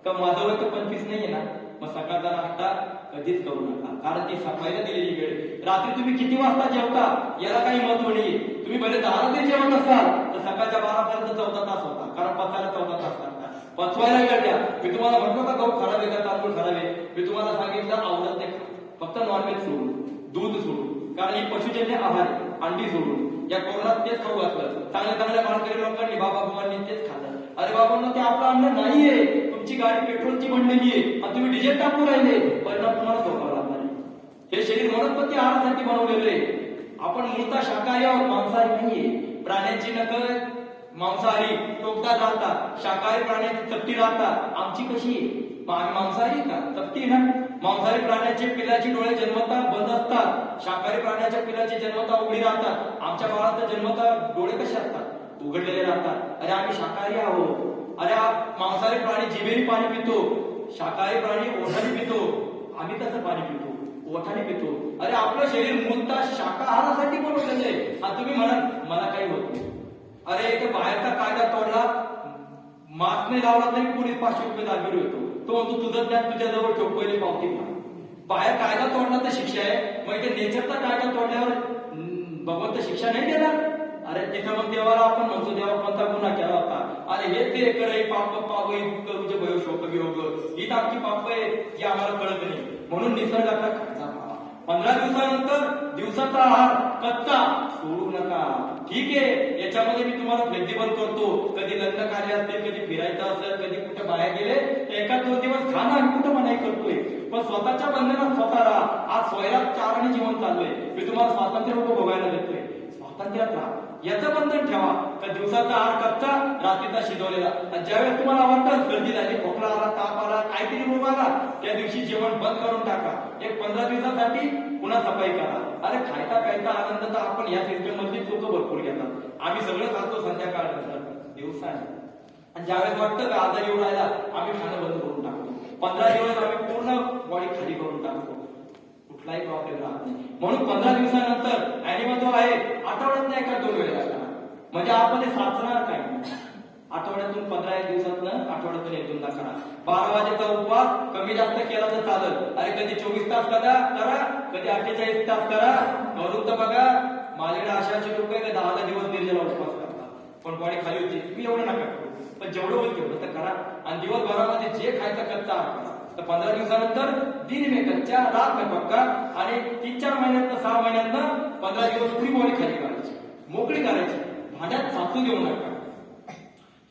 का माझं वय तर 25 नाहीये ना, मग सकाळचा नाश्ता कधीच करू नका, कारण ती सकाळीला दिलेली वेळ. रात्री तुम्ही किती वाजता जेवता याला काही महत्व नाहीये. तुम्ही भले 10 जरी जेवत असाल तर सकाळच्या 12 पर्यंत 14 तास होता, कारण पचायला 14 तास लागतात. पचवायला वेळ द्या. मी तुम्हाला म्हटलं का गहू खराब आहे का तांदूळ खराब आहे? मी तुम्हाला सांगितलं आवडत नाही, फक्त नॉनव्हेज सोडून, दूध सोडून, कारण ही पशुजन्य आहार आहे. अंडी सोडून या कोरोनात तेच खाऊ घातलं. चांगल्या मानकरी लोकांनी, बाबा बुवांनी तेच खाल्लं. अरे बाबांना, ते आपलं अन्न नाहीये. तुमची गाडी पेट्रोलची बनलेली आहे आणि तुम्ही डिझेल टाकून राहिले, परिणाम तुम्हाला भोगावा लागणार आहे. हे शरीर वनस्पती आहारासाठी बनवलेलं आहे. आपण मूळतः शाकाहारी आहोत, मांसाहारी नाहीये. प्राण्यांची नखं मांसाहारी टोकदार राहतात, शाकाहारी प्राण्यांची चपटी राहतात. आमची कशी आहे? आम्ही मांसाहारी का? चपटी ना. मांसाहारी प्राण्याचे पिलाची डोळे जन्मता बंद असतात, शाकाहारी प्राण्याच्या पिलाची जन्मता उघडी राहतात. आमच्या बाळाचा जन्मता डोळे कसे असतात? उघडलेले राहतात. अरे आम्ही शाकाहारी आहोत. अरे मांसाहारी प्राणी जिभेने पाणी पितो, शाकाहारी प्राणी ओठाने पितो. आम्ही कसं पाणी पितो? ओठाने पितो. अरे आपलं शरीर मूलतः शाकाहारासाठी बनवलेलं आहे. आणि तुम्ही म्हणा मला काही होत नाही. अरे इथे बाहेरचा कायदा तोडला, मास्क नाही लावला तरी पोलीस 500 रुपये दाबीवर येतो. तो म्हणतो तुझं ज्ञान तुझ्याजवळ ठेव, पहिले पावती पहा. बाहेर कायदा तोडला तर शिक्षा आहे, मग इथे नेचरचा कायदा तोडल्यावर भगवंत शिक्षा नाही देणार? अरे तिथं मग देवाला आपण म्हणतो देवा कोणता गुन्हा केला होता? अरे हे ते करे पाप पावई करूचे भयो शोक वियोग, ही तर आमची पाप आहे जी आम्हाला कळत नाही. म्हणून निसर्गाचा कायदा पाहा. 15 दिवसानंतर दिवसाचा आहार कच्चा सोडू नका. ठीक आहे, याच्यामध्ये मी तुम्हाला फ्लेक्झिबल करतो. कधी लग्न कार्य असते, कधी फिरायचं असेल, कधी कुठे बाहेर गेले, एका 2 दिवस खाणं आम्ही कुठं मनाई करतोय, पण स्वतःच्या बंधनात स्वतः राहा. आज स्वैरात 4 आणि जीवन चाललंय. मी तुम्हाला स्वातंत्र्य भोगायला देतोय, स्वातंत्र्यात राहा. याचं बंधन ठेवा का दिवसाचा आहार कच्चा, रात्रीचा शिजवलेला. ज्यावेळेस तुम्हाला वाटतं सर्दी झाली, खोकला आला, ताप आला, काहीतरी रोग आला, त्या दिवशी जेवण बंद करून टाका. एक 15 दिवसासाठी पुन्हा सफाई करा. अरे खायचा प्यायचा आनंद तर आपण या सिस्टम मधली लोक भरपूर घेतात. आम्ही सगळं खातो संध्याकाळ दिवसा. आणि ज्यावेळेस वाटतं का आजारी येऊन राहिला, आम्ही खाणं बंद करून टाकतो. 15 दिवस आम्ही पूर्ण बॉडी खाली करून टाकतो, कुठलाही प्रॉब्लेम राहत नाही. म्हणून 15 दिवसानंतर एनिमा जो आहे आठवड्यात नाही का 2 वेळेला करा. म्हणजे आपण हे साचणार काय? आठवड्यातून 15 दिवसातनं आठवड्यातून 1-2दा करा. 12 वाजेचा उपवास कमी जास्त केला तर चालत. अरे कधी 24 तास करा, कधी 48 तास करा. वरून तर बघा माझ्याकडे अशाचे लोक आहे 10 दिवस निर्जला उपवास करतात. पण बॉडी खाली होती, तुम्ही एवढं नका करू, पण जेवढं होईल तेवढं तर करा. आणि दिवसभरामध्ये जे खायचं कच्चा आहार करा. तर 15 दिवसानंतर दिन में कच्चा रात में पक्का, आणि 3-4 महिन्यात 6 महिन्यात 15 दिवस पुरी बॉडी खाली करायची, मोकळी करायची, भांड्यात साचू देऊ नका.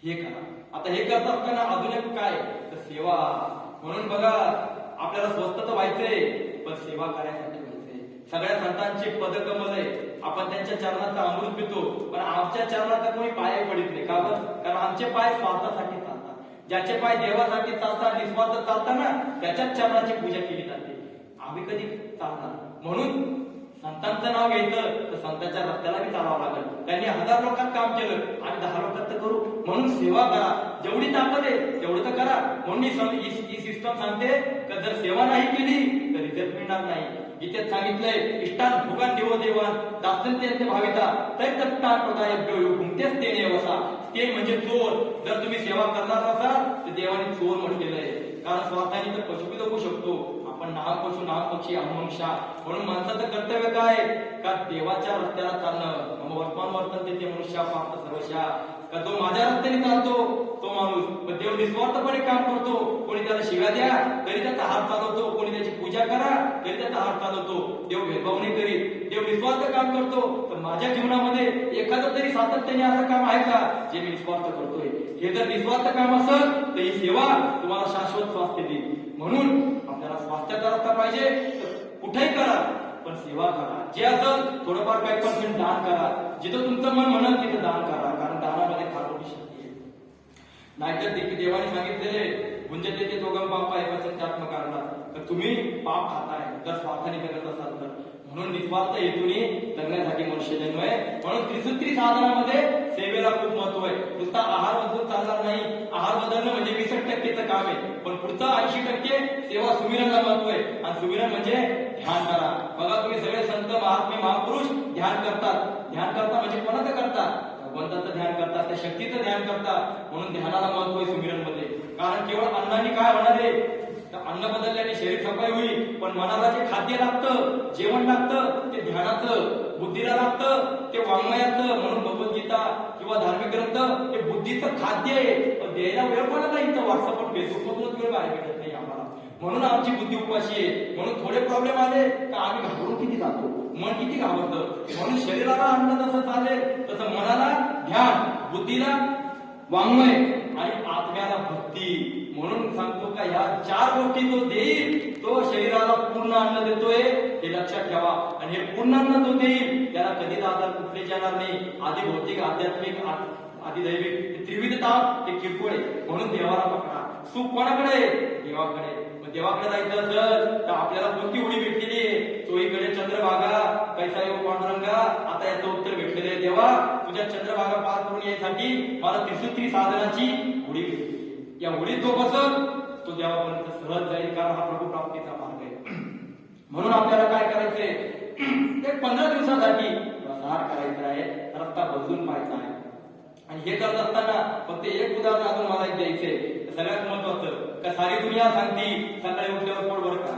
हे करा. आता हे करत असताना अजून एक काय तर सेवा. म्हणून बघा, आपल्याला स्वस्त तर व्हायचंय, पण सेवा करायसाठी व्हायचंय. सगळ्या संतांची पदकमल आहे, आपण त्यांच्या चरणाचा अमृत पितो, पण आमच्या चरणाचा कोणी पाय पडित नाही. का बरं? कारण आमचे पाय स्वार्थासाठी चालतात. ज्याचे पाय देवासाठी चालतात, निस्वार्थ चालतात ना, त्याच्याच चरणाची पूजा केली जाते. आम्ही कधी चालतात. म्हणून संतांचं नाव घ्यायचं तर संतांच्या रस्त्याला बी चालावं लागेल. त्यांनी 1000 लोकांत काम केलं, आम्ही 10 लोकांत तर करू. म्हणून सेवा करा, जेवढी ताकद आहे तेवढं तर करा. म्हणून ही सिस्टम सांगते की जर सेवा नाही केली तर रिझल्ट मिळणार नाही. गीतेत सांगितलंय, इष्टात भुगान देव देवान दासनते भाविता तरी तत्ता प्रदाय घुमतेच ते नेवसा. ते म्हणजे चोर. जर तुम्ही सेवा करणार असाल तर देवाने चोर म्हटलेलं आहे. कारण स्वार्थाने तर पशु बी जगू शकतो आपण, नाम पशु नाम पक्षी अमनुष्या. म्हणून माणसाचं कर्तव्य काय का देवाच्या रस्त्याला चालणं. मग वर्तमान वर्तन ते मनुष्या पाहत सर्वशा. का जो माझ्या रस्त्याने चालतो तो माणूस, पण देव निस्वार्थपणे काम करतो. कोणी त्याला शिव्या द्या तरी त्याचा हात चालवतो, कोणी त्याची पूजा करा तरी त्याचा हात चालवतो. देव भेदभाव नाही करीत, देव निस्वार्थ काम करतो. तर माझ्या जीवनामध्ये एखादं तरी सातत्याने असं काम आहे का जे मी निस्वार्थ करतोय? हे जर निस्वार्थ काम असेल तर ही सेवा तुम्हाला शाश्वत स्वास्थ्य देईल. म्हणून आपल्याला स्वास्थ्याचा रस्ता पाहिजे तर कुठेही करा, पण सेवा करा. जे असं थोडंफार काही पर्सेंट दान करा. जिथं तुमचं मन म्हणत तिथं दान करा, कारण दानामध्ये फार मोठी शक्ती आहे. नाहीतर देखील देवाने सांगितलेले गुंजते ते दोघं पाप आहे पश्चात्म करणार. तर तुम्ही पाप खाताय जर स्वार्थाने करत असाल तर. म्हणून निस्वार्थ हेतूने जगण्यासाठी मनुष्य जन्म आहे. म्हणून त्रिसूत्री साधनामध्ये सेवेला खूप महत्व आहे. नुसता आहार बदलून चालणार नाही. आहार बदलणं म्हणजे 20% काम आहे, पण पुढचं 80% सेवा सुमिरनला महत्व आहे. आणि सुमिरन म्हणजे ध्यान करा. बघा, तुम्ही सगळे संत महात्मे महापुरुष ध्यान करतात. ध्यान करता म्हणजे कोणाचं करतात? भगवंताचं ध्यान करतात, त्या शक्तीचं ध्यान करतात. म्हणून ध्यानाला महत्व आहे सुमिरन मध्ये. कारण केवळ अन्नाने काय होणार आहे? अन्न बदलल्याने शरीर सफाई होईल, पण मनाला जे खाद्य लागतं, जेवण लागतं, ते ध्यानाचं. बुद्धीला लागतं ते वाङ्मयाचं. म्हणून भगवद्गीता किंवा धार्मिक ग्रंथ हे बुद्धीचं खाद्य आहे. द्यायला वेळ पडत नाही. तर व्हॉट्सअप पण फेसबुक मधूनच वेळ बाहेर भेटत नाही आम्हाला. म्हणून आमची बुद्धी उपाशी आहे. म्हणून थोडे प्रॉब्लेम आले तर आम्ही घाबरून किती जातो, मन किती घाबरतं. म्हणून शरीराला अन्न जसं चालेल तसं मनाला ध्यान, बुद्धीला वाङ्मय आणि आत्म्याला भक्ती. म्हणून सांगतो का ह्या 4 गोष्टी जो देईल तो शरीराला पूर्ण अन्न देतोय, हे लक्षात ठेवा. आणि हे पूर्ण अन्न जो देईल त्याला कधीच आजार कुठले जाणार नाही. आधी भौतिक, आध्यात्मिक, आधी दैविक, त्रिविधता हे किरकोळ आहे. म्हणून देवाला पकडा. सुख कोणाकडे? देवाकडे. देवाकडे जायचं असेल तर आपल्याला कोणती उडी भेटलेली आहे? चोहीकडे चंद्रभागा कैसा येऊ पांडुरंगा. आता याचं उत्तर भेटलेलं आहे. देवा, तुझ्या चंद्रभागा पार करून यायसाठी मला त्रिसूत्री साधनाची उडी भेटली. या उडीत जो बसल तो देवापर्यंत सहज जाईल, कारण हा प्रभू प्राप्तीचा मार्ग आहे. म्हणून आपल्याला काय करायचंय? एक 15 दिवसासाठी प्रसार करायचा आहे, रस्ता बदलून पाहायचा आहे. आणि हे करत असताना फक्त एक उदाहरण अजून मला एक द्यायचंय. सगळ्यात महत्वाचं का सारी दुनिया सांगती सकाळी उठल्यावर पोटभर खा,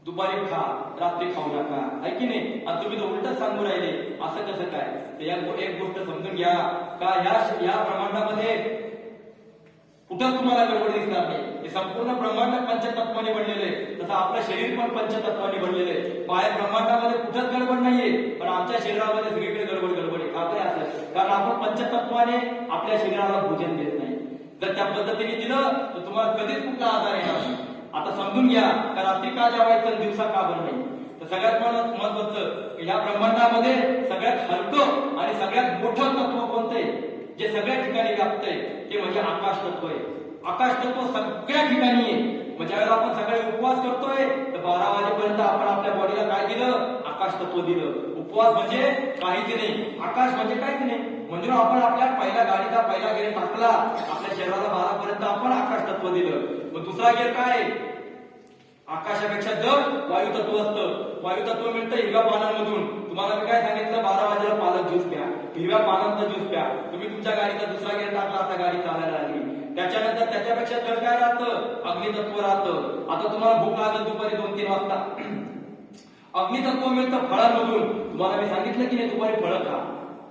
दुपारी खा, रात्री खाऊ नका, आहे की नाही? आणि तुम्ही तर उलटच सांगू राहिले. असं कसं काय? तर एक गोष्ट समजून घ्या का या ब्रह्मांडामध्ये कुठंच तुम्हाला गडबड दिसणार नाही. हे संपूर्ण ब्रह्मांड पंचतत्वाने बनलेलं आहे. तसं आपलं शरीर पण पंचतत्वाने बनलेलं आहे. बाहेर ब्रह्मांडामध्ये कुठंच गडबड नाहीये, पण आमच्या शरीरामध्ये सगळीकडे गडबड आहे. का काय असं? कारण आपण पंचतत्वाने आपल्या शरीराला भोजन देत नाही. जर त्या पद्धतीने दिलं तर तुम्हाला कधीच कुठला आजार येणार नाही. आता समजून घ्या का रात्री का जेवायचं, दिवसा का बरं नाही? तर सगळ्यात महत्वाचं या ब्रह्मांडामध्ये सगळ्यात हलकं आणि सगळ्यात मोठं तत्व कोणतं आहे जे सगळ्या ठिकाणी व्याप्त आहे? ते म्हणजे आकाश तत्व आहे. आकाश तत्व सगळ्या ठिकाणी आहे. म्हणजे ज्यावेळेला आपण सकाळी उपवास करतोय तर 12 वाजेपर्यंत आपण आपल्या बॉडीला काय दिलं? आकाश तत्व दिलं. उपवास म्हणजे काहीच नाही, आकाश म्हणजे काहीच नाही. म्हणजे आपण आपल्या पहिल्या गाडीचा पहिला गेअर टाकला, आपल्या शरीराला 12 पर्यंत आपण आकाश तत्व दिलं. मग दुसरा गेअर काय? आकाशापेक्षा जर वायू तत्व असतं. वायू तत्व मिळतं हिरव्या पानांमधून. तुम्हाला मी काय सांगितलं? 12 वाजेला पालक ज्यूस प्या, हिरव्या पानांचा ज्यूस प्या. तुम्ही तुमच्या गाडीचा दुसरा गेअर टाकला, आता गाडी चालायला लागली. त्याच्यानंतर त्याच्यापेक्षा जर काय राहतं? अग्नितत्व राहतं. आता तुम्हाला भूक लागत दुपारी 2-3 वाजता, अग्नितत्व मिळतं फळांमधून. तुम्हाला मी सांगितलं की नाही दुपारी फळं खा.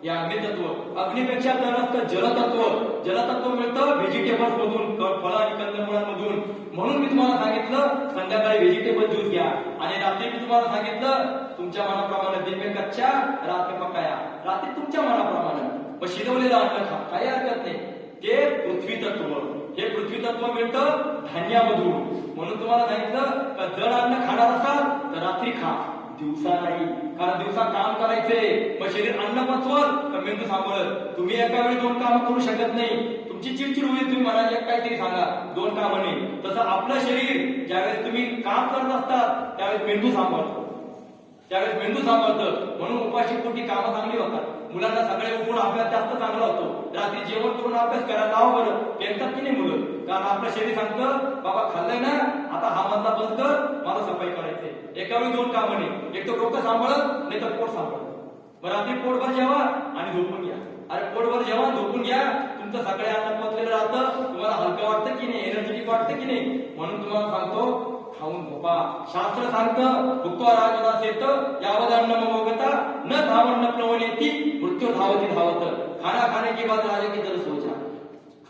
हे अग्नितत्व. अग्निपेक्षा जड असतं जलतत्व. जलतत्व मिळतं व्हेजिटेबल्स मधून, फळ आणि कंदमुळांमधून. म्हणून मी तुम्हाला सांगितलं संध्याकाळी व्हेजिटेबल ज्यूस घ्या आणि रात्री मी तुम्हाला सांगितलं तुमच्या मनाप्रमाणे दिन में कच्चा रात में पकाया. रात्री तुमच्या मनाप्रमाणे पण शिजवलेलं अन्न खा, काही हरकत नाही. ते पृथ्वी तत्व. हे पृथ्वी तत्व मिळतं धान्यामधून. म्हणून तुम्हाला सांगितलं का जड अन्न खाणार असाल तर रात्री खा, दिवसा नाही. कारण दिवसा काम करायचे, मग शरीर अन्न पचवल तर मेंदू सांभाळत. तुम्ही एका वेळी 2 कामं करू शकत नाही. तुमची चिडचिड होईल, तुम्ही म्हणाल एक काहीतरी सांगा, 2 कामं नाही. तसं आपलं शरीर ज्यावेळेस तुम्ही काम करत असतात त्यावेळेस मेंदू सांभाळतो, त्यावेळेस मेंदू सांभाळतं. म्हणून उपाशी पोटी कामं चांगली होतात. मुलांना सगळे उठून अभ्यास जास्त चांगला होतो. रात्री जेवण करून अभ्यास करायला लावा बरं, पेंतात की नाही मुलं. कारण आपलं शरीर सांगतं बाबा खाल्लंय ना, आता हा मधला बंद कर, मला सफाई करायचंय. एका वेळी 2 कामं नाही. एक तर डोकं सांभाळत नाही तर पोट सांभाळत. मग रात्री पोटभर जेवा आणि झोपून घ्या. अरे पोटभर जेवा, झोपून घ्या, तुमचं सगळे अन्न पचलेलं राहतं. तुम्हाला हलकं वाटतं की नाही, एनर्जेटिक वाटतं की नाही. म्हणून तुम्हाला सांगतो खाऊन झोपा. शास्त्र सांगतं भुक्त्वा राजदासेत यावद अन्न ममोगता न धावन्न प्लवनेती मृत्यू धावती धावत. खाना खाने के बाद राजा की तरह सोचा.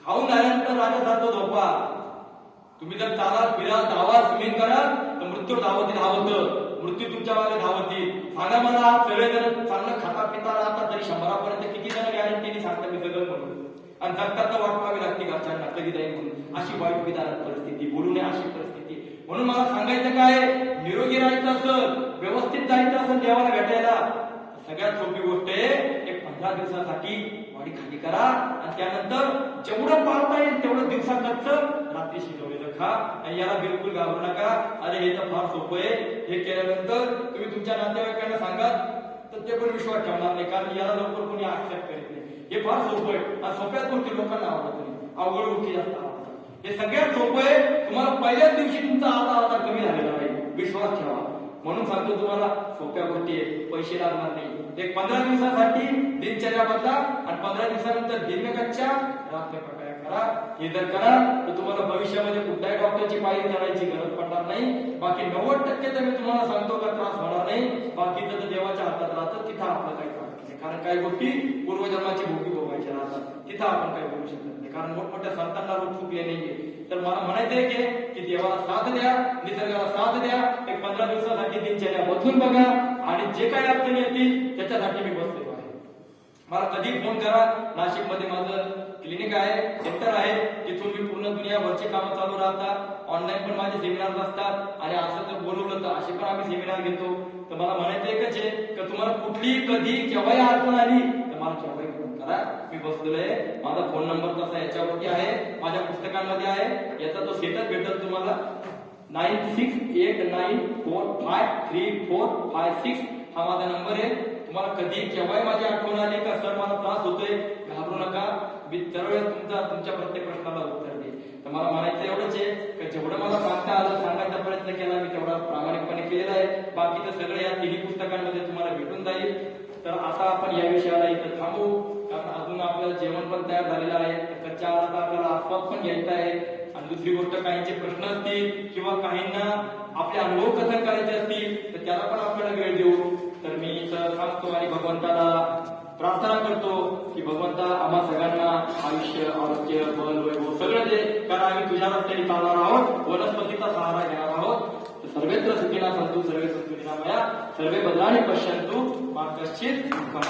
खाऊन झाल्यानंतर राजासारखं झोपा. तुम्ही जर चालाल, फिराल, धावाल, स्विमिंग कराल तर मृत्यू धावती धावत. मृत्यू तुमच्या मागे धावती. सांगा मला, सगळेजण चांगलं खाता पिता राहतात तरी 100पर्यंत किती जण गॅरंटीने सांगतात मी सगळं म्हणून. आणि जगतात तर वाट पाहावी लागते घरच्यांना कधी जाईल म्हणून. अशी वाईट विधारक परिस्थिती, बोलू नये अशी परिस्थिती. म्हणून मला सांगायचं काय, निरोगी राहायचं असेल, व्यवस्थित जायचं असेल देवाला भेटायला, सगळ्यात सोपी गोष्ट आहे एक 15 दिवसासाठी वाडी खाली करा. आणि त्यानंतर जेवढं पाळता येईल तेवढं दिवसा कच्चं रात्री शिजवलेलं खा. आणि याला बिलकुल घाबरू नका. अरे हे तर फार सोपं आहे, हे केल्यानंतर तुम्ही तुमच्या नातेवाईकांना सांगा तर ते पण विश्वास ठेवणार नाही. कारण याला लवकर कोणी ऍक्सेप्ट करीत नाही. हे फार सोपं आहे. आणि सोप्याच गोष्टी लोकांना आवडत नाही, अवघड गोष्टी जास्त आवडतात. हे सगळ्यात सोपं आहे. तुम्हाला पहिल्याच दिवशी तुमचा आजार कमी झालेला आहे, विश्वास ठेवा. म्हणून सांगतो तुम्हाला सोप्या गोष्टी आहे, पैसे लागणार नाही. एक 15 दिवसासाठी दिनचर्या बदला आणि 15 दिवसानंतर दिन में कच्चा रात में पकाया करा. हे जर करा तर तुम्हाला भविष्यामध्ये कुठल्याही डॉक्टरची पायरी चढायची गरज पडणार नाही. बाकी 90% तर मी तुम्हाला सांगतो का त्रास होणार नाही. बाकीचं तर देवाच्या हातात राहतं, तिथं आपलं काही त्रास नाही. कारण काही गोष्टी पूर्वजन्माची भोगी भोगायच्या राहतात, तिथं आपण काही बोलू शकत नाही. कारण मोठमोठ्या संतांना रोज चुकले नाहीये. तर मला म्हणायचंय की देवाला साथ द्या, निसर्गाला साथ द्या. एक 15 दिवसासाठी दिनचर्या बदलून बघा आणि जे काही अडचणी येतील त्याच्यासाठी मी बसलेलो आहे. मला कधी फोन करा. नाशिकमध्ये माझं क्लिनिक आहे, सेंटर आहे, जिथून मी पूर्ण दुनियाभरची कामं चालू राहतात. ऑनलाईन पण माझे सेमिनार असतात आणि असं जर बोलवलं तर असे पण आम्ही सेमिनार घेतो. तर मला म्हणायचं एकच आहे की तुम्हाला कुठली कधी केव्हाही अडचण आली तर मला केव्हाही फोन करा, मी बसलेलो आहे. माझा फोन नंबर तसा याच्यावरती आहे, माझ्या पुस्तकांमध्ये आहे. याचा तो सेटच भेटेल तुम्हाला. 9689453456 हा माझा नंबर आहे. तुम्हाला कधी केव्हाही माझी आठवण आली का सर मला त्रास होतोय, घाबरू नका, मी दरवेळेस तुमच्या प्रत्येक प्रश्नाला उत्तर देईन. तर मला म्हणायचं एवढंच आहे की जेवढं मला सांगता आलं सांगायचा प्रयत्न केला मी तेवढा प्रामाणिकपणे केलेला आहे. बाकीचं सगळं या 3 पुस्तकांमध्ये तुम्हाला भेटून जाईल. तर आता आपण या विषयाला इथं थांबू, कारण अजून आपलं जेवण पण तयार झालेलं आहे. कच्च्या आहाराचा आपल्याला आस्वाद पण घ्यायचा आहे. आणि दुसरी गोष्ट, काहींचे प्रश्न असतील किंवा काहींना आपले अनुभव कथन करायचे असतील तर त्याला पण आपल्याला वेळ देऊ. तर मी इथं सांगतो आणि भगवंताला प्रार्थना करतो की भगवंता आम्हा सगळ्यांना आयुष्य, आरोग्य, बल, वैभव सगळं दे. कारण आम्ही तुझ्या रस्त्याने चालणार आहोत, वनस्पतीचा सहारा घेणार आहोत. सर्वेत्र सुखिना सन्तु सर्वे सन्तु निरामया सर्वे भद्राणि पश्यन्तु मा कश्चित् दुःखं